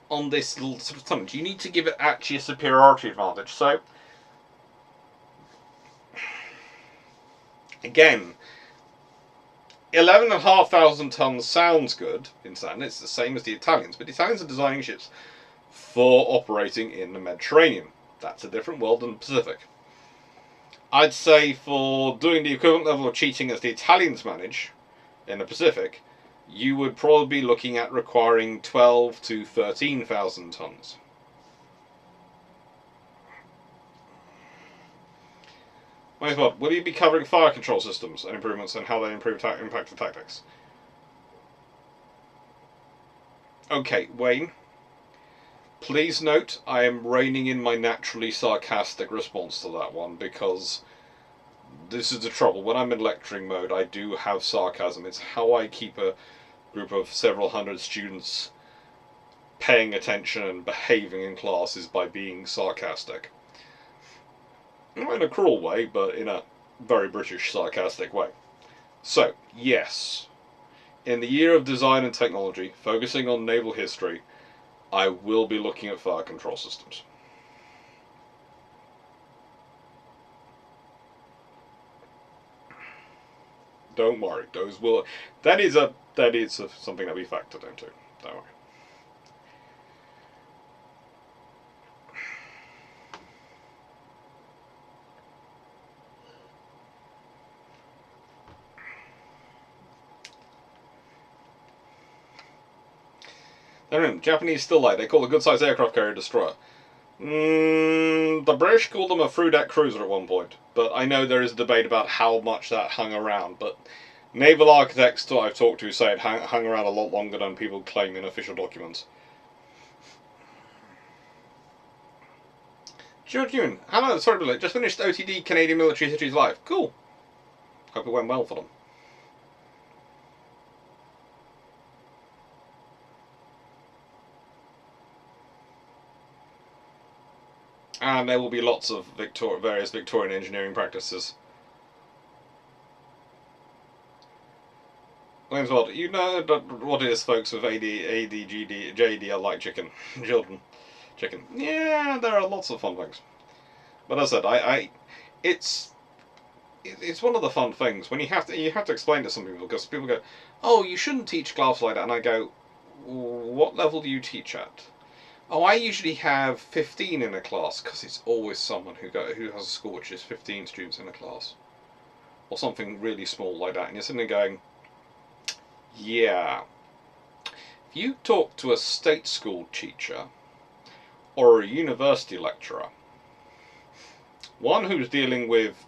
on this little sort of tonnage. You need to give it actually a superiority advantage. So, again, 11,500 tons sounds good in standard. It's the same as the Italians, but the Italians are designing ships for operating in the Mediterranean. That's a different world than the Pacific. I'd say for doing the equivalent level of cheating as the Italians manage in the Pacific, you would probably be looking at requiring 12 to 13,000 tons. Will you be covering fire control systems and improvements and how they impact the tactics? Okay, Wayne. Please note, I am reining in my naturally sarcastic response to that one, because this is the trouble. When I'm in lecturing mode, I do have sarcasm. It's how I keep a group of several hundred students paying attention and behaving in classes by being sarcastic. Not in a cruel way, but in a very British sarcastic way. So, yes, in the year of design and technology, focusing on naval history, I will be looking at fire control systems. Don't worry, those will. That is something that we factored into. Don't worry. Japanese still light. They call a good-sized aircraft carrier destroyer. The British called them a through-deck cruiser at one point, but I know there is a debate about how much that hung around, but naval architects that I've talked to say it hung around a lot longer than people claim in official documents. George Ewan, hello, sorry to be late. Just finished OTD Canadian Military Histories Live. Cool. Hope it went well for them. And there will be lots of various Victorian engineering practices Claims what? You know what it is, folks, with JD are like chicken. Children. Chicken. Yeah, there are lots of fun things. But as I said, it's one of the fun things when you have to explain to some people, because people go, oh, you shouldn't teach class like that, and I go, what level do you teach at? Oh, I usually have 15 in a class, because it's always someone who has a school which is 15 students in a class, or something really small like that, and you're sitting there going, yeah, if you talk to a state school teacher or a university lecturer, one who's dealing with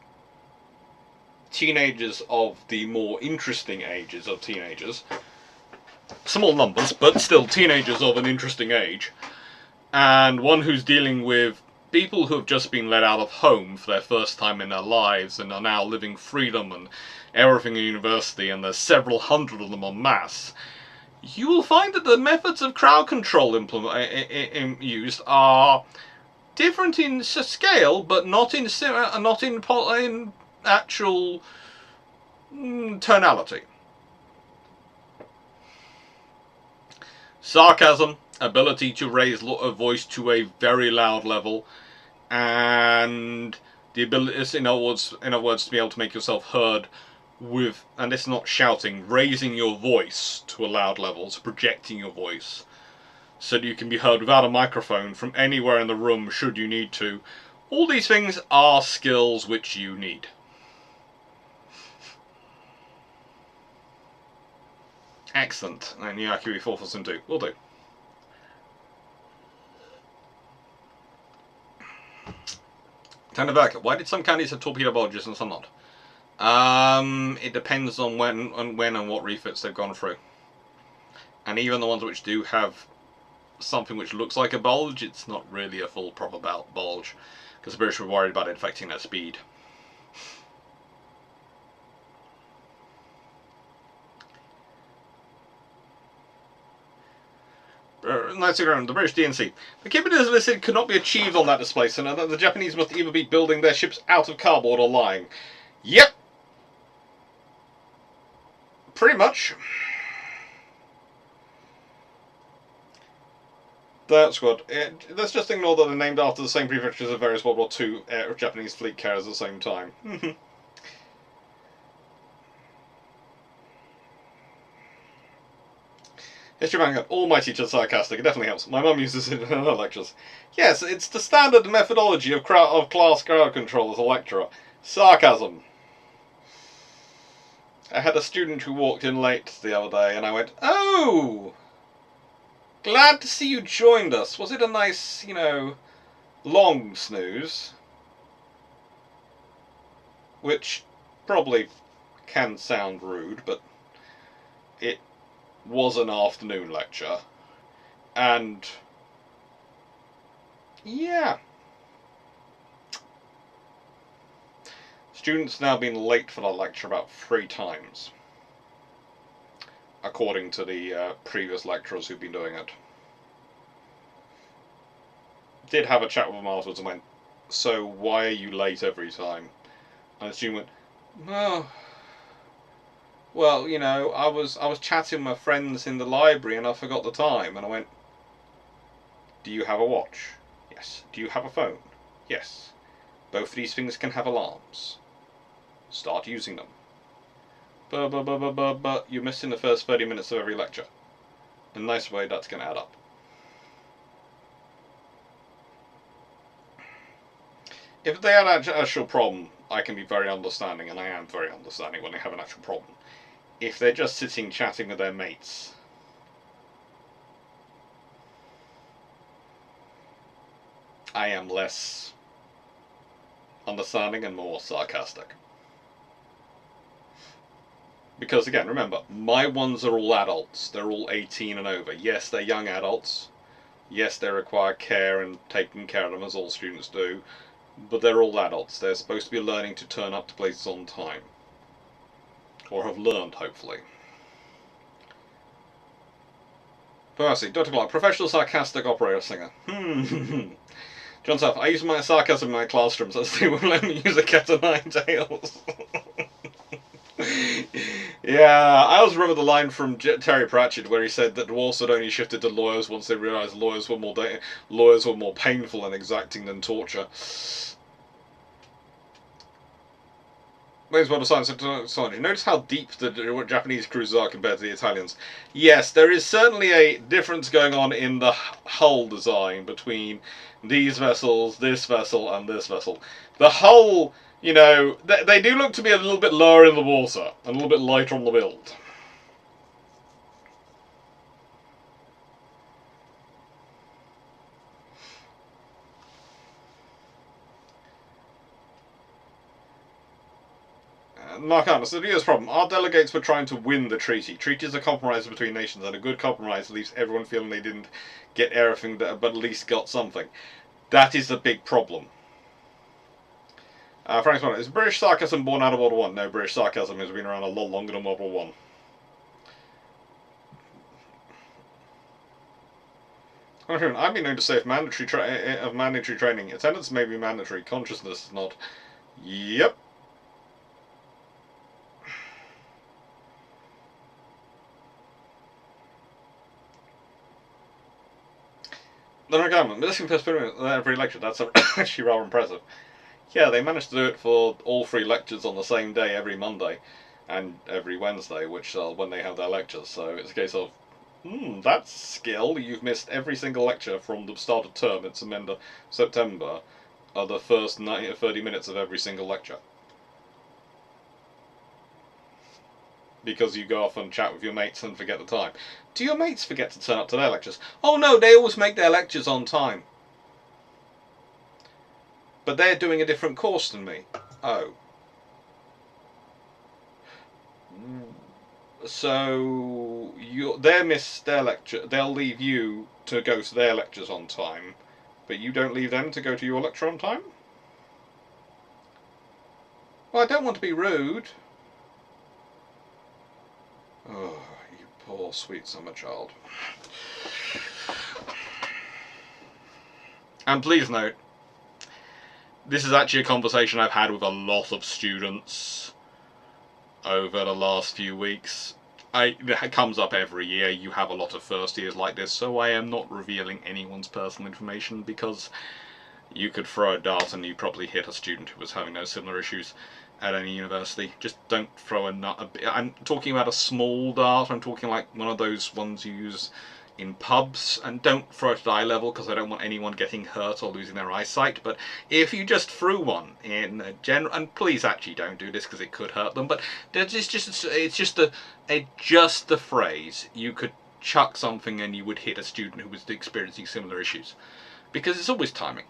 teenagers of the more interesting ages of teenagers, small numbers, but still teenagers of an interesting age, and one who's dealing with people who have just been let out of home for their first time in their lives and are now living freedom and everything in university, and there's several hundred of them en masse, you will find that the methods of crowd control used are different in scale, but not in actual tonality. Sarcasm, ability to raise a voice to a very loud level, and the ability, in other words, to be able to make yourself heard with, and it's not shouting, raising your voice to a loud level, so projecting your voice, so that you can be heard without a microphone from anywhere in the room should you need to. All these things are skills which you need. Excellent. And yeah, QE 442. Will do. Back. Why did some candies have torpedo bulges and some not? It depends on when and what refits they've gone through. And even the ones which do have something which looks like a bulge, it's not really a full proper bulge, because the British were worried about it affecting their speed. The British DNC. The capabilities listed could not be achieved on that displacement, and the Japanese must either be building their ships out of cardboard or lying. Yep. Pretty much. That's good. Let's just ignore that they're named after the same prefectures of various World War II Japanese fleet carriers at the same time. History Vanguard. All my teachers are sarcastic. It definitely helps. My mum uses it in her lectures. Yes, it's the standard methodology of class crowd control as a lecturer. Sarcasm. I had a student who walked in late the other day, and I went, "Oh! Glad to see you joined us. Was it a nice, long snooze?" Which probably can sound rude, but it was an afternoon lecture, and yeah. Students now been late for that lecture about 3 times, according to the previous lecturers who've been doing it. Did have a chat with them afterwards and went, "So why are you late every time?" And the student went, "Oh, well, I was chatting with my friends in the library and I forgot the time." And I went, "Do you have a watch?" "Yes." "Do you have a phone?" "Yes." "Both of these things can have alarms. Start using them." But you're missing the first 30 minutes of every lecture. In a nice way, that's going to add up. If they had an actual problem, I can be very understanding, and I am very understanding when they have an actual problem. If they're just sitting chatting with their mates, I am less understanding and more sarcastic. Because again, remember, my ones are all adults. They're all 18 and over. Yes, they're young adults. Yes, they require care and taking care of them, as all students do. But they're all adults. They're supposed to be learning to turn up to places on time. Or have learned, hopefully. Percy, Dr. Clarke, professional sarcastic operator singer. John South, I use my sarcasm in my classrooms as they won't let me use a cat o' nine tails. Yeah, I always remember the line from Terry Pratchett where he said that dwarves had only shifted to lawyers once they realised lawyers were more painful and exacting than torture. Ladies and science technology. Notice how deep the Japanese cruisers are compared to the Italians. Yes, there is certainly a difference going on in the hull design between these vessels, this vessel, and this vessel. The hull, you know, they do look to be a little bit lower in the water, and a little bit lighter on the build. Mark Arnold, so here's the problem. Our delegates were trying to win the treaty. Treaties are compromises between nations, and a good compromise leaves everyone feeling they didn't get everything, but at least got something. That is the big problem. Frank's one, is British sarcasm born out of World War One? No, British sarcasm has been around a lot longer than World War One. I've been known to say if mandatory training, attendance may be mandatory, consciousness is not. Yep. The government missing postponement every lecture. That's actually rather impressive. Yeah, they managed to do it for all 3 lectures on the same day every Monday and every Wednesday, which when they have their lectures. So it's a case of, that's skill. You've missed every single lecture from the start of term. It's September, the first 30 minutes of every single lecture. Because you go off and chat with your mates and forget the time. Do your mates forget to turn up to their lectures? Oh no, they always make their lectures on time. But they're doing a different course than me. Oh. So they miss their lecture. They'll leave you to go to their lectures on time, but you don't leave them to go to your lecture on time? Well, I don't want to be rude. Oh, you poor sweet summer child. And please note, this is actually a conversation I've had with a lot of students over the last few weeks. It comes up every year. You have a lot of first years like this, so I am not revealing anyone's personal information because you could throw a dart and you probably hit a student who was having those similar issues at any university. Just don't throw I'm talking about a small dart. I'm talking like one of those ones you use in pubs, and don't throw it at eye level because I don't want anyone getting hurt or losing their eyesight. But if you just threw one in general, and please actually don't do this because it could hurt them, but it's just the phrase, you could chuck something and you would hit a student who was experiencing similar issues, because it's always timing.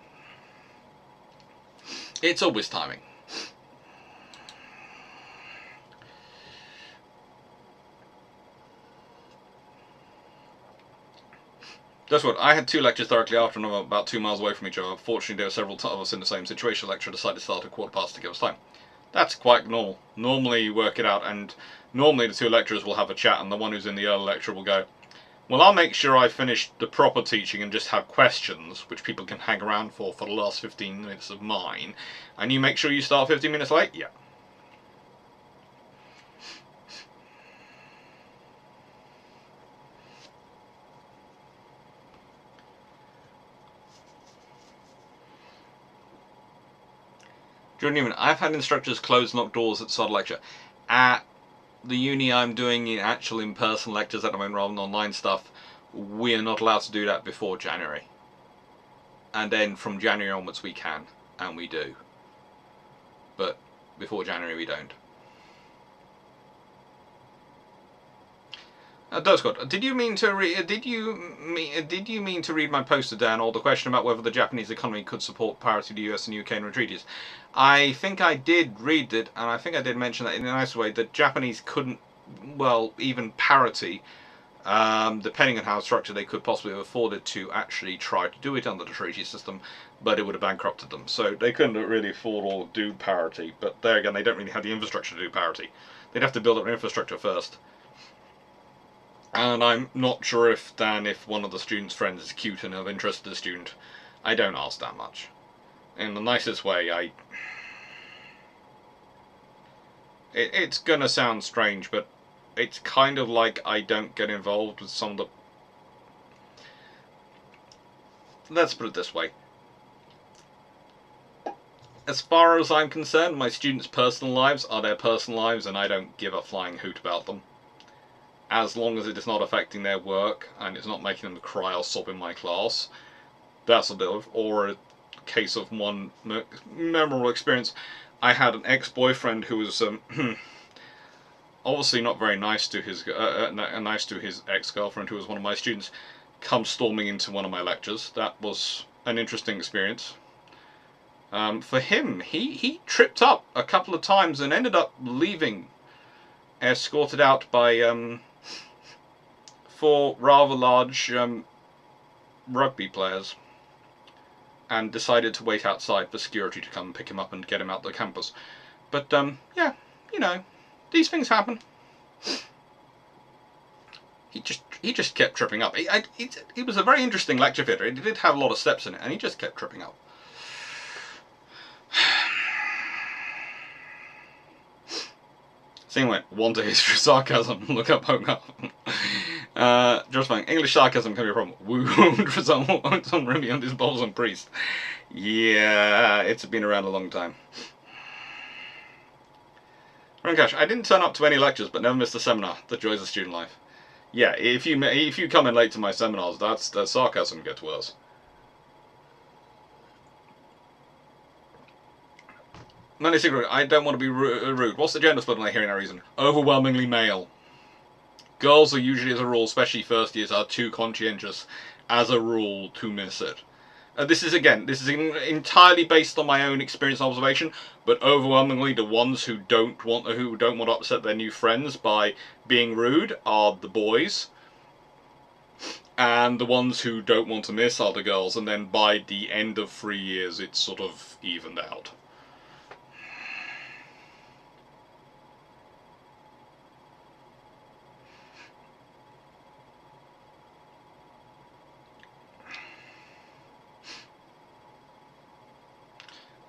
It's always timing. That's what, I had 2 lectures directly after and I'm about 2 miles away from each other. Fortunately, there were several of us in the same situation. The lecturer decided to start at 1:15 to give us time. That's quite normal. Normally you work it out, and normally the 2 lecturers will have a chat, and the one who's in the early lecture will go, well, I'll make sure I finish the proper teaching and just have questions, which people can hang around for the last 15 minutes of mine, and you make sure you start 15 minutes late? Yeah. Jordan Newman, I've had instructors close and lock doors at the start of lecture. At the uni I'm doing actual in-person lectures at the moment rather than online stuff, we are not allowed to do that before January. And then from January onwards we can, and we do. But before January we don't. Scott, did you mean to read my poster, Dan, or the question about whether the Japanese economy could support parity to the US and UK in treaties? I think I did read it, and I think I did mention that in a nice way, that Japanese couldn't, well, even parity, depending on how structured, they could possibly have afforded to actually try to do it under the treaty system, but it would have bankrupted them. So they couldn't really afford or do parity, but there again, they don't really have the infrastructure to do parity. They'd have to build up an infrastructure first. And I'm not sure if one of the student's friends is cute and of interest to the student, I don't ask that much. In the nicest way, it's gonna sound strange, but it's kind of like I don't get involved with some of the... Let's put it this way. As far as I'm concerned, my students' personal lives are their personal lives, and I don't give a flying hoot about them. As long as it is not affecting their work, and it's not making them cry or sob in my class, that's a bit of... Or a case of one memorable experience. I had an ex-boyfriend who was obviously not very nice to his ex-girlfriend, who was one of my students, come storming into one of my lectures. That was an interesting experience. For him, he tripped up a couple of times and ended up leaving, escorted out by 4 rather large rugby players, and decided to wait outside for security to come pick him up and get him out the campus. But yeah, you know, these things happen. He just kept tripping up. It was a very interesting lecture theatre. It did have a lot of steps in it, and he just kept tripping up. Sing went, want to history sarcasm, look up home up. Just fine. English sarcasm can be a problem. Wound for some Remy on this bosom priest. Yeah, it's been around a long time. Runcash, I didn't turn up to any lectures, but never missed a seminar. The joys of student life. Yeah, if you come in late to my seminars, that's the sarcasm gets worse. Money secret, I don't want to be rude. What's the gender split on I hearing that reason? Overwhelmingly male. Girls are usually, as a rule, especially first years, are too conscientious, as a rule, to miss it. This is entirely based on my own experience and observation, but overwhelmingly the ones who don't want to upset their new friends by being rude are the boys, and the ones who don't want to miss are the girls. And then by the end of 3 years, it's sort of evened out.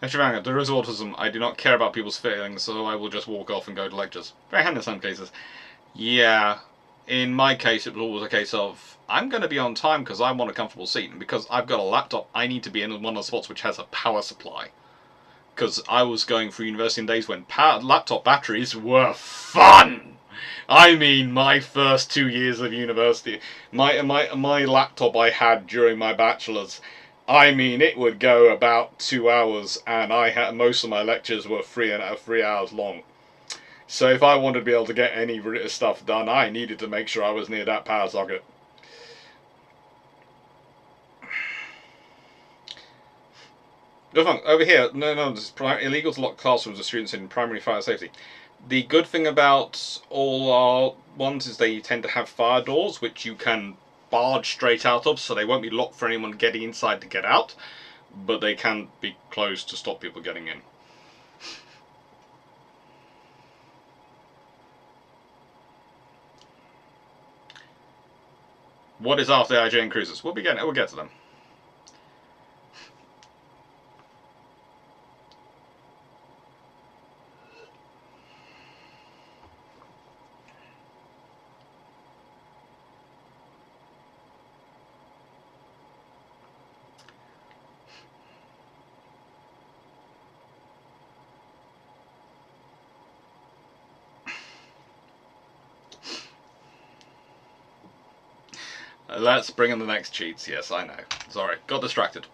Shivanga, there is autism. I do not care about people's feelings, so I will just walk off and go to lectures. Very handy in some cases. Yeah, in my case, it was always a case of, I'm going to be on time because I want a comfortable seat, and because I've got a laptop, I need to be in one of the spots which has a power supply. Because I was going through university in days when laptop batteries were fun! I mean, my first 2 years of university, my laptop I had during my bachelor's, I mean, it would go about 2 hours, and most of my lectures were 3 hours long. So if I wanted to be able to get any stuff done, I needed to make sure I was near that power socket. Over here, no, this is illegal to lock classrooms of students in primary fire safety. The good thing about all our ones is they tend to have fire doors, which you can barge straight out of, so they won't be locked for anyone getting inside to get out, but they can be closed to stop people getting in. What is after IJ and cruises? We'll get to them. Let's bring in the next cheats. Yes, I know. Sorry, got distracted.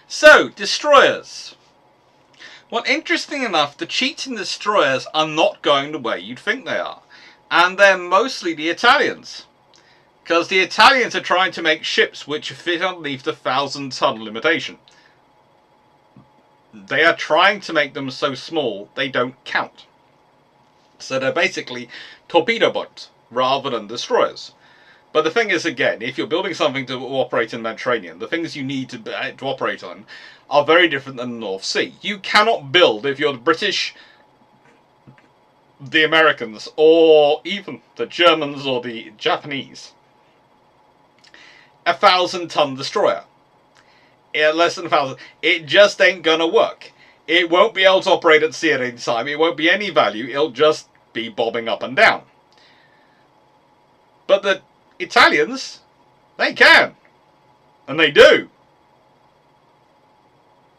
So, destroyers. Well, interesting enough, the cheats in destroyers are not going the way you'd think they are. And they're mostly the Italians. Because the Italians are trying to make ships which fit underneath the 1,000-ton limitation. They are trying to make them so small they don't count. So they're basically torpedo boats rather than destroyers. But the thing is, again, if you're building something to operate in the Mediterranean, the things you need to operate on are very different than the North Sea. You cannot build, if you're the British, the Americans, or even the Germans or the Japanese, a 1,000-ton destroyer. Less than 1,000. It just ain't gonna work. It won't be able to operate at sea at any time. It won't be any value. It'll just be bobbing up and down. But the Italians, they can. And they do.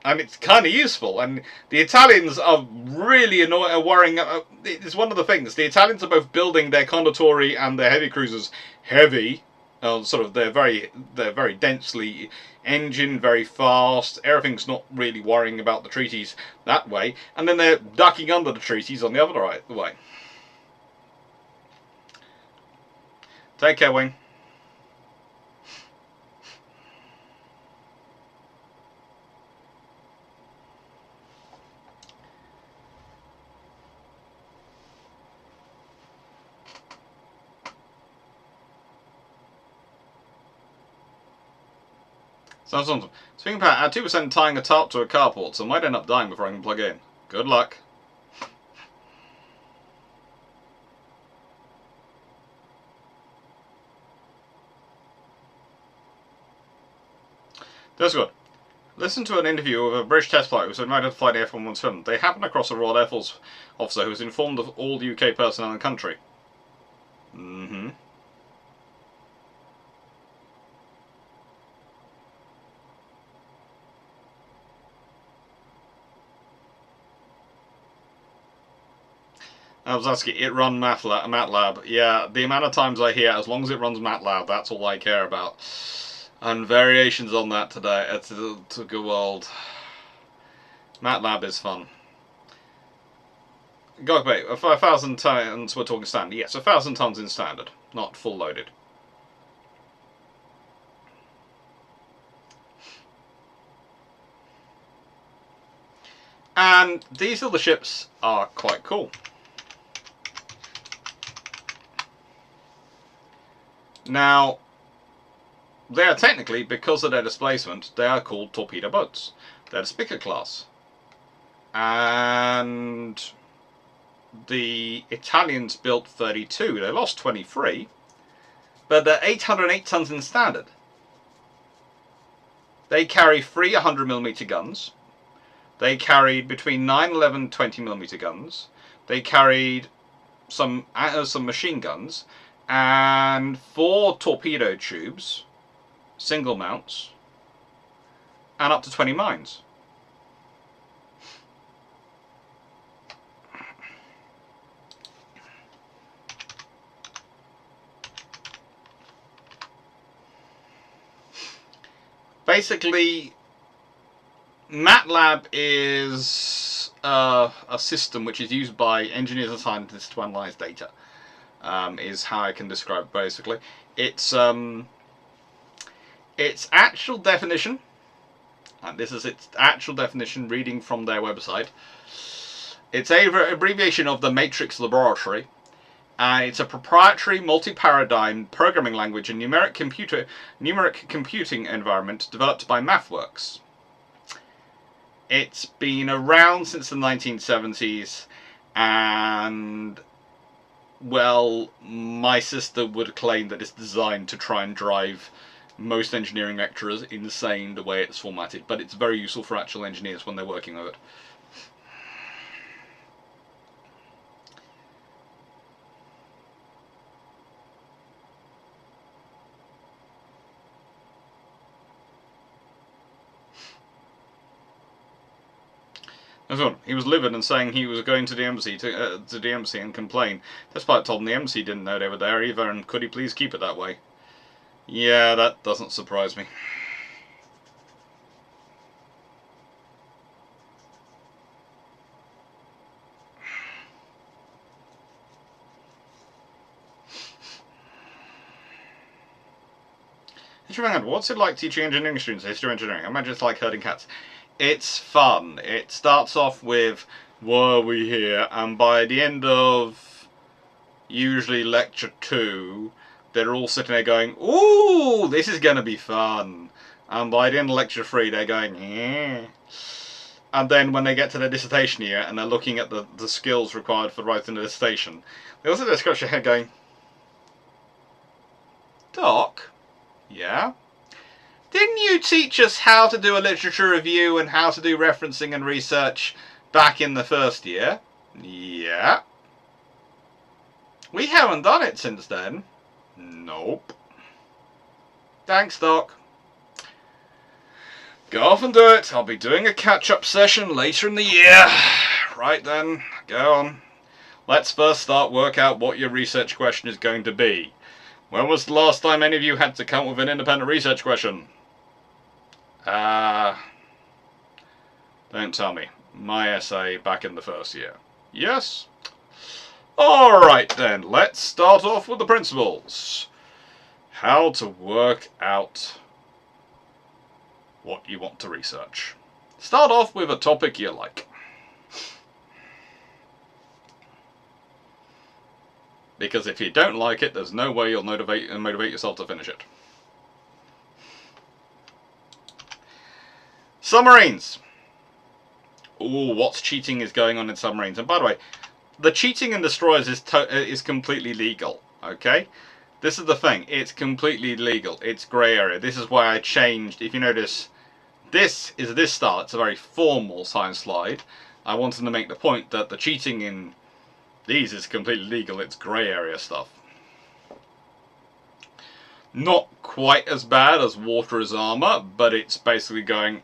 And it's kind of useful. And the Italians are really worrying. It's one of the things. The Italians are both building their Condottieri and their heavy cruisers heavy. They're very densely engined, very fast. Everything's not really worrying about the treaties that way. And then they're ducking under the treaties on the other way. Take care, Wing. Sounds awesome. Speaking about at 2% tying a tarp to a carport, so I might end up dying before I can plug in. Good luck. That's good. Listen to an interview with a British test pilot who was invited to fly the F-1 film. They happened across a Royal Air Force officer who was informed of all the UK personnel in the country. Mm-hmm. Abzaski, it runs MATLAB. Yeah, the amount of times I hear, as long as it runs MATLAB, that's all I care about. And variations on that today. It's a good world. MATLAB is fun. Go wait, 1,000 tons, we're talking standard. Yes, 1,000 tons in standard, not full loaded. And these other ships are quite cool. Now, they are technically, because of their displacement, they are called torpedo boats. They're the Spica class. And the Italians built 32. They lost 23. But they're 808 tons in standard. They carry 3 100mm guns. They carried between 9, 11, 20mm guns. They carried some machine guns. And 4 torpedo tubes, single mounts, and up to 20 mines. Basically, MATLAB is a system which is used by engineers and scientists to analyze data. Is how I can describe it basically. It's actual definition, and this is its actual definition reading from their website. It's an abbreviation of the Matrix Laboratory. It's a proprietary multi-paradigm programming language and numeric computing environment developed by MathWorks. It's been around since the 1970s, and well, my sister would claim that it's designed to try and drive most engineering lecturers insane the way it's formatted, but it's very useful for actual engineers when they're working with it. He was livid and saying he was going to the embassy and complain. Despite told him the embassy didn't know they were there either, and could he please keep it that way? Yeah, that doesn't surprise me. What's it like teaching engineering students history of engineering? I imagine it's like herding cats. It's fun. It starts off with, why are we here? And by the end of usually lecture 2, they're all sitting there going, ooh, this is going to be fun. And by the end of lecture 3, they're going, yeah. And then when they get to their dissertation year and they're looking at the skills required for writing the dissertation, they also just scratch their head going, Doc? Yeah? Didn't you teach us how to do a literature review and how to do referencing and research back in the first year? Yeah. We haven't done it since then. Nope. Thanks, Doc. Go off and do it. I'll be doing a catch-up session later in the year. Right then, go on. Let's first work out what your research question is going to be. When was the last time any of you had to come up with an independent research question? Don't tell me. My essay back in the first year. Yes? Alright then, let's start off with the principles. How to work out what you want to research. Start off with a topic you like. Because if you don't like it, there's no way you'll motivate yourself to finish it. Submarines. Ooh, what's cheating is going on in submarines. And by the way, the cheating in destroyers is completely legal, okay? This is the thing, it's completely legal. It's grey area. This is why I changed, if you notice, this is this style. It's a very formal science slide. I wanted to make the point that the cheating in these is completely legal. It's grey area stuff. Not quite as bad as water is armour, but it's basically going,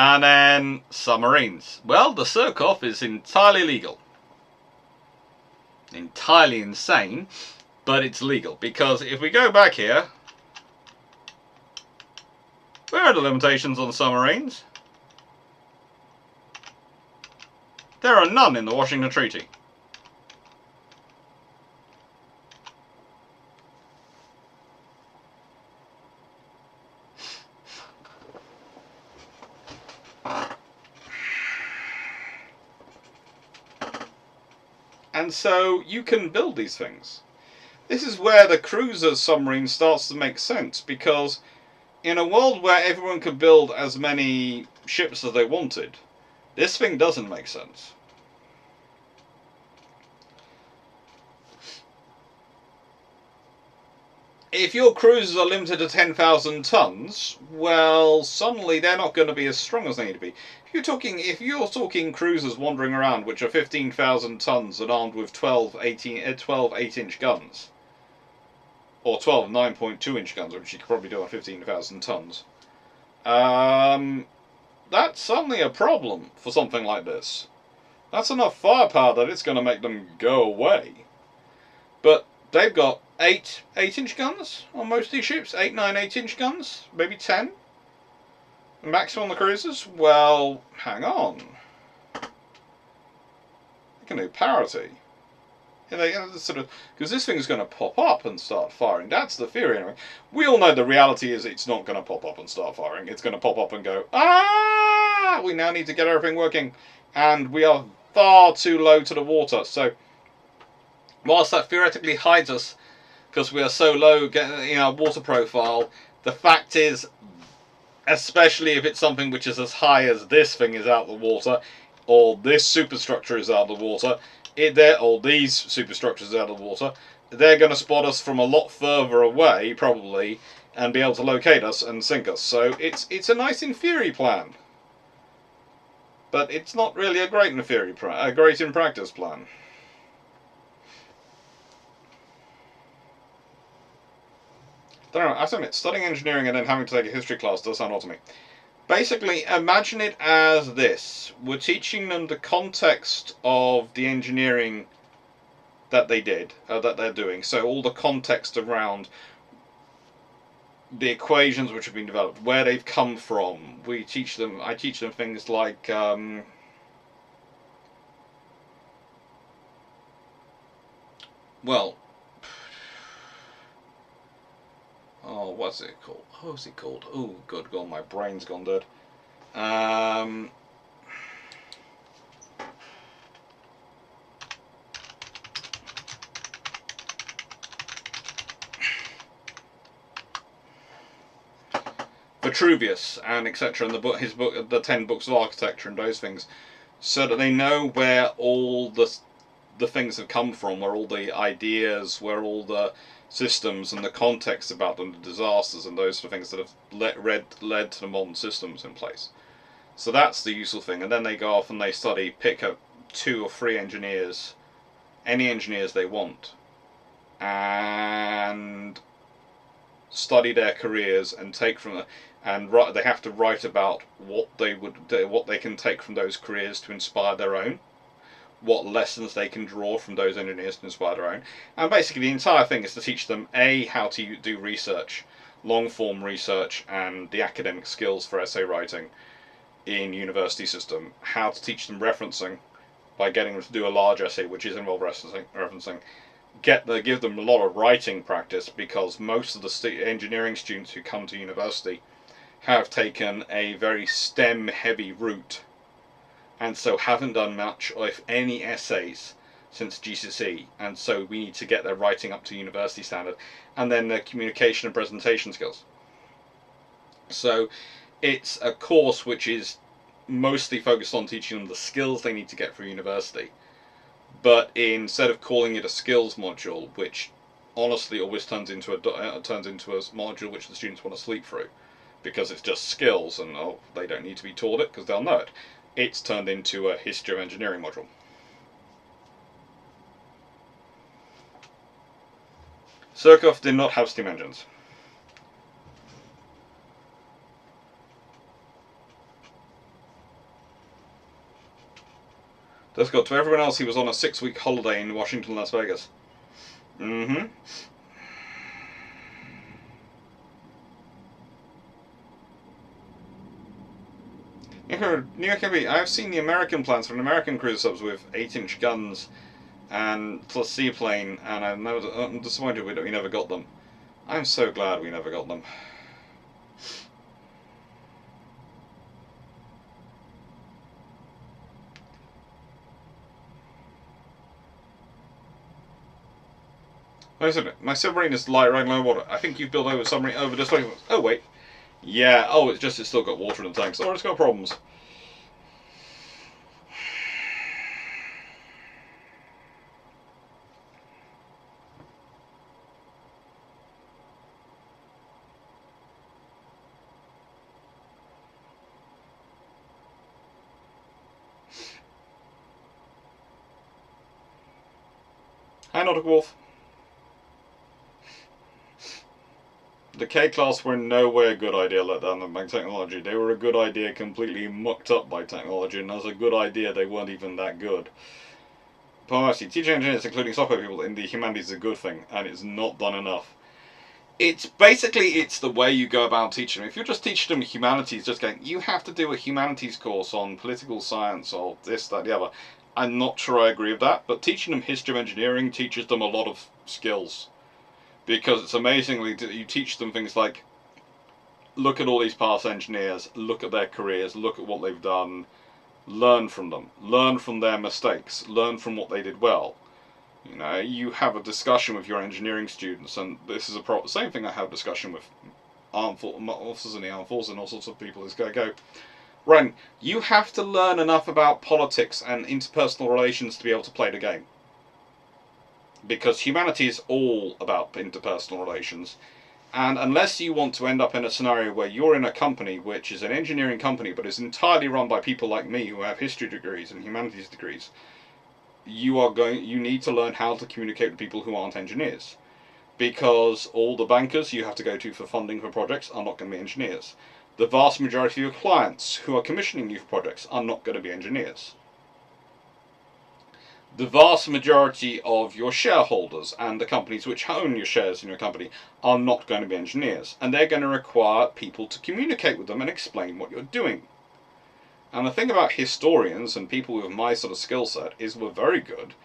And then submarines. Well, the Surkoff is entirely legal. Entirely insane, but it's legal. Because if we go back here, where are the limitations on submarines? There are none in the Washington Treaty. And so you can build these things. This is where the cruiser submarine starts to make sense, because in a world where everyone could build as many ships as they wanted, this thing doesn't make sense. If your cruisers are limited to 10,000 tons, well, suddenly they're not going to be as strong as they need to be. If you're talking cruisers wandering around which are 15,000 tons and armed with 12 8-inch guns, or 12 9.2-inch guns, which you could probably do on 15,000 tons, that's suddenly a problem for something like this. That's enough firepower that it's going to make them go away. But they've got 8-inch guns on most of these ships. 8, 9, 8-inch guns, maybe 10. Maximum on the cruisers? Well, hang on. They can do parity. Because this thing's going to pop up and start firing. That's the theory anyway. We all know the reality is it's not going to pop up and start firing. It's going to pop up and go, ah! We now need to get everything working. And we are far too low to the water. So, whilst that theoretically hides us, because we are so low in our water profile, the fact is, especially if it's something which is as high as this thing is out of the water, or this superstructure is out of the water, or these superstructures out of the water, they're going to spot us from a lot further away, probably, and be able to locate us and sink us. So it's a nice in theory plan, but it's not really a great in theory a great in practice plan. I don't know, I have to admit, studying engineering and then having to take a history class does sound odd to me. Basically, imagine it as this. We're teaching them the context of the engineering that they did, that they're doing. So all the context around the equations which have been developed, where they've come from. I teach them things like oh, what's it called? What's it called? Oh, good God, my brain's gone dead. Vitruvius and etc. and his book, the 10 books of architecture and those things, so that they know where all the things have come from, where all the ideas, where all the systems and the context about them, the disasters and those sort of things that have led to the modern systems in place. So that's the useful thing. And then they go off and they study, pick up 2 or 3 engineers, any engineers they want, and study their careers and take from and they have to write about what they can take from those careers to inspire their own, what lessons they can draw from those engineers to inspire their own. And basically the entire thing is to teach them how to do research, long form research, and the academic skills for essay writing in university system, how to teach them referencing by getting them to do a large essay which is involved referencing, give them a lot of writing practice, because most of the engineering students who come to university have taken a very STEM heavy route, and so haven't done much, or if any, essays since GCSE, and so we need to get their writing up to university standard, and then their communication and presentation skills. So it's a course which is mostly focused on teaching them the skills they need to get for university, but instead of calling it a skills module, which honestly always turns into a module which the students want to sleep through, because it's just skills and they don't need to be taught it because they'll know it. It's turned into a history of engineering module. Surkov did not have steam engines. Discord, to everyone else, he was on a 6-week holiday in Washington, Las Vegas. Mm-hmm. New York, I've seen the American plans for an American cruise subs with 8-inch guns and plus seaplane, and I'm disappointed we never got them. I'm so glad we never got them. My submarine is light riding low water. I think you've built over submarine over displacement. Oh wait. Yeah, it's still got water in the tanks, or it's got problems. Hi, Nautic Wolf. The K-Class were in no way a good idea let down by technology. They were a good idea completely mucked up by technology, and as a good idea they weren't even that good. Honestly, teaching engineers, including software people, in the humanities is a good thing, and it's not done enough. It's the way you go about teaching them. If you're just teaching them humanities, just going, you have to do a humanities course on political science or this, that, the other, I'm not sure I agree with that, but teaching them history of engineering teaches them a lot of skills. Because it's amazingly, you teach them things like, look at all these past engineers, look at their careers, look at what they've done, learn from them, learn from their mistakes, learn from what they did well. You know, you have a discussion with your engineering students, and this is the same thing I have a discussion with officers in the armed forces and all sorts of people, is go, Ren, you have to learn enough about politics and interpersonal relations to be able to play the game. Because humanity is all about interpersonal relations, and unless you want to end up in a scenario where you're in a company which is an engineering company but is entirely run by people like me who have history degrees and humanities degrees, you need to learn how to communicate with people who aren't engineers. Because all the bankers you have to go to for funding for projects are not going to be engineers. The vast majority of your clients who are commissioning you for projects are not going to be engineers. The vast majority of your shareholders and the companies which own your shares in your company are not going to be engineers, and they're going to require people to communicate with them and explain what you're doing. And the thing about historians and people with my sort of skill set is we're very good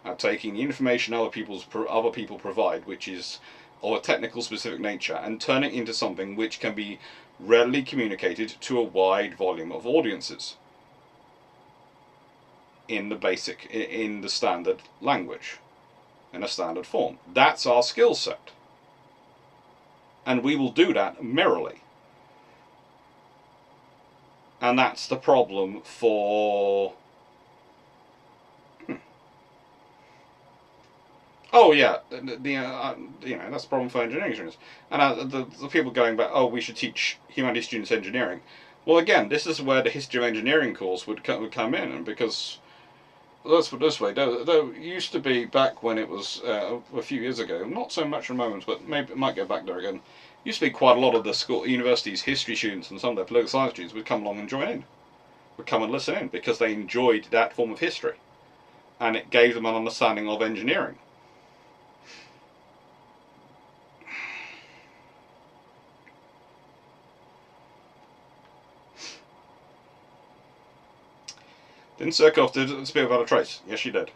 at taking the information other people provide, which is of a technical specific nature, and turning it into something which can be readily communicated to a wide volume of audiences in the standard language, in a standard form. That's our skill set. And we will do that merrily. And that's the problem for... Oh yeah, that's the problem for engineering students. And the people going back, oh, we should teach humanities students engineering. Well, again, this is where the history of engineering course would come in, and because let's put it this way, there used to be, back when it was a few years ago, not so much at the moment, but maybe it might get back there again. Used to be quite a lot of the universities' history students and some of their political science students would come along and join in, would come and listen in because they enjoyed that form of history, and it gave them an understanding of engineering. Didn't Surkoff disappear without a trace? Yes, she did.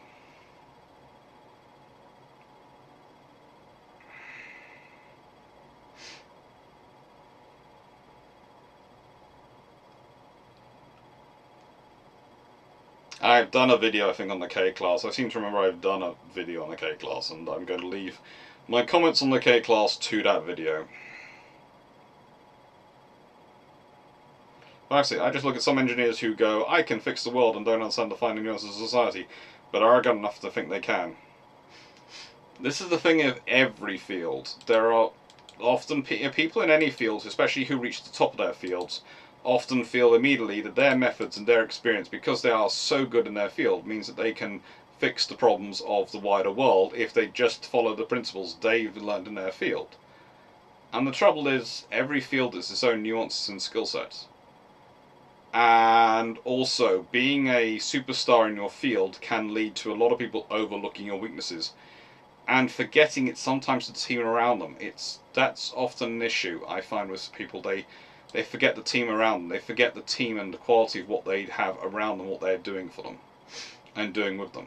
I've done a video, I think, on the K-Class. I seem to remember I've done a video on the K-Class, and I'm going to leave my comments on the K-Class to that video. Actually, I just look at some engineers who go, I can fix the world and don't understand the fine nuances of society, but are arrogant enough to think they can. This is the thing of every field. There are often people in any field, especially who reach the top of their fields, often feel immediately that their methods and their experience, because they are so good in their field, means that they can fix the problems of the wider world if they just follow the principles they've learned in their field. And the trouble is, every field has its own nuances and skill sets. And also, being a superstar in your field can lead to a lot of people overlooking your weaknesses and forgetting it's sometimes the team around them. That's often an issue I find with people. They forget the team around them. They forget the team and the quality of what they have around them, what they're doing for them and doing with them.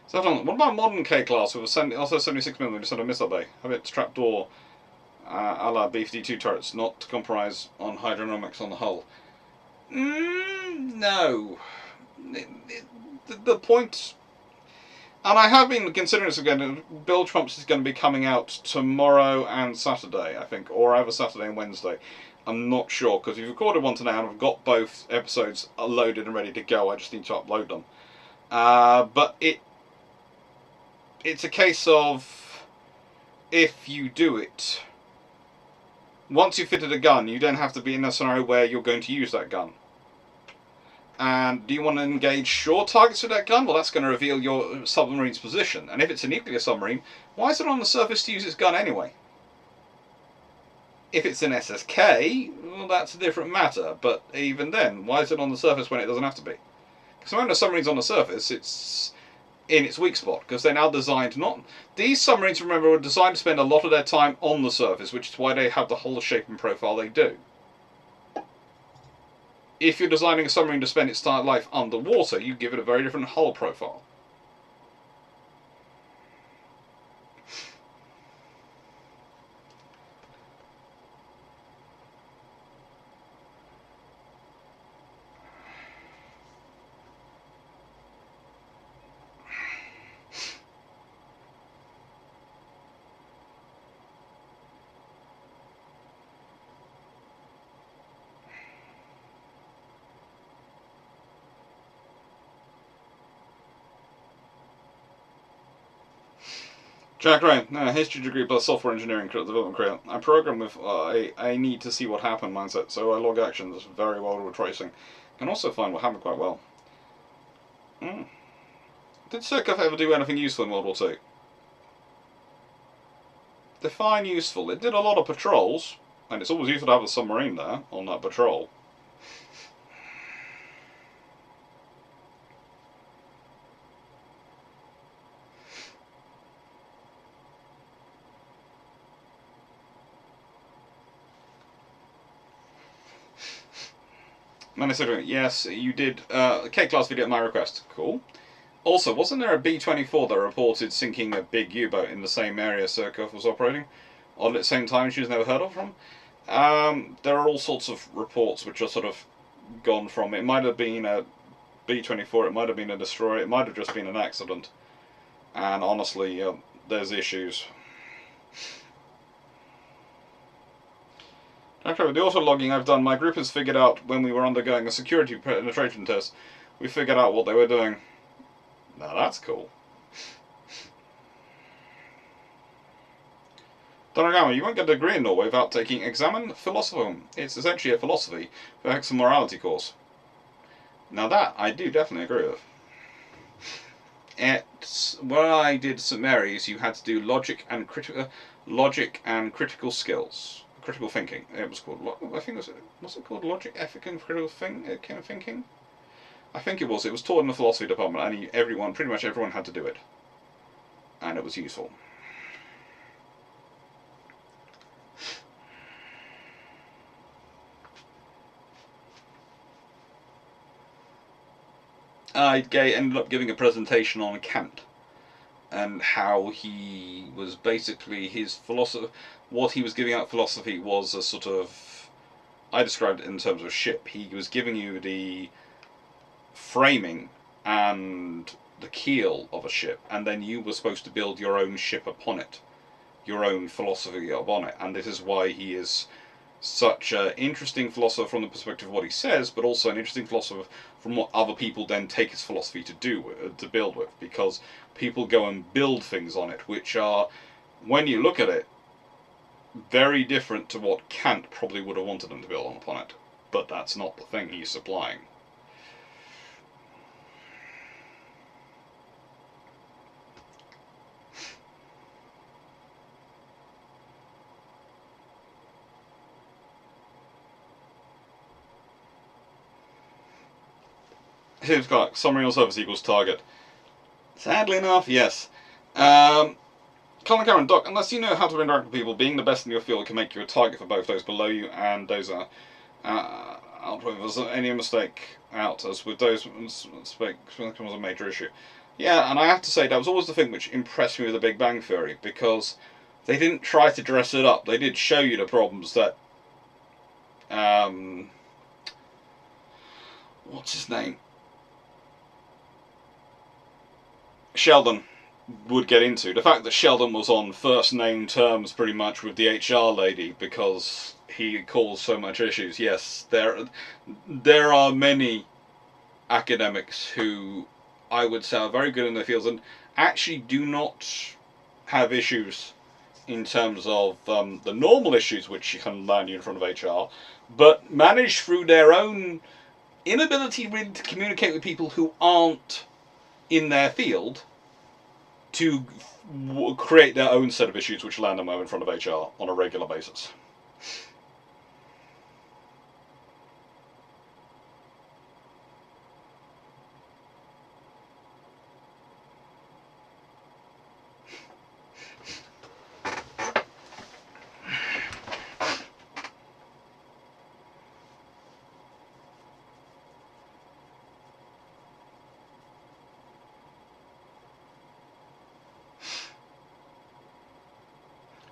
So what about modern K-Class with also 76mm instead of missile bay? Have its trapdoor a la B-52 turrets, not to compromise on hydrodynamics on the hull? No. The point... And I have been considering this again. Bill Trump's is going to be coming out tomorrow and Saturday, I think, or either Saturday and Wednesday. I'm not sure, because we've recorded one today and I've got both episodes loaded and ready to go. I just need to upload them. But it's a case of, if you do it, once you've fitted a gun, you don't have to be in a scenario where you're going to use that gun. And do you want to engage shore targets with that gun? Well, that's going to reveal your submarine's position. And if it's a nuclear submarine, why is it on the surface to use its gun anyway? If it's an SSK, well, that's a different matter. But even then, why is it on the surface when it doesn't have to be? Because when a submarine's on the surface, it's in its weak spot, because they're now designed not... These submarines, remember, were designed to spend a lot of their time on the surface, which is why they have the whole shape and profile they do. If you're designing a submarine to spend its life underwater, you give it a very different hull profile. Jack Ryan, history degree plus software engineering development career. I program with I need to see what happened mindset, so I log actions very well with tracing. Can also find what happened quite well. Did Surkoff ever do anything useful in World War II? Define useful. It did a lot of patrols, and it's always useful to have a submarine there on that patrol. Yes, you did. K-Class video at my request. Cool. Also, wasn't there a B-24 that reported sinking a big U-boat in the same area Surkoff was operating? All at the same time she was never heard of from? There are all sorts of reports which are sort of gone from. It might have been a B-24, it might have been a destroyer, it might have just been an accident. And honestly, there's issues. Actually, with the auto-logging I've done, my group has figured out when we were undergoing a security penetration test, we figured out what they were doing. Now that's cool. Donagama, you won't get a degree in Norway without taking Examen Philosophium. It's essentially a philosophy for ethics and morality course. Now that I do definitely agree with. Where I did St Mary's, you had to do logic and critical skills, critical thinking. It was called. I think was it called logic, ethic, and critical thinking? I think it was. It was taught in the philosophy department, and pretty much everyone had to do it, and it was useful. I ended up giving a presentation on Kant and how he was basically his philosophy. What he was giving out philosophy was a sort of, I described it in terms of a ship. He was giving you the framing and the keel of a ship, and then you were supposed to build your own ship upon it, your own philosophy upon it. And this is why he is such an interesting philosopher from the perspective of what he says, but also an interesting philosopher from what other people then take his philosophy to build with, because people go and build things on it, which are, when you look at it, very different to what Kant probably would have wanted them to build upon it. But that's not the thing he's supplying. Seems Clarke, summary on surface equals target. Sadly enough, yes. Colin Cameron, Doc, unless you know how to interact with people, being the best in your field can make you a target for both those below you and those out. If there's any mistake out, as with those becomes a major issue. Yeah, and I have to say, that was always the thing which impressed me with the Big Bang Theory, because they didn't try to dress it up. They did show you the problems that, what's his name? Sheldon would get into. The fact that Sheldon was on first name terms pretty much with the HR lady because he caused so much issues. Yes, there are many academics who I would say are very good in their fields and actually do not have issues in terms of the normal issues which you can land you in front of HR, but manage through their own inability really to communicate with people who aren't in their field to create their own set of issues which land them in front of HR on a regular basis.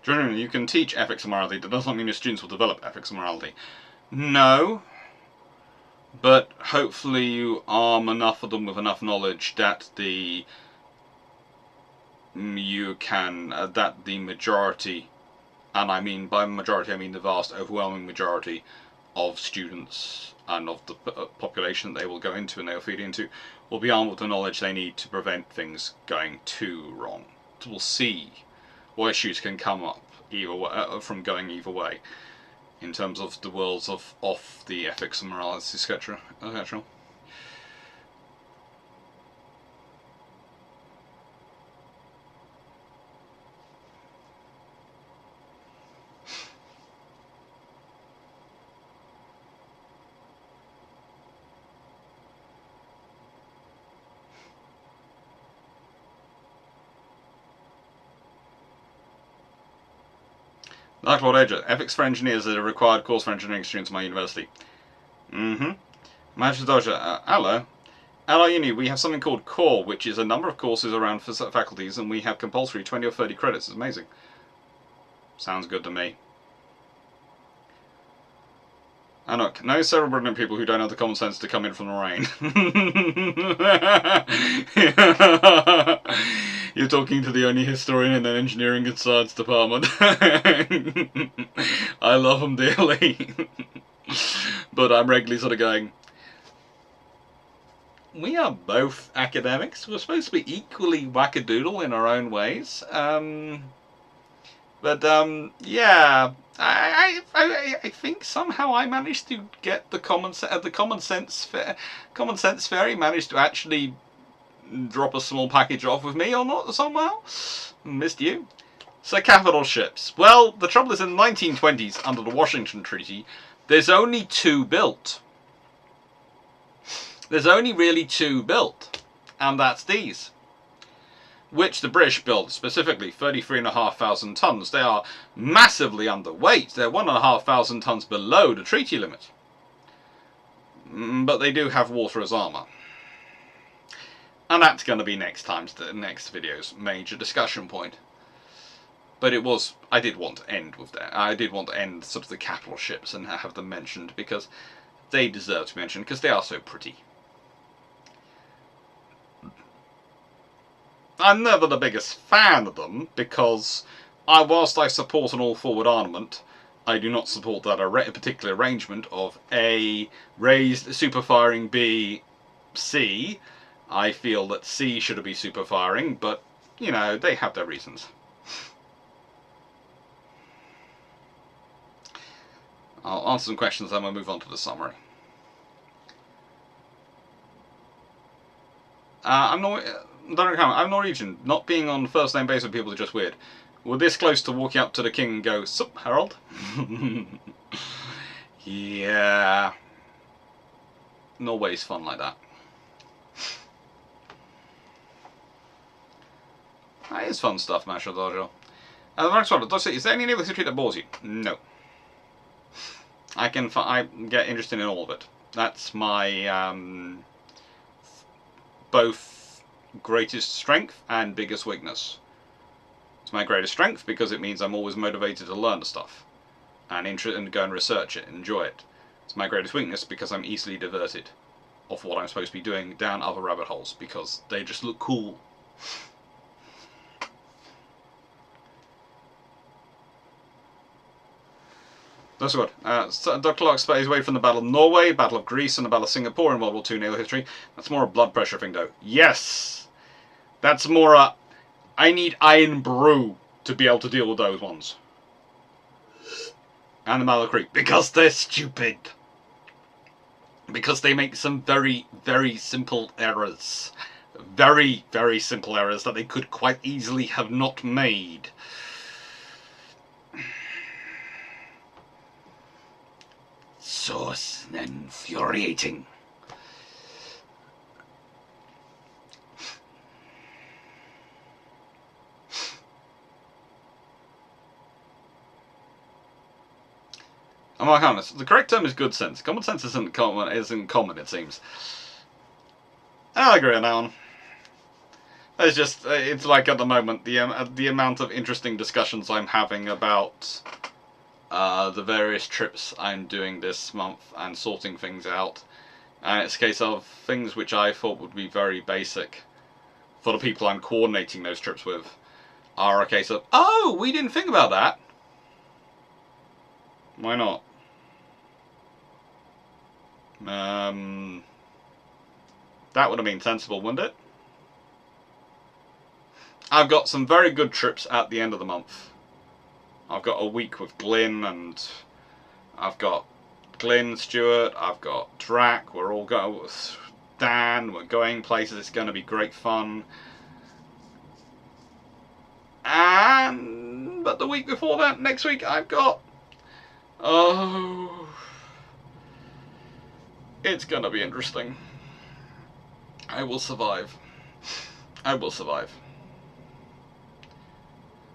Generally, you can teach ethics and morality. That doesn't mean your students will develop ethics and morality. No, but hopefully you arm enough of them with enough knowledge that the majority, and I mean by majority I mean the vast overwhelming majority of students and of the population that they will go into and they will feed into, will be armed with the knowledge they need to prevent things going too wrong. So we'll see what issues can come up either way, from going either way in terms of the worlds of the ethics and morality, etc. Like Lord Edger, ethics for engineers is a required course for engineering students at my university. Magister Doja, hello. At our uni, we have something called Core, which is a number of courses around faculties, and we have compulsory 20 or 30 credits. It's amazing. Sounds good to me. And look, no several brilliant people who don't have the common sense to come in from the rain. You're talking to the only historian in an engineering and science department. I love them dearly. But I'm regularly sort of going, we are both academics. We're supposed to be equally wackadoodle in our own ways. Yeah, I think somehow I managed to get the common sense fairy managed to actually drop a small package off with me or not somehow. Missed you. So capital ships. Well, the trouble is in the 1920s under the Washington Treaty, there's only 2 built. There's only really 2 built, and that's these, which the British built specifically 33,500 tons. They are massively underweight. They're 1,500 tons below the treaty limit, but they do have water as armour, and that's going to be next video's major discussion point. But I did want to end with that. I did want to end sort of the capital ships and have them mentioned because they deserve to be mentioned because they are so pretty. I'm never the biggest fan of them because whilst I support an all-forward armament, I do not support that particular arrangement of A, raised super firing, B, C. I feel that C should be super firing, but, you know, they have their reasons. I'll answer some questions and we'll move on to the summary. I'm Norwegian. Not being on first name basis with people is just weird. We're this close to walking up to the king and go, "Sup, Harold?" Yeah. Norway's fun like that. That is fun stuff, Masha Dojo. The next one, is there any naval history that bores you? No. I get interested in all of it. That's my both greatest strength and biggest weakness. It's my greatest strength because it means I'm always motivated to learn the stuff and go and research it, enjoy it. It's my greatest weakness because I'm easily diverted off what I'm supposed to be doing down other rabbit holes because they just look cool. That's good. Dr. Clarke stays away from the Battle of Norway, Battle of Greece, and the Battle of Singapore in World War II naval history. That's more a blood pressure thing, though. Yes! That's more a... I need iron brew to be able to deal with those ones. And the Mallow Creek. Because they're stupid. Because they make some very, very simple errors. Very, very simple errors that they could quite easily have not made. So infuriating. I'm not honest. The correct term is good sense. Common sense isn't common, it seems. I agree on that one. It's just, it's like at the moment, the amount of interesting discussions I'm having about the various trips I'm doing this month and sorting things out. And it's a case of things which I thought would be very basic for the people I'm coordinating those trips with are a case of, oh, we didn't think about that. Why not? That would have been sensible, wouldn't it? I've got some very good trips at the end of the month. I've got a week with Glyn, and I've got Glyn, Stuart, I've got Drac, we're all going with Dan, we're going places, it's going to be great fun. But the week before that, next week, I've got... Oh... It's going to be interesting. I will survive. I will survive.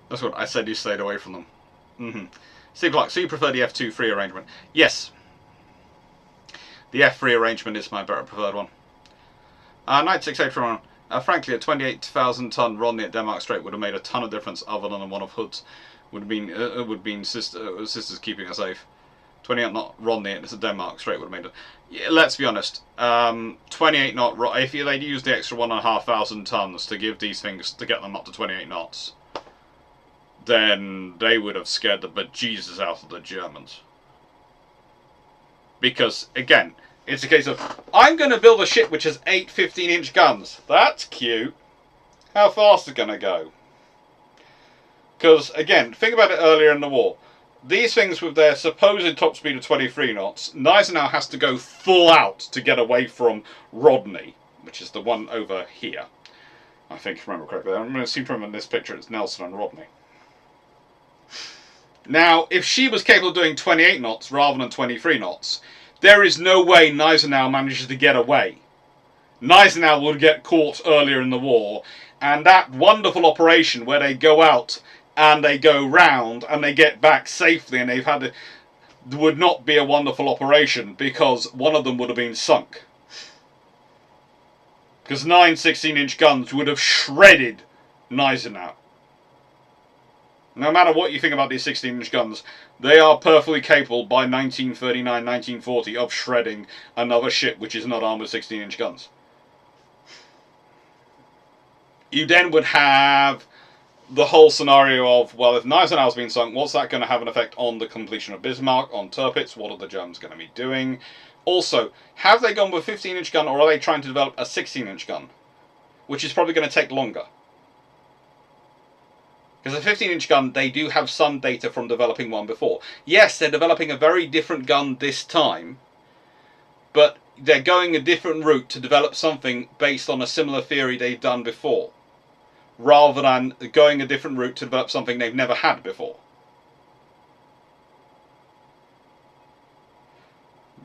That's what I said, you stayed away from them. Steve Clarke, so you prefer the F2 free arrangement? Yes. The F3 arrangement is my better preferred one. Knight 681. Frankly, a 28,000 ton Rodney at Denmark Strait would have made a ton of difference other than one of Hood's. Would have been sisters keeping us safe. 28 knot Rodney, it's a Denmark straight would have made it. Yeah, let's be honest. 28 knot. If they'd used the extra 1,500 tons to give these things to get them up to 28 knots, then they would have scared the bejesus out of the Germans. Because again, it's a case of I'm going to build a ship which has 8 15-inch guns. That's cute. How fast is it going to go? Because again, think about it earlier in the war. These things with their supposed top speed of 23 knots, Gneisenau has to go full out to get away from Rodney, which is the one over here. I think, if I remember correctly. I'm going to seem to remember in this picture it's Nelson and Rodney. Now, if she was capable of doing 28 knots rather than 23 knots, there is no way Gneisenau manages to get away. Gneisenau would get caught earlier in the war, and that wonderful operation where they go out and they go round and they get back safely and they've had would not be a wonderful operation because one of them would have been sunk. Because 9 16-inch guns would have shredded Gneisenau. No matter what you think about these 16-inch guns, they are perfectly capable by 1939, 1940 of shredding another ship which is not armed with 16-inch guns. You then would have the whole scenario of, well, if Gneisenau's been sunk, what's that going to have an effect on the completion of Bismarck, on Tirpitz? What are the Germans going to be doing? Also, have they gone with a 15-inch gun, or are they trying to develop a 16-inch gun? Which is probably going to take longer. Because a 15-inch gun, they do have some data from developing one before. Yes, they're developing a very different gun this time, but they're going a different route to develop something based on a similar theory they've done before, rather than going a different route to develop something they've never had before.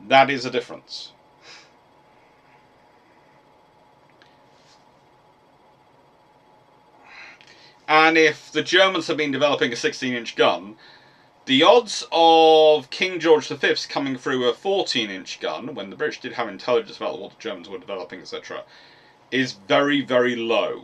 That is a difference. And if the Germans have been developing a 16-inch gun, the odds of King George V's coming through a 14-inch gun, when the British did have intelligence about what the Germans were developing, etc., is very, very low.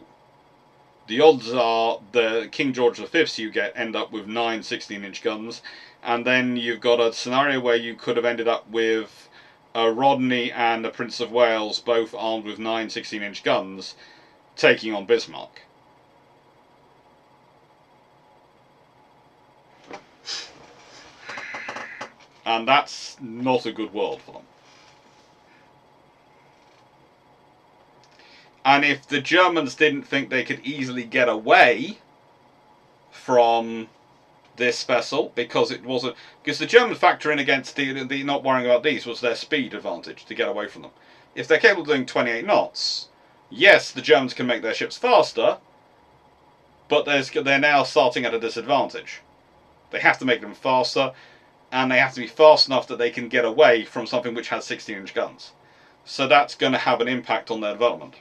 The odds are the King George V's you end up with 9 16-inch guns, and then you've got a scenario where you could have ended up with a Rodney and a Prince of Wales, both armed with 9 16-inch guns, taking on Bismarck. And that's not a good world for them. And if the Germans didn't think they could easily get away from this vessel, because it wasn't, because the Germans factor in against the not worrying about these was their speed advantage to get away from them. If they're capable of doing 28 knots, yes, the Germans can make their ships faster, but they're now starting at a disadvantage. They have to make them faster, and they have to be fast enough that they can get away from something which has 16-inch guns. So that's going to have an impact on their development.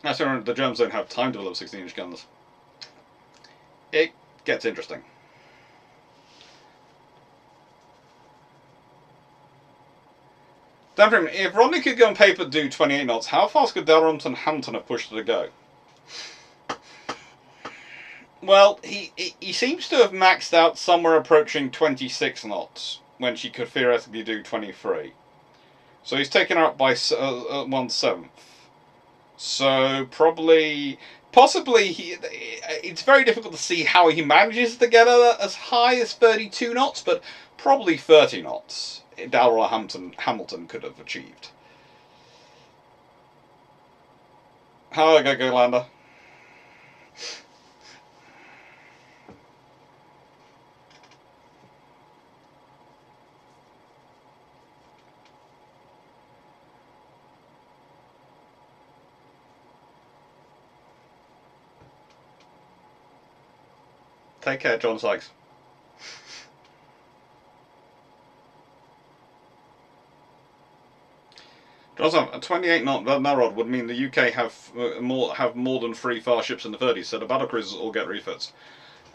That's why the Germans don't have time to develop 16-inch guns. It gets interesting. If Rodney could go on paper do 28 knots, how fast could Dalrymple and Hampton have pushed it to go? Well, he seems to have maxed out somewhere approaching 26 knots, when she could theoretically do 23. So he's taken her up by 1/7. So possibly, it's very difficult to see how he manages to get her as high as 32 knots, but probably 30 knots Dalrymple Hamilton could have achieved. How go, Lander? Take care, John Sykes. Johnson, a 28 knot Narod would mean the UK have more than 3 fast ships in the 30s, so the battle cruisers all get refits.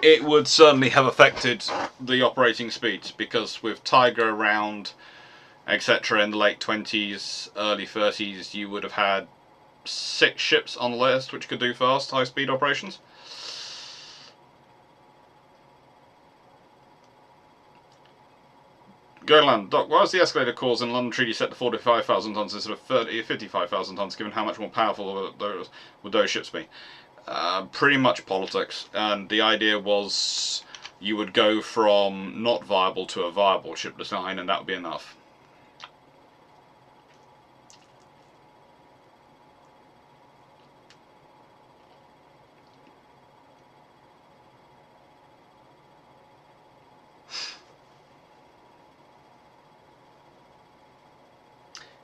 It would certainly have affected the operating speeds, because with Tiger around, etc., in the late 20s, early 30s, you would have had 6 ships on the list which could do fast, high-speed operations. Goland, Doc, why was the escalator cores in London Treaty set to 45,000 tons instead of 55,000 tons, given how much more powerful would those ships be? Pretty much politics, and the idea was you would go from not viable to a viable ship design, and that would be enough.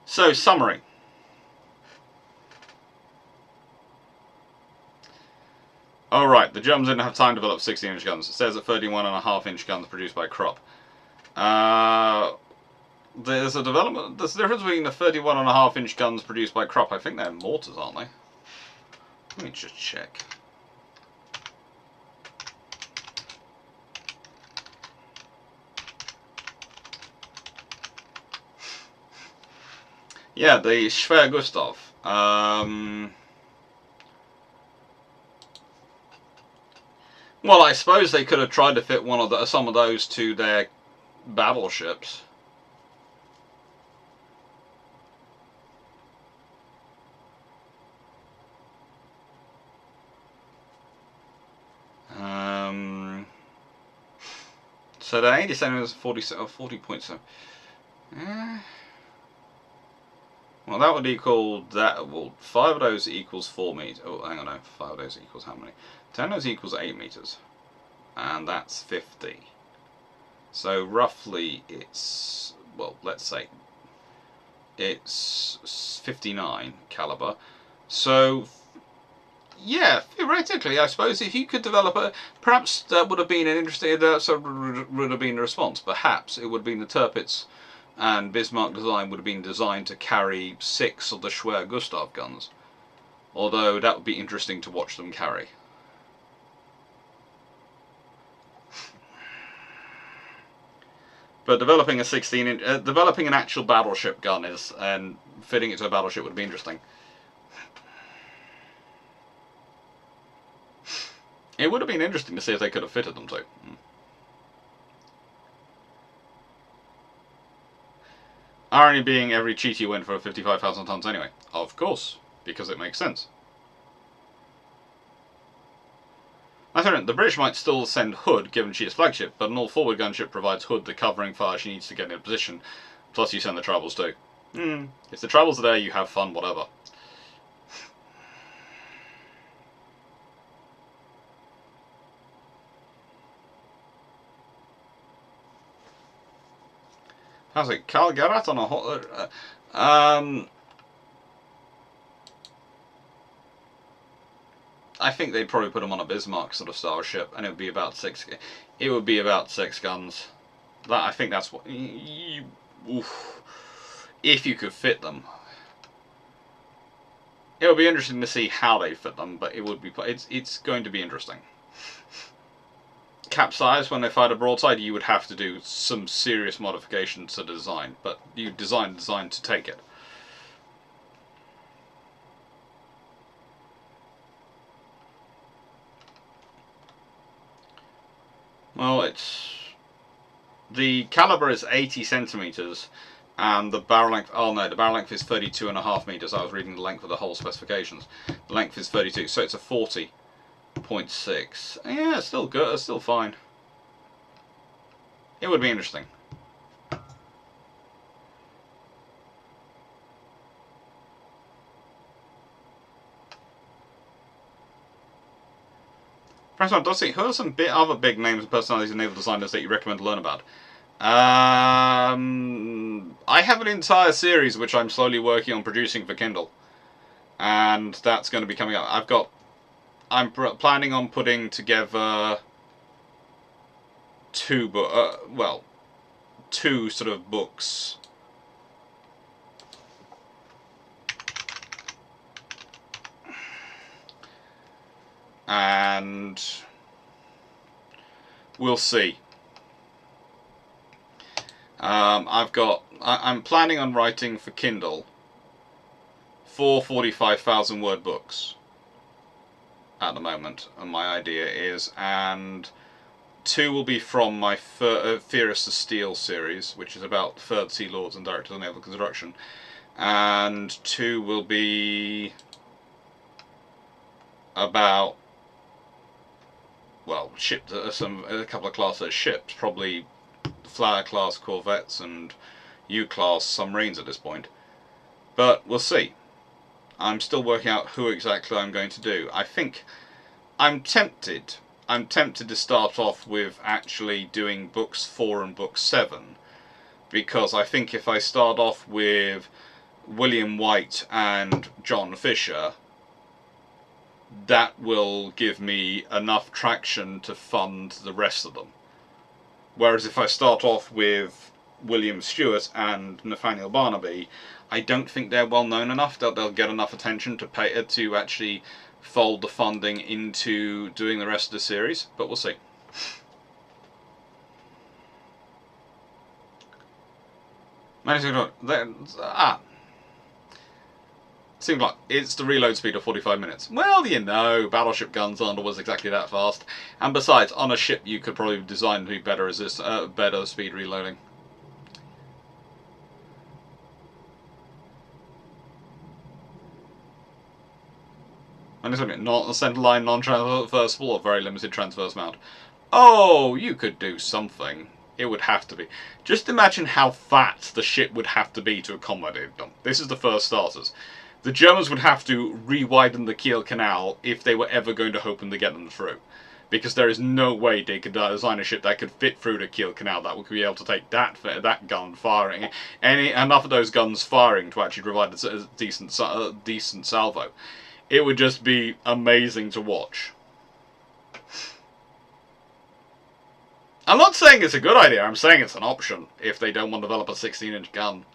So, summary. Alright, the Germans didn't have time to develop 16-inch guns. It says that 31.5-inch guns produced by Krupp. There's a difference between the 31.5-inch guns produced by Krupp. I think they're mortars, aren't they? Let me just check. Yeah, the Schwer Gustav. Well, I suppose they could have tried to fit some of those to their battleships. So the 80 centimeters, 40.7. Well, that would equal that. Well, 5 of those equals 4 meters. Oh, hang on, no. 5 of those equals how many? 10 of those equals 8 meters, and that's 50. So roughly, it's, well, let's say it's 59 caliber. So yeah, theoretically, I suppose if you could develop a, perhaps that would have been an interesting, would have been a response. Perhaps it would have been the Tirpitz and Bismarck design would have been designed to carry 6 of the Schwer Gustav guns. Although that would be interesting to watch them carry. But developing a 16-inch, developing an actual battleship gun is, and fitting it to a battleship would be interesting. It would have been interesting to see if they could have fitted them too. Irony being, every Cheatie went for 55,000 tons anyway. Of course, because it makes sense. The British might still send Hood, given she is flagship, but an all-forward gunship provides Hood the covering fire she needs to get in a position. Plus you send the Troubles too. If the Troubles are there, you have fun, whatever. How's it? Carl Garat on a hot... I think they'd probably put him on a Bismarck sort of style ship, and it would be about 6. It would be about 6 guns. I think that's what. If you could fit them, it would be interesting to see how they fit them. But it would be. It's going to be interesting. Capsize when they fight a broadside, you would have to do some serious modifications to the design, but you design to take it. Well, the caliber is 80 centimeters, and the barrel length. Oh no, the barrel length is 32.5 meters. I was reading the length of the whole specifications. The length is 32, so it's a 40.6. Yeah, it's still good. It's still fine. It would be interesting. Press on Dossie, who are some other big names and personalities in naval designers that you recommend to learn about? I have an entire series which I'm slowly working on producing for Kindle, and that's going to be coming up. I'm planning on putting together two sort of books. And we'll see. I'm planning on writing for Kindle 4 45,000 word books at the moment, and my idea is, and 2 will be from my Furious of Steel series, which is about Third Sea Lords and Directors of Naval Construction. And 2 will be about, well, ships, a couple of classes ships, probably Flower class corvettes and U-class submarines at this point. But we'll see. I'm still working out who exactly I'm going to do. I think I'm tempted to start off with actually doing books 4 and book 7, because I think if I start off with William White and John Fisher, that will give me enough traction to fund the rest of them. Whereas if I start off with William Stewart and Nathaniel Barnaby, I don't think they're well known enough that they'll get enough attention to actually fold the funding into doing the rest of the series, but we'll see. Seems like it's the reload speed of 45 minutes. Well, you know, battleship guns aren't always exactly that fast. And besides, on a ship you could probably design to be better better speed reloading. And it's not a centerline, non-transversal, or very limited transverse mount. Oh, you could do something. It would have to be. Just imagine how fat the ship would have to be to accommodate them. This is the first starters. The Germans would have to re-widen the Kiel Canal if they were ever going to hope to get them through. Because there is no way they could design a ship that could fit through the Kiel Canal that would be able to take that gun firing, enough of those guns firing to actually provide a decent salvo. It would just be amazing to watch. I'm not saying it's a good idea, I'm saying it's an option if they don't want to develop a 16-inch gun.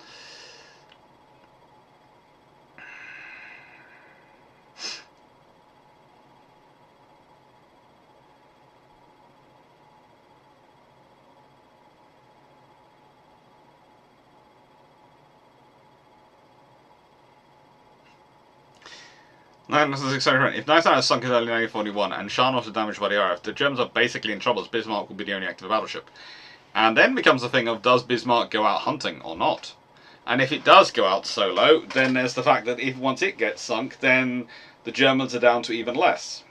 If Nice Island sunk in early 1941 and Charlotte was damaged by the RF, the Germans are basically in trouble as Bismarck will be the only active battleship. And then becomes the thing of, does Bismarck go out hunting or not? And if it does go out solo, then there's the fact that if once it gets sunk, then the Germans are down to even less.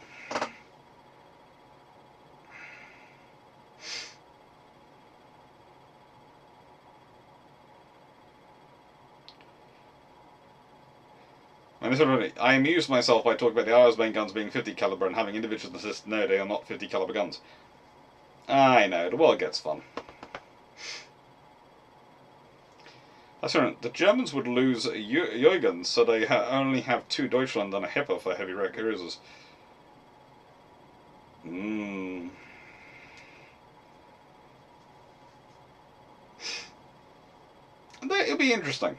I amuse myself by talking about the IR's main guns being 50 caliber and having individuals insist no, they are not 50 caliber guns. I know, the world gets fun. That's right, the Germans would lose Jürgens, so they only have 2 Deutschland and a Hipper for heavy cruisers. It'll be interesting.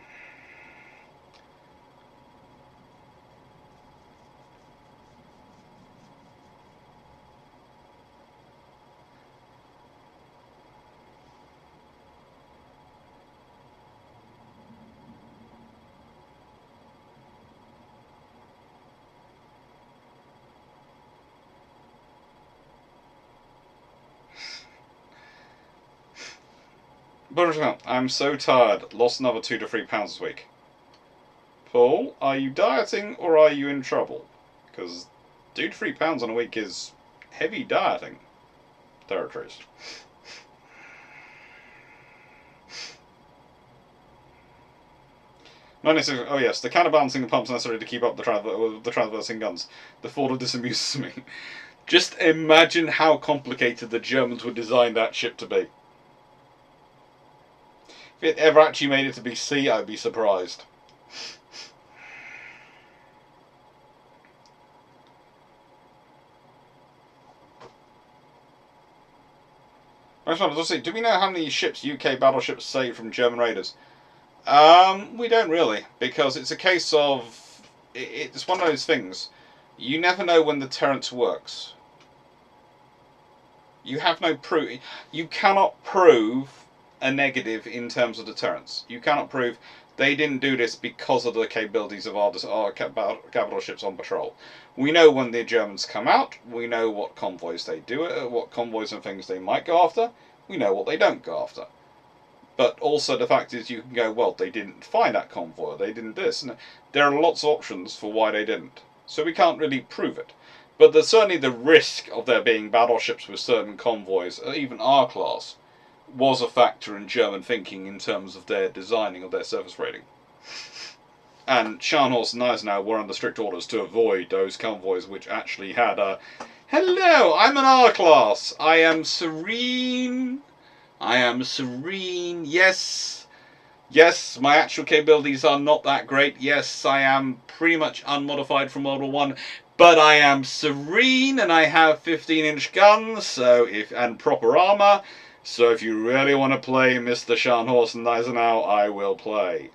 I'm so tired. Lost another 2 to 3 pounds this week. Paul, are you dieting or are you in trouble? Because 2 to 3 pounds on a week is heavy dieting territories. Oh yes, the counterbalancing the pumps necessary to keep up the transversing guns. The thought of this amuses me. Just imagine how complicated the Germans would design that ship to be. If it ever actually made it to be sea, I'd be surprised. Do we know how many ships UK battleships saved from German raiders? We don't really, because it's a case of... It's one of those things. You never know when the deterrence works. You have no proof. You cannot prove a negative in terms of deterrence. You cannot prove they didn't do this because of the capabilities of our capital ships on patrol. We know when the Germans come out, we know what convoys they do, what convoys and things they might go after, we know what they don't go after. But also the fact is you can go, well, they didn't find that convoy, they didn't this. And there are lots of options for why they didn't. So we can't really prove it. But there's certainly the risk of there being battleships with certain convoys, even our class, was a factor in German thinking in terms of their designing of their surface rating. And Scharnhorst and Gneisenau were under strict orders to avoid those convoys which actually had a, hello, I'm an R-class, I am serene, yes, my actual capabilities are not that great, yes, I am pretty much unmodified from World War One, but I am serene and I have 15-inch guns, and proper armour. So if you really want to play Mr. Scharnhorst and Gneisenau, I will play.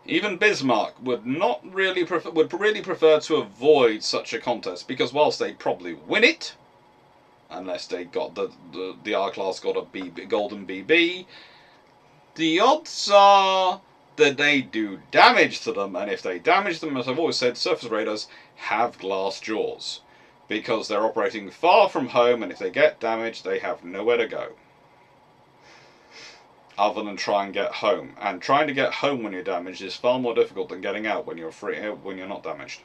Even Bismarck would really prefer to avoid such a contest, because whilst they probably win it, unless they got the R-class got a golden BB, the odds are that they do damage to them, and if they damage them, as I've always said, surface raiders have glass jaws. Because they're operating far from home, and if they get damaged, they have nowhere to go. Other than try and get home. And trying to get home when you're damaged is far more difficult than getting out when you're when you're not damaged.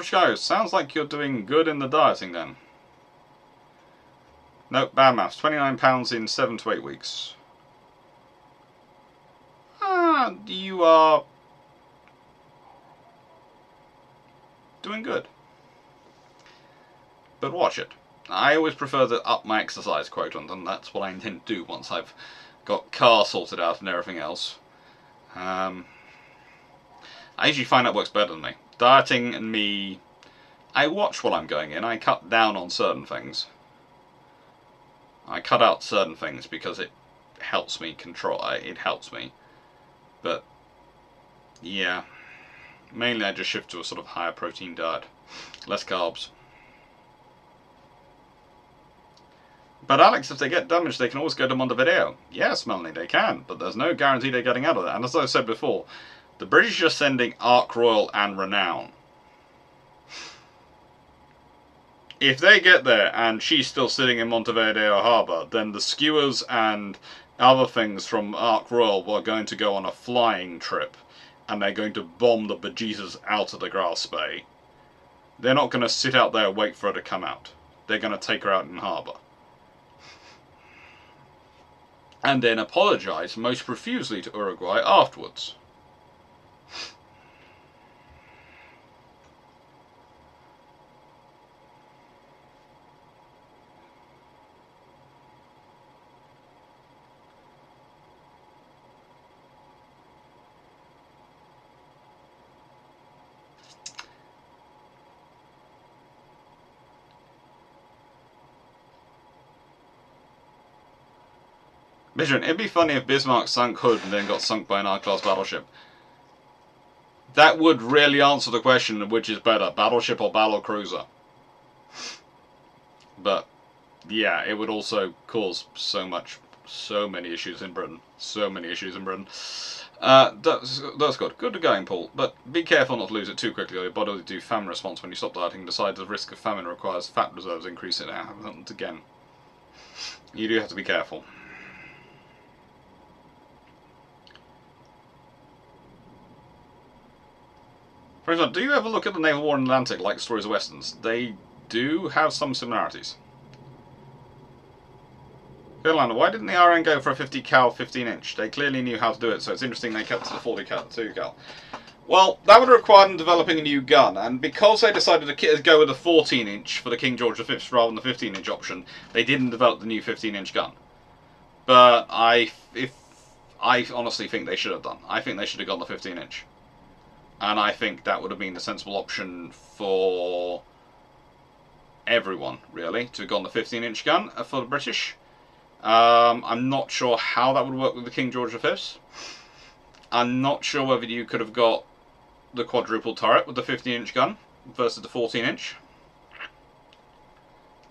Chicago, sounds like you're doing good in the dieting then. Nope, bad maths. £29 in 7 to 8 weeks. You are doing good. But watch it. I always prefer to up my exercise quotient, and that's what I intend to do once I've got car sorted out and everything else. I usually find that works better than me. Dieting and me, I watch what I'm going in, I cut down on certain things. I cut out certain things because it helps me control, it helps me. But, yeah, mainly I just shift to a sort of higher protein diet, less carbs. But Alex, if they get damaged, they can always go to Montevideo. Yes, Melanie, they can, but there's no guarantee they're getting out of that. And as I said before, the British are sending Ark Royal and Renown. If they get there and she's still sitting in Montevideo Harbour, then the skewers and other things from Ark Royal are going to go on a flying trip, and they're going to bomb the bejesus out of the Grass Bay. They're not going to sit out there and wait for her to come out. They're going to take her out in harbour. And then apologise most profusely to Uruguay afterwards. Vision, it'd be funny if Bismarck sunk Hood and then got sunk by an R-class battleship. That would really answer the question of which is better, battleship or battle cruiser. But, yeah, it would also cause so many issues in Britain. So many issues in Britain. That's good. Good going, Paul. But be careful not to lose it too quickly, or your body will do famine response when you stop dieting and decide the risk of famine requires fat reserves increase. It happens again. You do have to be careful. For example, do you ever look at the naval war in the Atlantic like stories of Westerns? They do have some similarities. Finland, why didn't the RN go for a 50 cal 15-inch? They clearly knew how to do it, so it's interesting they kept to the 40 cal 2 cal. Well, that would have required them developing a new gun, and because they decided to go with a 14-inch for the King George V rather than the 15-inch option, they didn't develop the new 15-inch gun. But I honestly think they should have done. I think they should have gone the 15-inch. And I think that would have been the sensible option for everyone, really, to have gone the 15-inch gun for the British. I'm not sure how that would work with the King George V's. I'm not sure whether you could have got the quadruple turret with the 15-inch gun versus the 14-inch.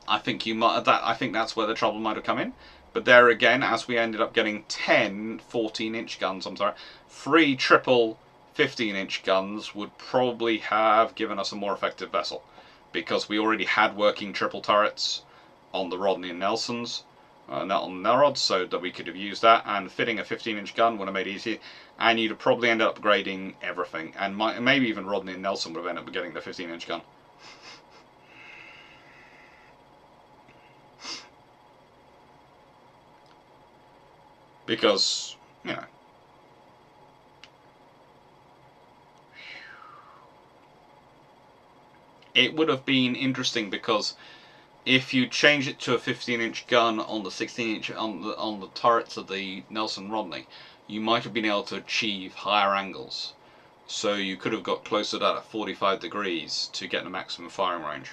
I think you might. I think that's where the trouble might have come in. But there again, as we ended up getting 10 14-inch guns, 3 triple 15-inch guns would probably have given us a more effective vessel, because we already had working triple turrets on the Rodney and Nelsons, not on the Nelrods, so that we could have used that, and fitting a 15-inch gun would have made it easier, and you'd have probably ended up upgrading everything, and maybe even Rodney and Nelson would have ended up getting the 15-inch gun. Because, you know, it would have been interesting, because if you change it to a 15-inch gun on the 16-inch on the turrets of the Nelson Rodney, you might have been able to achieve higher angles. So you could have got closer to that at 45 degrees to get the maximum firing range.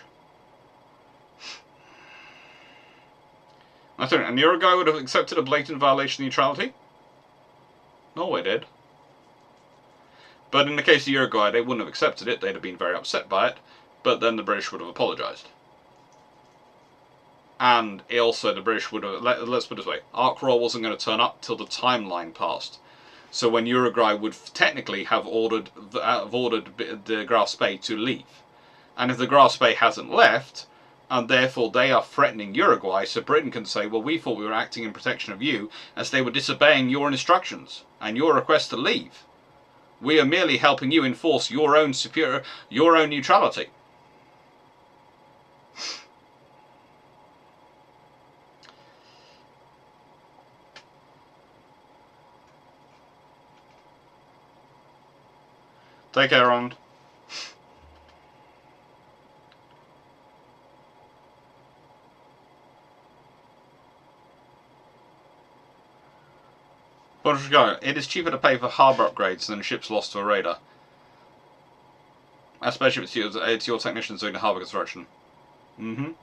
I don't know, and Uruguay would have accepted a blatant violation of neutrality? Norway did. But in the case of Uruguay, they wouldn't have accepted it, they'd have been very upset by it, but then the British would have apologised. And also the British would have, let's put it this way, Ark Royal wasn't going to turn up till the timeline passed. So when Uruguay would technically have ordered the Graf Spee to leave. And if the Graf Spee hasn't left, and therefore they are threatening Uruguay, so Britain can say, well, we thought we were acting in protection of you, as they were disobeying your instructions and your request to leave. We are merely helping you enforce your own neutrality. Take care, Rond. It is cheaper to pay for harbour upgrades than ships lost to a raider. Especially if it's your technicians doing the harbour construction. And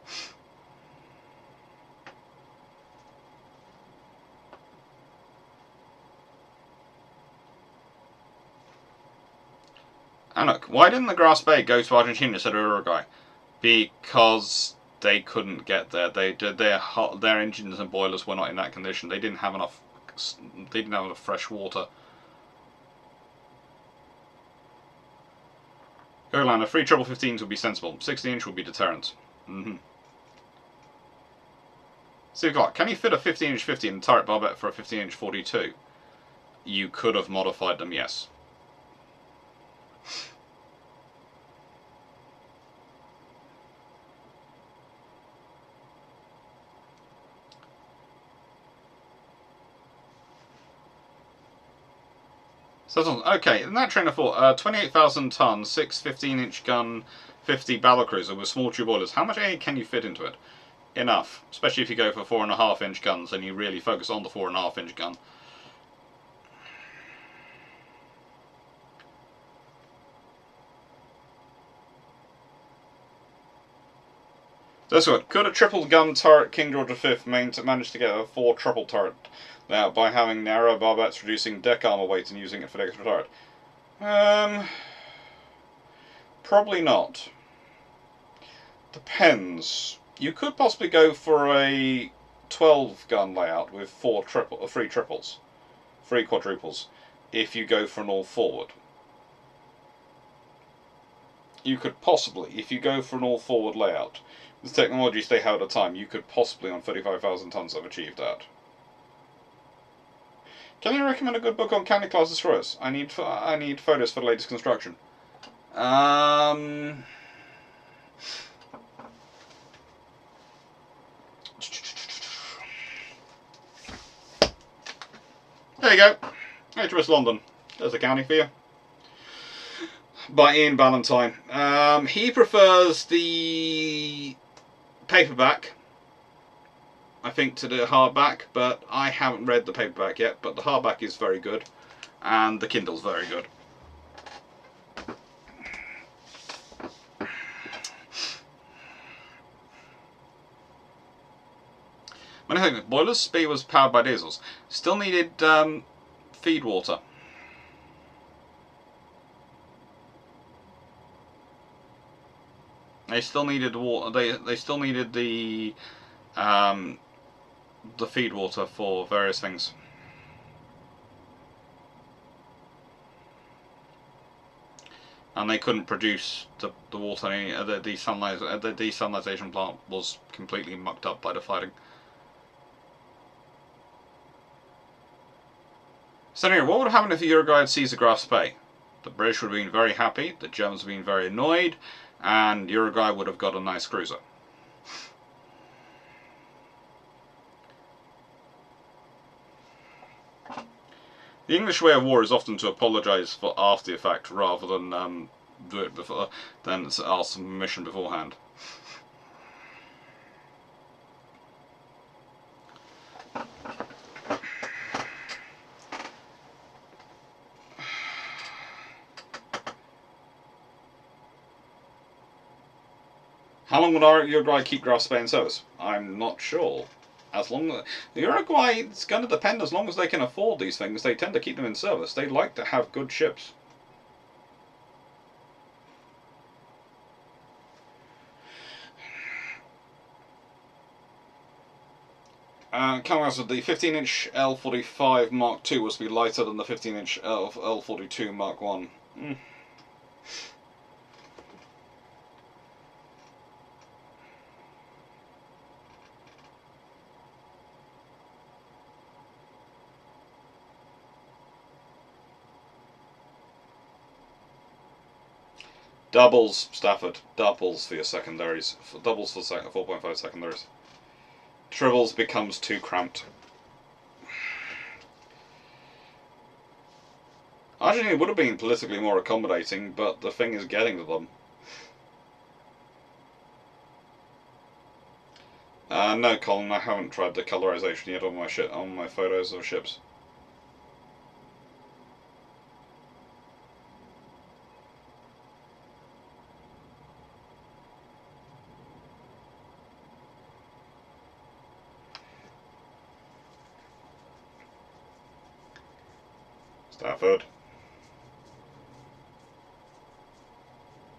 look, why didn't the Graf Spee go to Argentina instead of Uruguay? Because they couldn't get there. Their engines and boilers were not in that condition. They didn't have enough. They didn't have enough fresh water. Carolina, 3 triple 15s would be sensible. 16-inch would be deterrent. So Clarke, can you fit a 15-inch 50 and turret barbette for a 15-inch 42? You could have modified them, yes. Okay, in that train of thought, 28,000 tons, 6 15-inch gun, 50 battlecruiser with small tube boilers. How much air can you fit into it? Enough, especially if you go for 4.5-inch guns and you really focus on the 4.5-inch gun. That's what. Could a triple gun turret King George V manage to get a 4 triple turret now by having narrow barbettes, reducing deck armor weight and using it for the extra turret? Probably not. Depends. You could possibly go for a 12 gun layout with 3 triples, 3 quadruples, if you go for an all forward. You could possibly, if you go for an all forward layout, the technologies they have at the time, you could possibly on 35,000 tons have achieved that. Can you recommend a good book on Candy class destroyers? I need photos for the latest construction. There you go. HMS London. There's a county for you. By Ian Ballantyne. He prefers the paperback, I think, to the hardback, but I haven't read the paperback yet, but the hardback is very good, and the Kindle's very good. When I think the boiler's speed was powered by diesels, still needed feed water. They still needed water. They still needed the feed water for various things. And they couldn't produce the water. The desalinization plant was completely mucked up by the fighting. So anyway, what would happen if Uruguay had seized the Grasp Bay? The British would have been very happy, the Germans would have been very annoyed, and Uruguay would have got a nice cruiser. The English way of war is often to apologise for after the effect rather than do it before, than ask permission beforehand. How long would Uruguay keep Grasp Bay in service? I'm not sure. As long as Uruguay, it's going to depend. As long as they can afford these things, they tend to keep them in service. They like to have good ships. Coming out of the 15-inch L45 Mark II was to be lighter than the 15-inch L42 Mark I. Doubles, Stafford. Doubles for your secondaries. Doubles for 4.5 secondaries. Triples becomes too cramped. Actually, it would have been politically more accommodating, but the thing is getting to them. No, Colin, I haven't tried the colorization yet on my photos of ships. Stafford.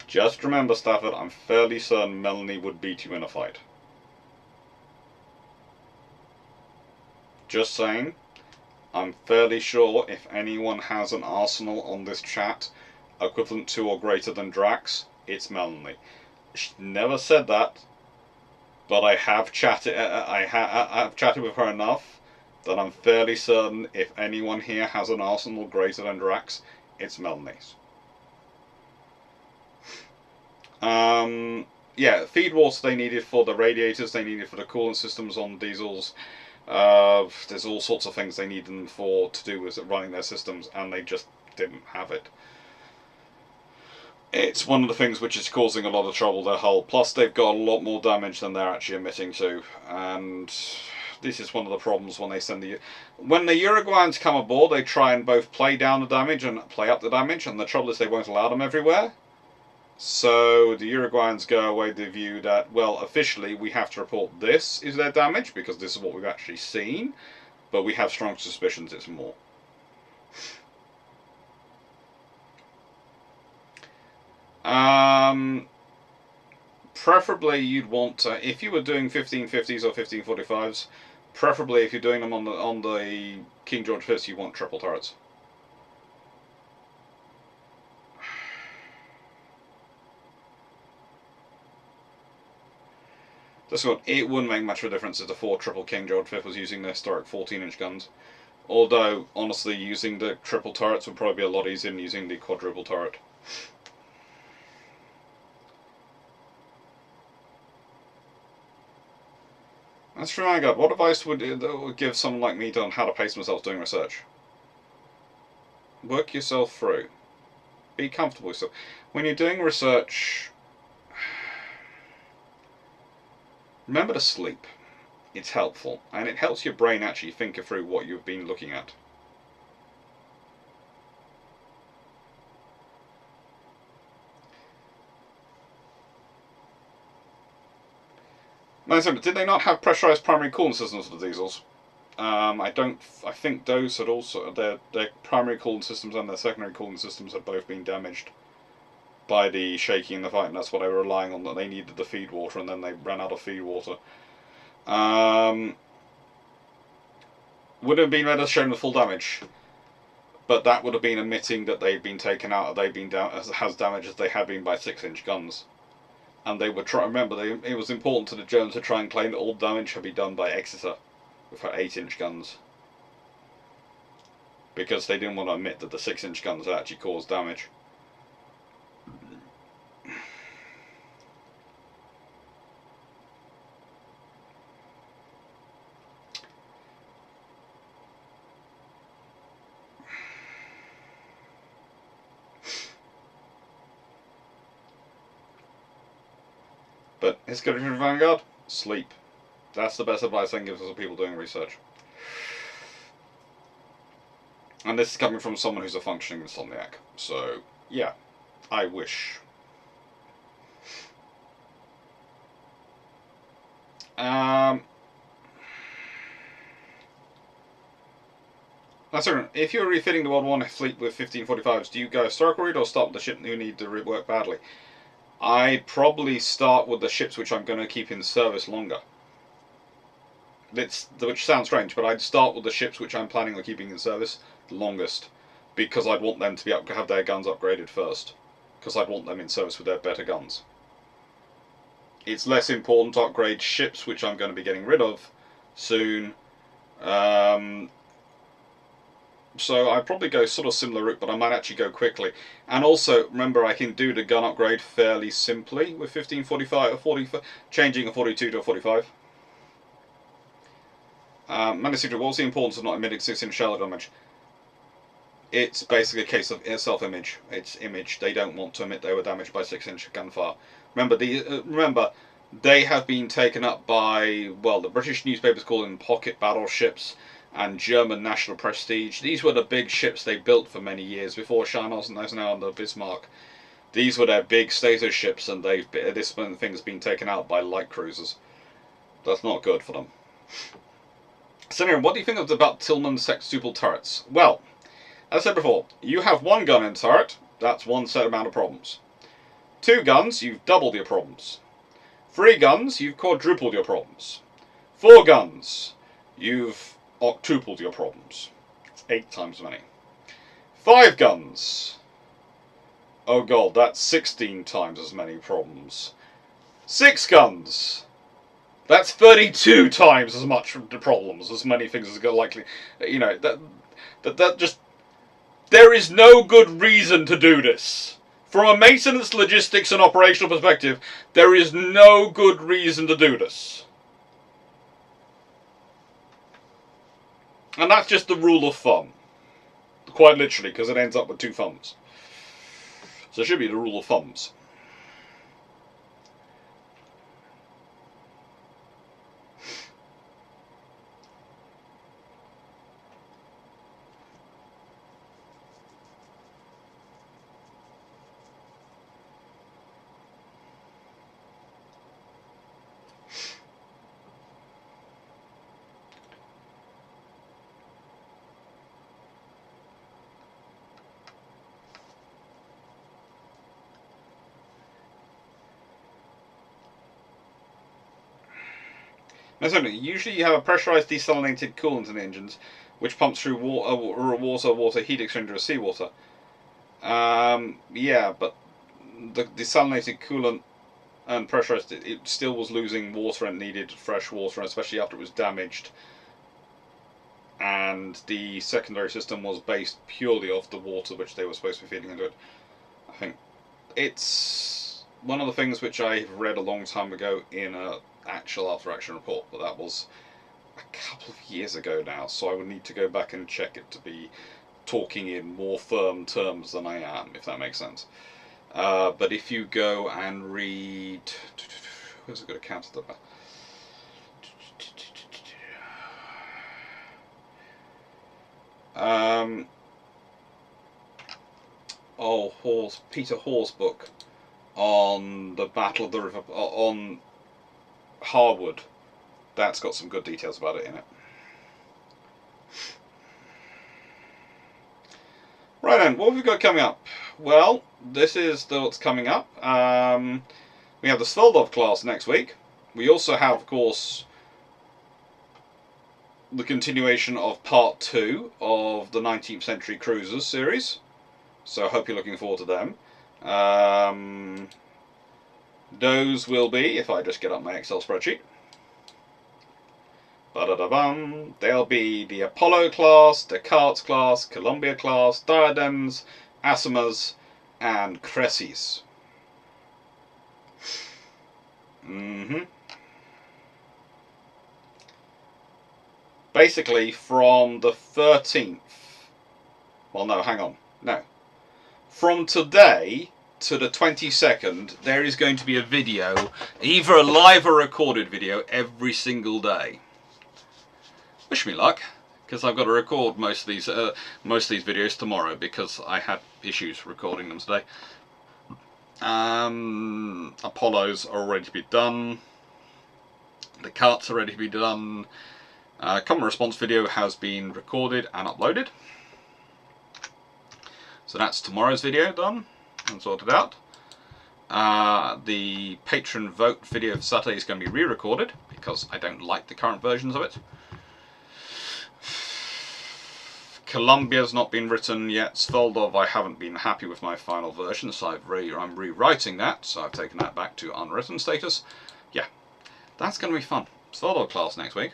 Just remember, Stafford, I'm fairly certain Melanie would beat you in a fight. Just saying, I'm fairly sure if anyone has an arsenal on this chat equivalent to or greater than Drax, it's Melanie. She never said that, but I have chatted. I've chatted with her enough that I'm fairly certain if anyone here has an arsenal greater than Drax, it's Melanie's. Yeah, feed water they needed for the radiators, they needed for the coolant systems on diesels. There's all sorts of things they need them for to do with running their systems, and they just didn't have it. It's one of the things which is causing a lot of trouble, their hull. Plus, they've got a lot more damage than they're actually admitting to, and this is one of the problems when they send when the Uruguayans come aboard, they try and both play down the damage and play up the damage, and the trouble is they won't allow them everywhere. So the Uruguayans go away with the view that, well, officially we have to report this is their damage because this is what we've actually seen, but we have strong suspicions it's more. Preferably you'd want if you were doing 1550s or 1545s, preferably if you're doing them on the King George V, you want triple turrets. This one, it wouldn't make much of a difference if the 4 triple King George V was using the historic 14-inch guns. Although, honestly, using the triple turrets would probably be a lot easier than using the quadruple turret. That's true, my God. What advice would give someone like me on how to pace myself doing research? Work yourself through. Be comfortable with yourself. When you're doing research, remember to sleep. It's helpful, and it helps your brain actually think through what you've been looking at. No, sorry, did they not have pressurized primary coolant systems for the diesels? I think those had also their primary coolant systems and their secondary coolant systems had both been damaged by the shaking in the fight, and that's what they were relying on. That they needed the feed water, and then they ran out of feed water. Would have been better shown the full damage, but that would have been admitting that they'd been taken out, they'd been down as damaged as they had been by 6-inch guns. And they would try. Remember, it was important to the Germans to try and claim that all damage had been done by Exeter with her 8-inch guns, because they didn't want to admit that the 6-inch guns had actually caused damage. But his Scottish Vanguard, sleep. That's the best advice I can give to people doing research. And this is coming from someone who's a functioning insomniac. So, yeah, I wish. If you're refitting the World War I fleet with 1545s, do you go historical route or start with the ship you need to rework badly? I'd probably start with the ships which I'm going to keep in service longer. Which sounds strange, but I'd start with the ships which I'm planning on keeping in service the longest, because I'd want them to have their guns upgraded first, because I'd want them in service with their better guns. It's less important to upgrade ships which I'm going to be getting rid of soon. So I'd probably go sort of similar route, but I might actually go quickly. And also, remember, I can do the gun upgrade fairly simply with 1545 or 45, changing a 42 to a 45. Manuscript, what's the importance of not emitting 6-inch shell damage? It's basically a case of self-image. It's image. They don't want to admit they were damaged by 6-inch gunfire. Remember, they have been taken up by, well, the British newspapers call them pocket battleships, and German national prestige. These were the big ships they built for many years before Scharnhorst and those now under Bismarck. These were their big status ships, and this thing's been taken out by light cruisers. That's not good for them. So anyway, what do you think about Tillman sextuple turrets? Well, as I said before, you have one gun in turret, that's one set amount of problems. 2 guns, you've doubled your problems. 3 guns, you've quadrupled your problems. 4 guns, you've octupled your problems. 8 times as many. 5 guns. Oh god, that's 16 times as many problems. 6 guns. That's 32 times as much problems, as many things as are likely. You know, that just... There is no good reason to do this. From a maintenance, logistics and operational perspective, there is no good reason to do this. And that's just the rule of thumb. Quite literally, because it ends up with 2 thumbs. So it should be the rule of thumbs. Now, usually you have a pressurized desalinated coolant in the engines, which pumps through water heat exchanger or seawater. Yeah, but the desalinated coolant and pressurized, it still was losing water and needed fresh water, especially after it was damaged. And the secondary system was based purely off the water which they were supposed to be feeding into it. I think it's one of the things which I read a long time ago in a actual after action report, but that was a couple of years ago now, so I would need to go back and check it to be talking in more firm terms than I am, if that makes sense. But if you go and read, where's a good account of that? Peter Hawes' book on the Battle of the River, on hardwood. That's got some good details about it in it. Right then, what have we got coming up? Well, this is what's coming up. We have the Sveldov class next week. We also have, of course, the continuation of part 2 of the 19th Century Cruisers series. So I hope you're looking forward to them. Those will be, if I just get up my Excel spreadsheet, there'll be the Apollo class, Descartes class, Columbia class, Diadems, Asimas, and Cresses. Basically, from the 13th, well, no, hang on, no. From today to the 22nd, there is going to be a video, either a live or recorded video, every single day. Wish me luck, because I've got to record most of these videos tomorrow because I had issues recording them today. Apollos are ready to be done. The carts are ready to be done. Common response video has been recorded and uploaded. So that's tomorrow's video done and sorted out. The patron vote video for Saturday is going to be re-recorded because I don't like the current versions of it. Columbia's not been written yet. Sveldov, I haven't been happy with my final version, so I'm rewriting that, so I've taken that back to unwritten status. Yeah, that's going to be fun. Sveldov class next week.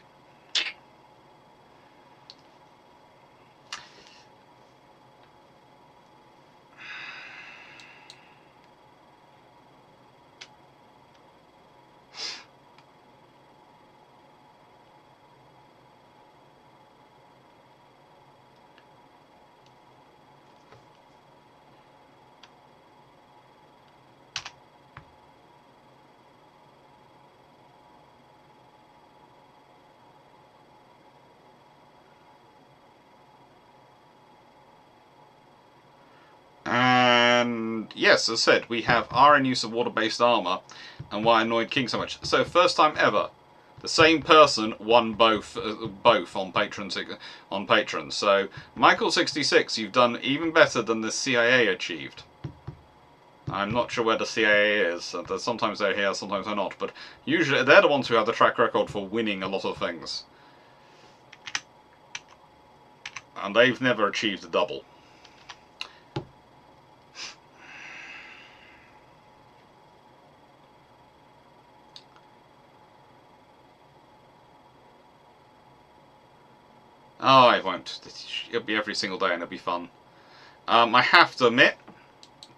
And yes, as I said, we have RN use of water-based armour and why I annoyed King so much. So first time ever, the same person won both on Patreon. So Michael66, you've done even better than the CIA achieved. I'm not sure where the CIA is. Sometimes they're here, sometimes they're not. But usually they're the ones who have the track record for winning a lot of things. And they've never achieved a double. Oh, I won't. It'll be every single day and it'll be fun. I have to admit,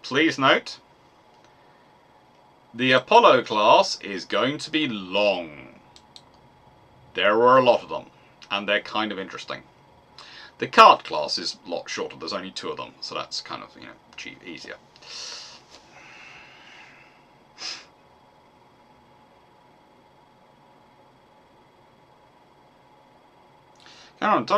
please note, the Apollo class is going to be long. There were a lot of them, and they're kind of interesting. The Cart class is a lot shorter. There's only 2 of them, so that's kind of, easier.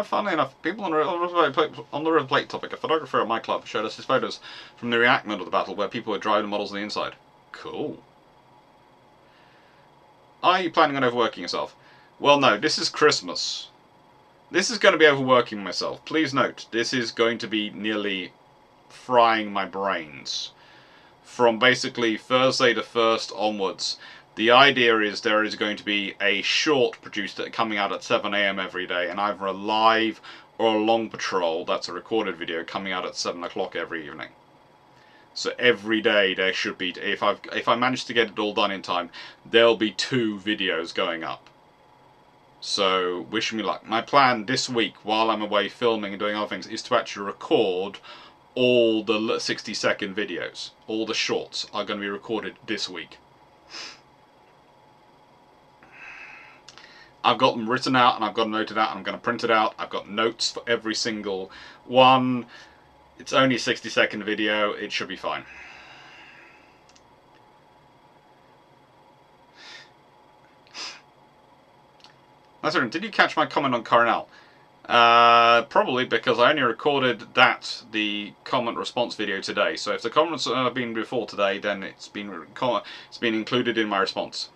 Funnily enough, people on the River Plate topic, a photographer at my club showed us his photos from the reenactment of the battle where people were driving the models on the inside. Cool. Are you planning on overworking yourself? Well, no, this is Christmas. This is going to be overworking myself. Please note, this is going to be nearly frying my brains. From basically Thursday the 1st onwards, the idea is there is going to be a short produced coming out at 7 AM every day, and either a live or a long patrol, that's a recorded video, coming out at 7 o'clock every evening. So every day there should be, if I manage to get it all done in time, there'll be 2 videos going up. So wish me luck. My plan this week, while I'm away filming and doing other things, is to actually record all the 60-second videos. All the shorts are going to be recorded this week. I've got them written out and I've got them noted out and I'm going to print it out. I've got notes for every single one. It's only a 60-second video. It should be fine. Did you catch my comment on Coronel? Probably, because I only recorded the comment response video today. So if the comments have been before today, then it's been included in my response.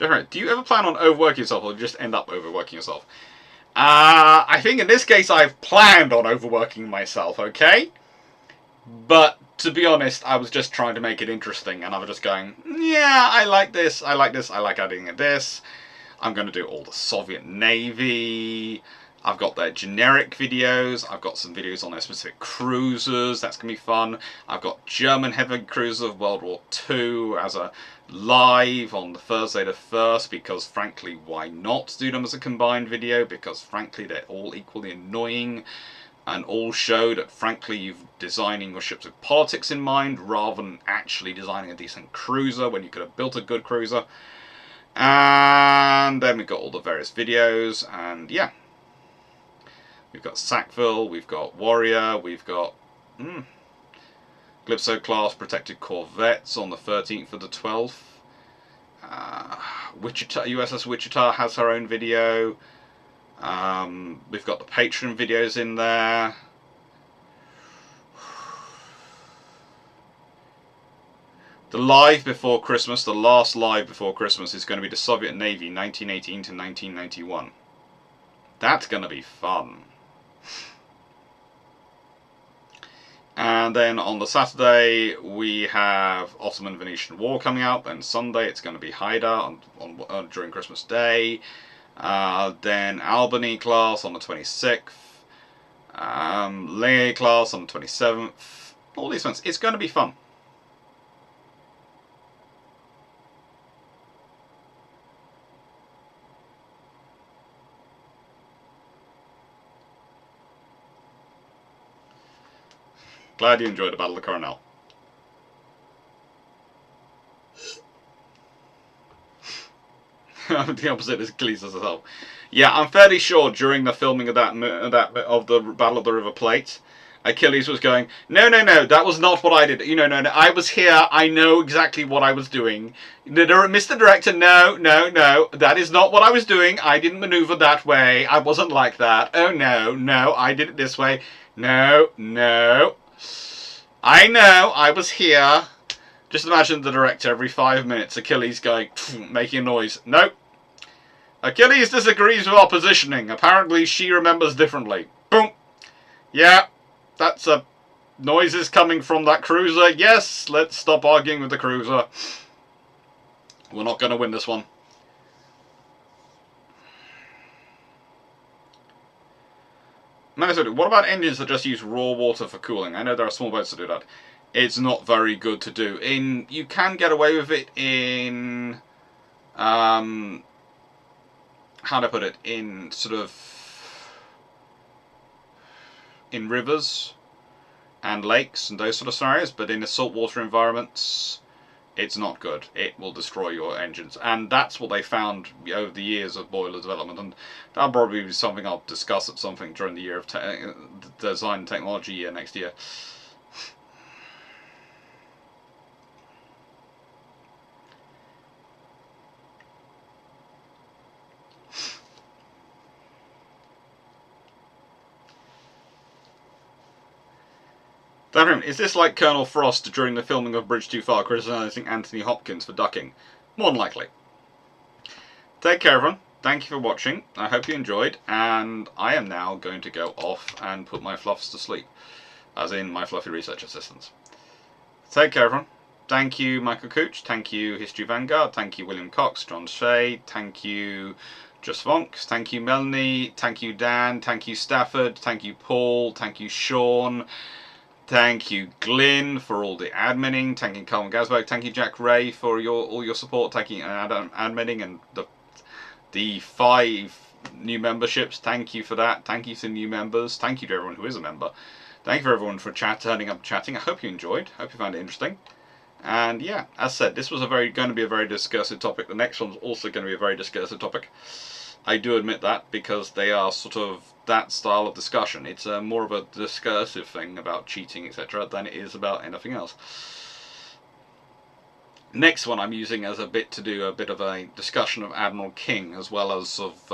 Do you ever plan on overworking yourself, or just end up overworking yourself? I think in this case I've planned on overworking myself, okay? But to be honest, I was just trying to make it interesting, and I was just going, yeah, I like this, I like this, I like adding this. I'm going to do all the Soviet Navy. I've got their generic videos. I've got some videos on their specific cruisers. That's going to be fun. I've got German heavy cruisers of World War II as a live on the Thursday the 1st, because frankly, why not do them as a combined video? Because frankly, they're all equally annoying and all show that frankly you're designing your ships with politics in mind rather than actually designing a decent cruiser when you could have built a good cruiser. And then we've got all the various videos, and yeah. We've got Sackville, we've got Warrior, we've got Calypso class protected corvettes on the 13th of the 12th. Wichita, USS Wichita has her own video. We've got the Patreon videos in there. The live before Christmas, the last live before Christmas, is going to be the Soviet Navy 1918 to 1991. That's going to be fun. And then on the Saturday we have Ottoman-Venetian War coming out. Then Sunday it's going to be Haida during Christmas Day. Then Albany class on the 26th. Ley class on the 27th. All these ones. It's going to be fun. Glad you enjoyed the Battle of Coronel. The opposite is Achilles as well. Yeah, I'm fairly sure during the filming of of the Battle of the River Plate, Achilles was going, no, that was not what I did. No, I was here. I know exactly what I was doing. Mr. Director, no, that is not what I was doing. I didn't maneuver that way. I wasn't like that. Oh, no, I did it this way. No. I know, I was here. Just imagine the director every 5 minutes, Achilles going, making a noise. Nope. Achilles disagrees with our positioning. Apparently she remembers differently. Boom. Yeah, that's a noises coming from that cruiser. Yes, let's stop arguing with the cruiser. We're not going to win this one. What about engines that just use raw water for cooling? I know there are small boats that do that. It's not very good to do. You can get away with it in how do I put it? In sort of in rivers and lakes and those sort of scenarios, but in the saltwater environments, it's not good. It will destroy your engines, and that's what they found over the years of boiler development, and that'll probably be something I'll discuss at something during the year of design and technology year next year. Is this like Colonel Frost during the filming of Bridge Too Far, criticising Anthony Hopkins for ducking? More than likely. Take care, everyone. Thank you for watching. I hope you enjoyed, and I am now going to go off and put my fluffs to sleep, as in my fluffy research assistants. Take care, everyone. Thank you, Michael Cooch. Thank you, History Vanguard. Thank you, William Cox, John Shea. Thank you, Just Vonks. Thank you, Melanie. Thank you, Dan. Thank you, Stafford. Thank you, Paul. Thank you, Sean. Thank you, Glyn, for all the adminning. Thank you, Colin Gasberg. Thank you, Jack Ray, for all your support. Thank you, Adam, adminning, and the 5 new memberships. Thank you for that. Thank you to new members. Thank you to everyone who is a member. Thank you for everyone for turning up chatting. I hope you enjoyed. Hope you found it interesting. And yeah, as said, this was going to be a very discursive topic. The next one's also going to be a very discursive topic. I do admit that, because they are sort of that style of discussion. It's more of a discursive thing about cheating, etc., than it is about anything else. Next one I'm using as a bit to do a bit of a discussion of Admiral King, as well as of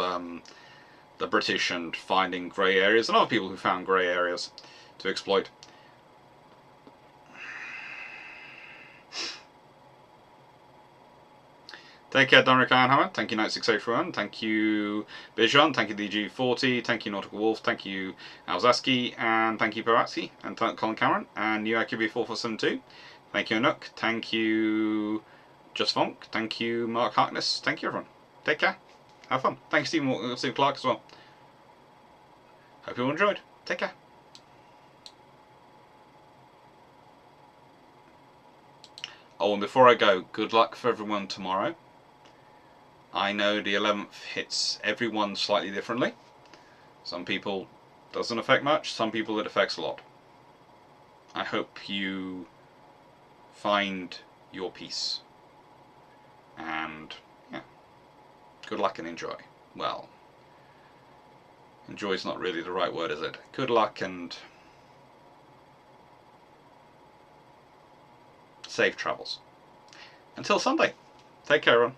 the British and finding grey areas, and other people who found grey areas to exploit. Take care, Donrick Ironhammer. Thank you, Knight681. Thank you, Bijan. Thank you, DG40. Thank you, Nautical Wolf. Thank you, Alzaski. And thank you, Paratsky. And Colin Cameron. And you, IQB4472. Thank you, Anook. Thank you, Just Fonk. Thank you, Mark Harkness. Thank you, everyone. Take care. Have fun. Thank you, Steve Clarke, as well. Hope you all enjoyed. Take care. Oh, and before I go, good luck for everyone tomorrow. I know the 11th hits everyone slightly differently. Some people doesn't affect much, some people it affects a lot. I hope you find your peace. And yeah, good luck and enjoy. Well, enjoy is not really the right word, is it? Good luck and safe travels. Until Sunday. Take care, everyone.